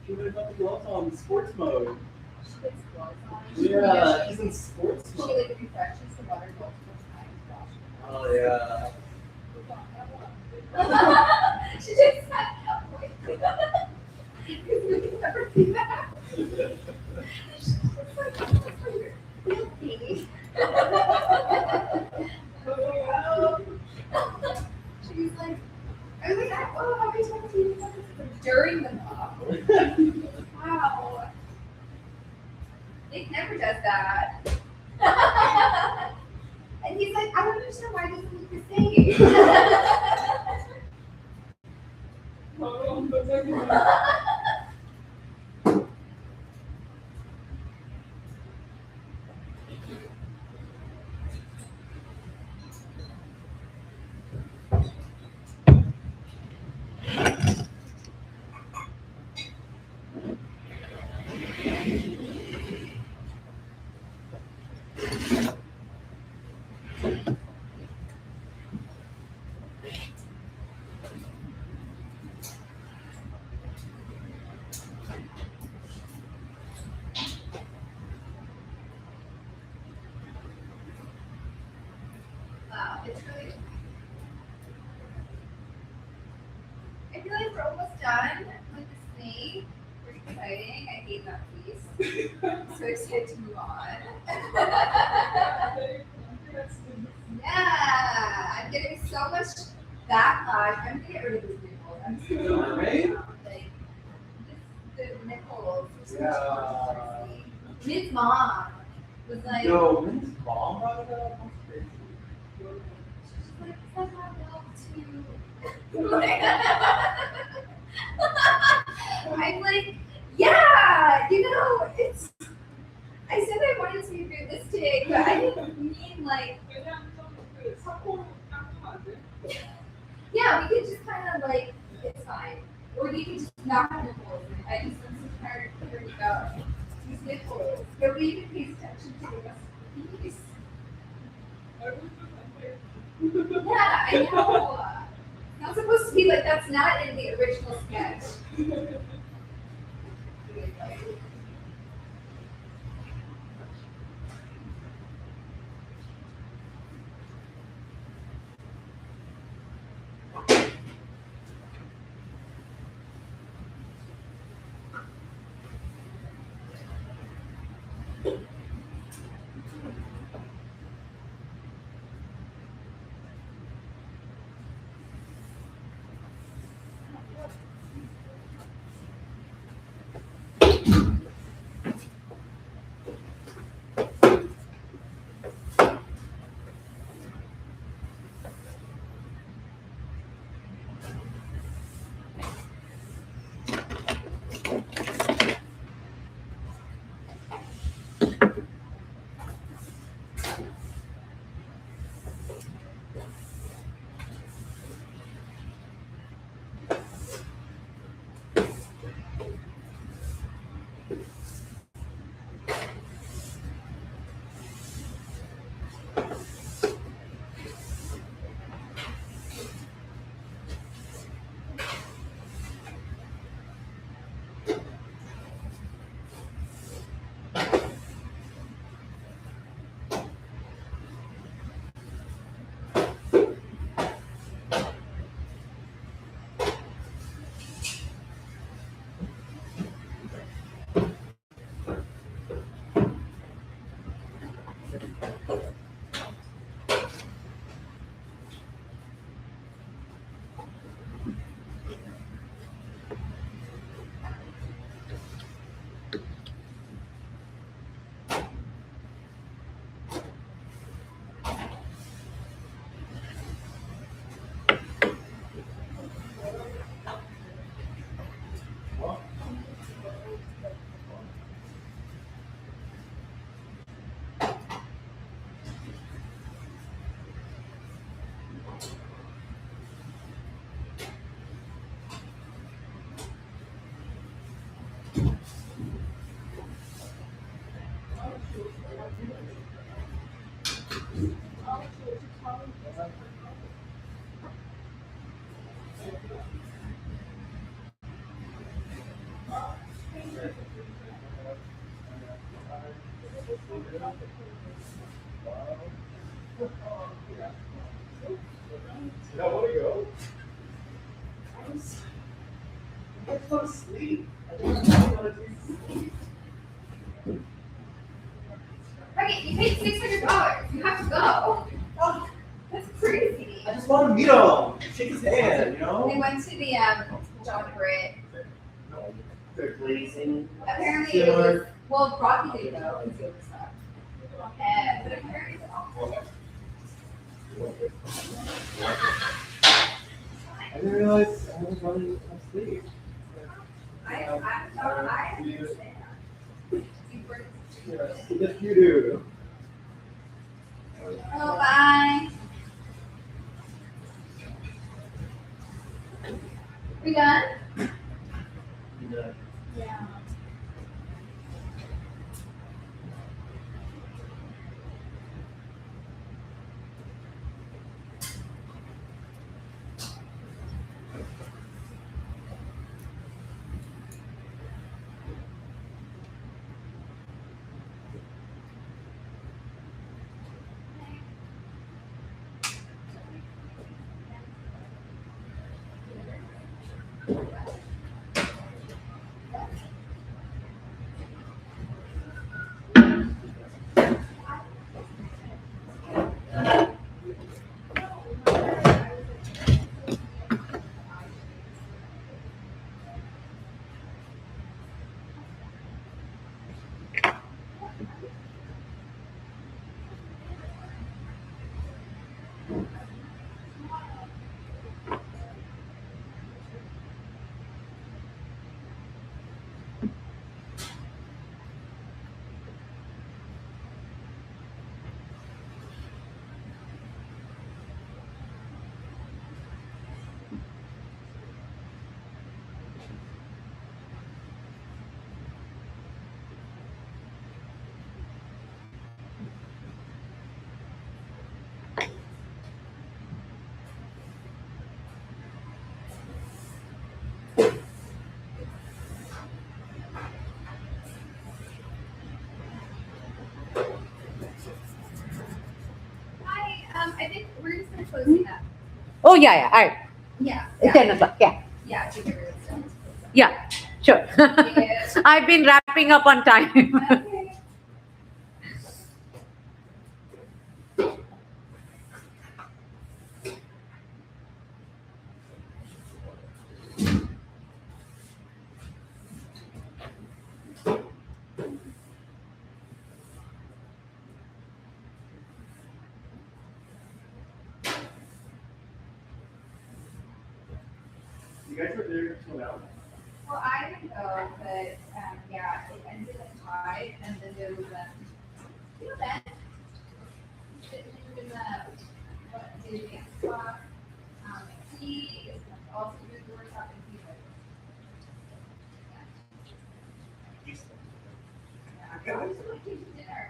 She would have got the gloves on sports mode. She gets gloves on. Yeah, she's in sports She mode. like refreshes the water multiple times. Oh yeah. She just had because we never see that. She's just like, guilty. She's like, I was like, oh, how many times do you do this during the pop? Wow. Nick never does that. And he's like, I don't understand why it doesn't look the same. done with the snake. Pretty exciting. I hate that piece. So excited to move on. Yeah, I'm getting so much backlash. I'm gonna get rid of these nipples. I'm just gonna Right? like just the nipples. They're so Yeah. controversy. Mid's mom was like, Yo, Min's mom brought it up? That's crazy. she's like, "Is that not milk too?" I'm like, yeah, it's. I said I wanted to be realistic, but I didn't mean like. Yeah, we could just kind of like, it's fine. Or you can just not have nipples. I just am so tired of hearing about these nipples. Nobody even pays attention to the rest of the piece. Yeah, I know. Not supposed to be like, that's not in the original sketch. Did I want to go? I just want to sleep. I just want to sleep. Okay, you paid $600. You have to go. Oh, that's crazy. I just want to meet him. Shake his hand, you know? They went to the John Britt. They're glazing. Apparently it was, well, Rocky didn't go because it was stuff. But apparently it's awful. I didn't realize I was running asleep. I understand. Yes, you do. Oh, bye. We done? Yeah. yeah, yeah. All right. Yeah. 10 o'clock. Yeah. Yeah, to get rid of stuff. Yeah. Sure. Yeah. I've been wrapping up on time. Okay. You guys were there till now? Well, I didn't go, but yeah, it ended at 5, and then there was you know that in the what is it, spot, he is also doing the workshop in Cuba. Yeah, I was like dinner.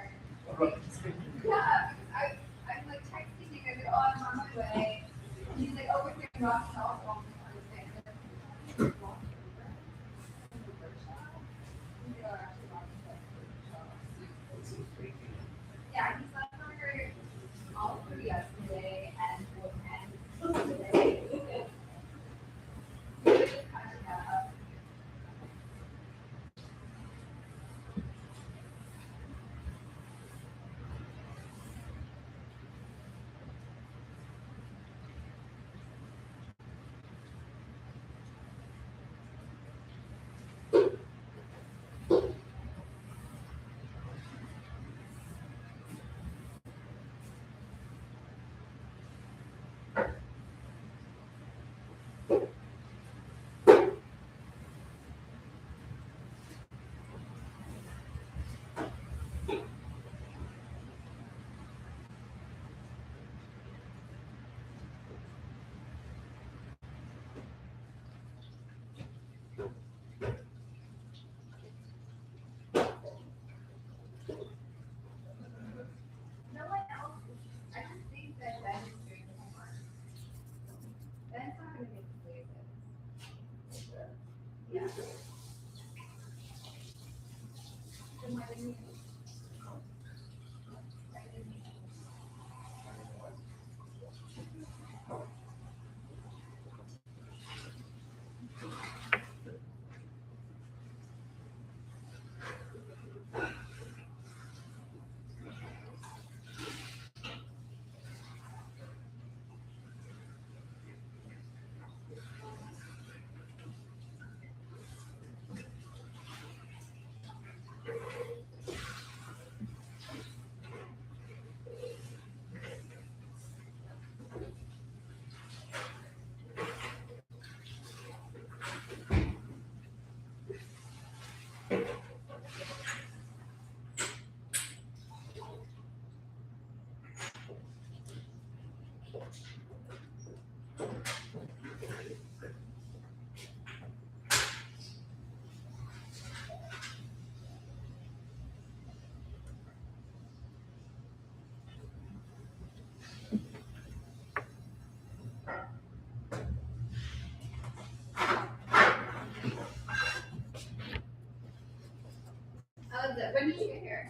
Yeah, I'm like texting you guys, oh, I'm on my way. And he's like, oh, we're here rocking all songs. Yeah, he's like, we're all through yesterday and today. We're just catching up. No one else. I just think that Ben is doing homework. Ben's not gonna make the places. Yeah. Then why didn't you? Why didn't you? When did you get here?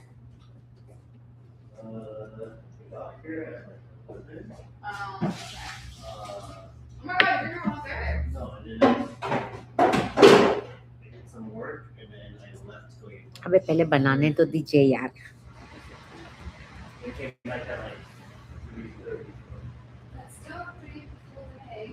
Got here at like 11. Okay. Oh my god, you're almost there. No, I did some work and then I left to go eat. अबे पहले बनाने तो दीजिए यार. I came back at like 3:30. That's still a pretty full day.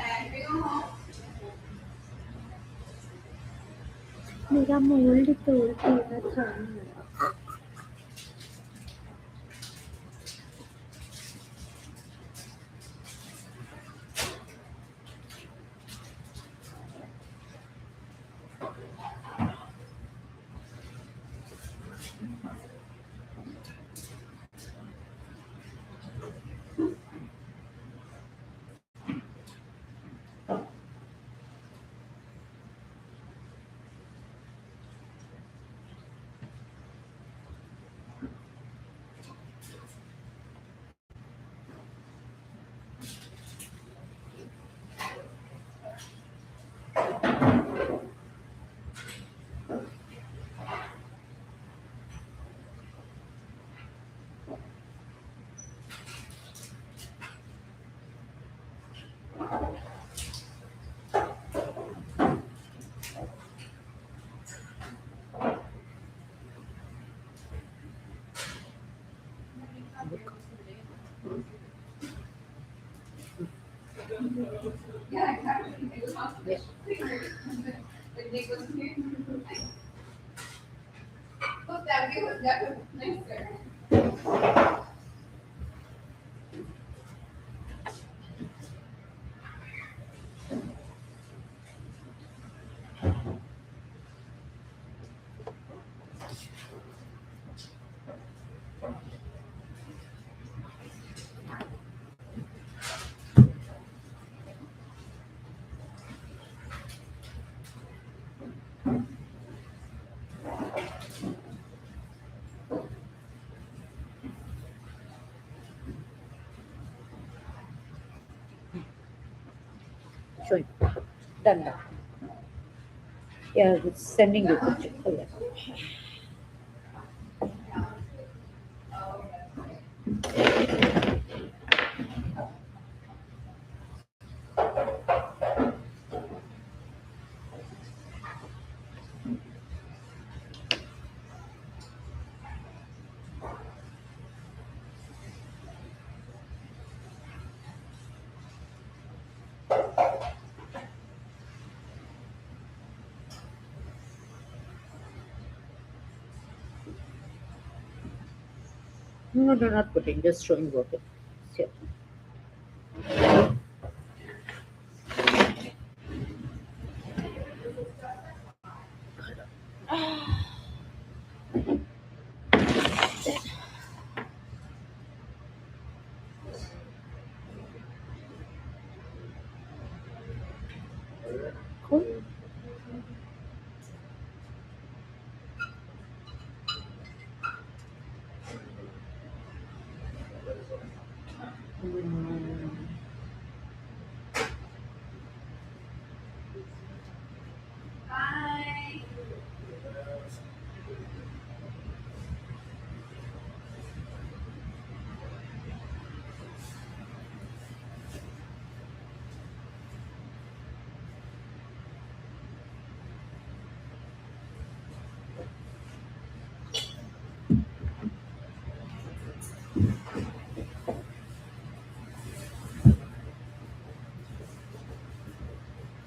And we go home. मेरा mould तोड़ देना था. They go to me. Oh, that was nicer. Showing. Done now. Yeah, it's sending you picture. Oh, yeah. No, no, not putting, just showing work. Here. Cool. Bye.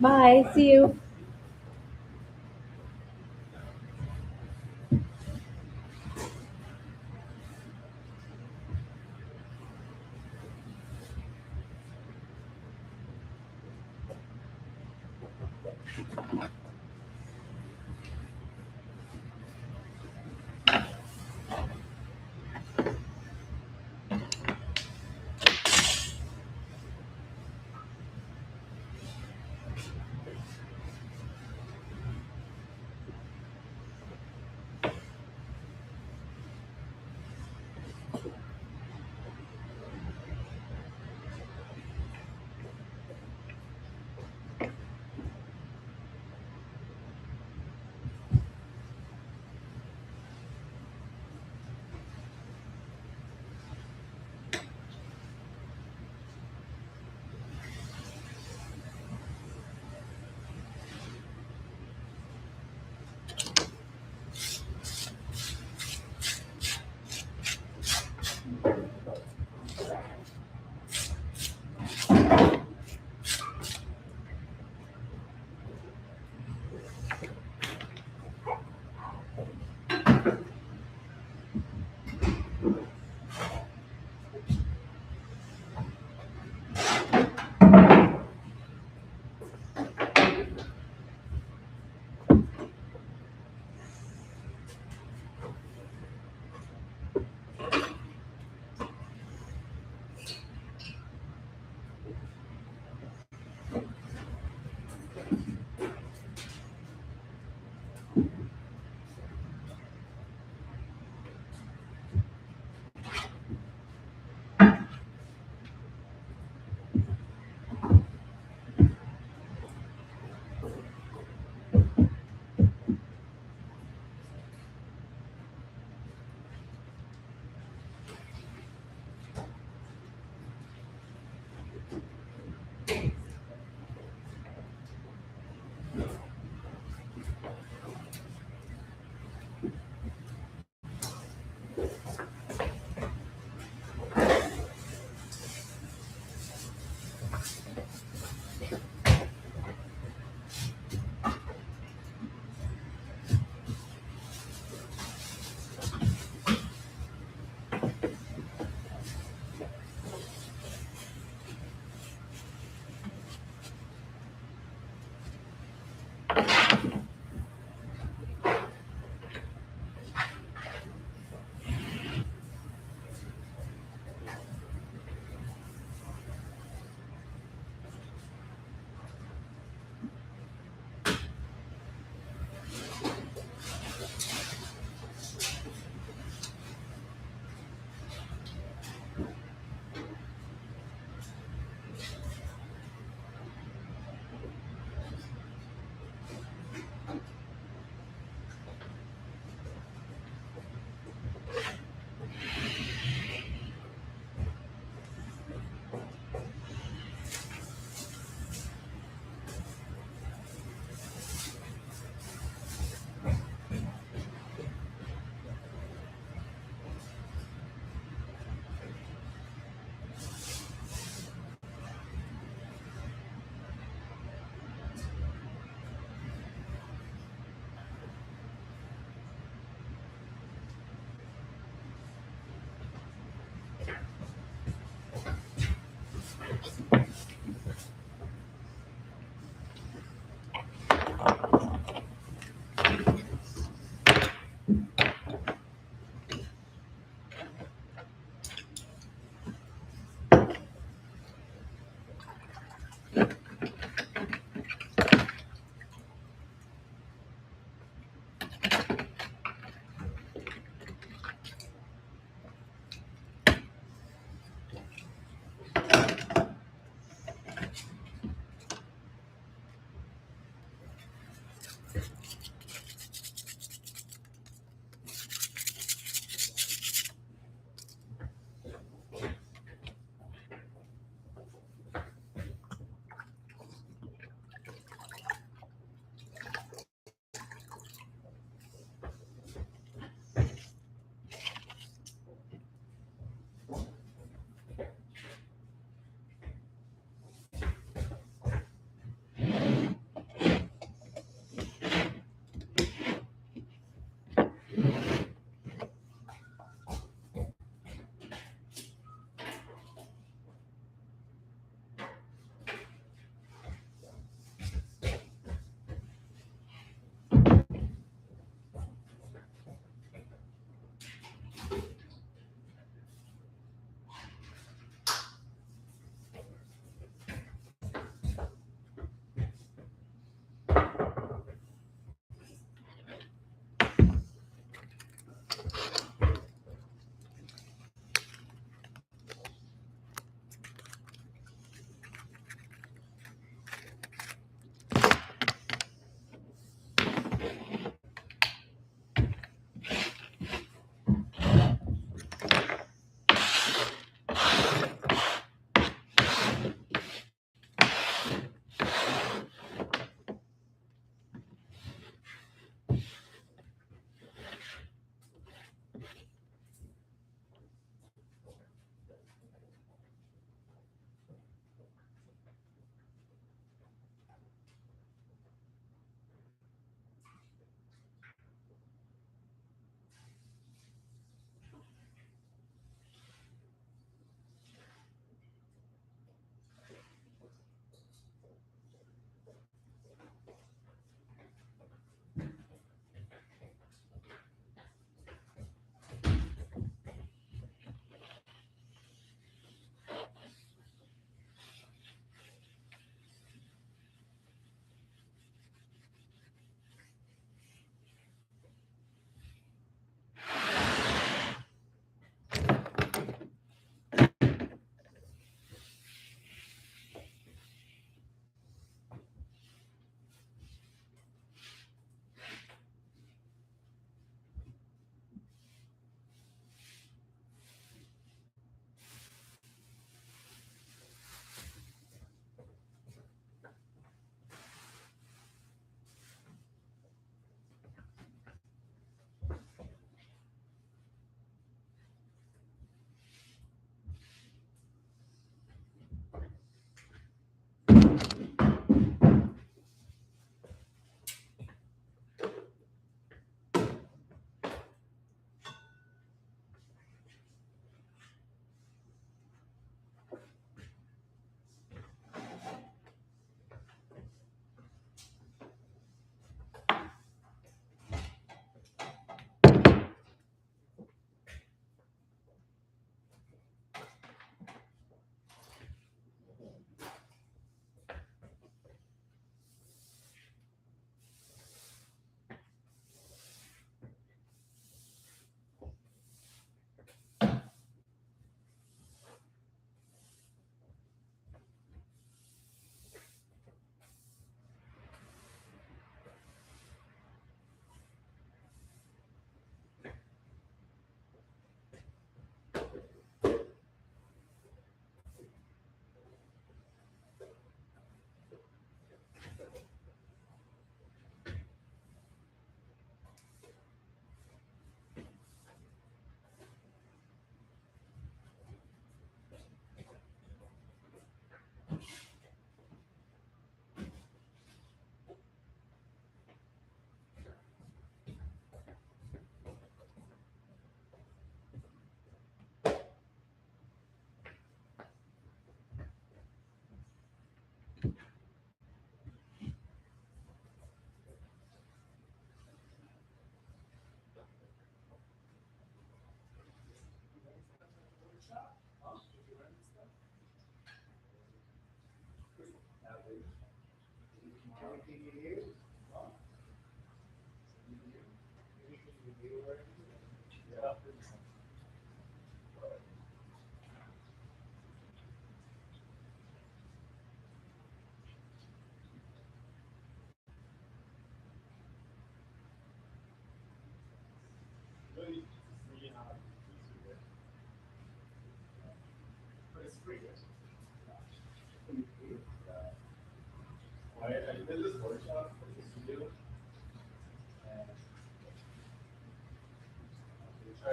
Bye. See you.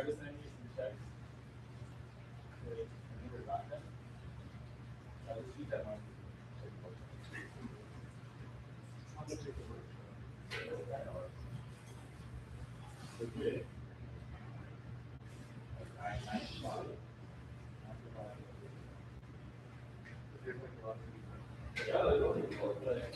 tried to send you some checks. I never got them. I was cheap that month. How much is it worth? Legit. I bought it. Yeah, they don't even know, but-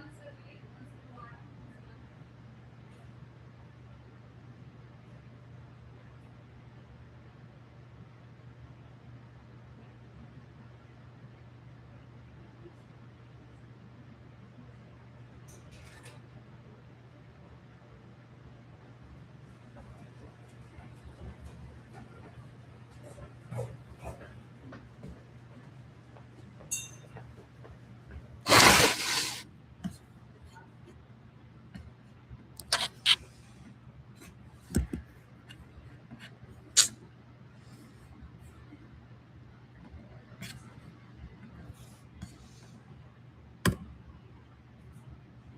once a day.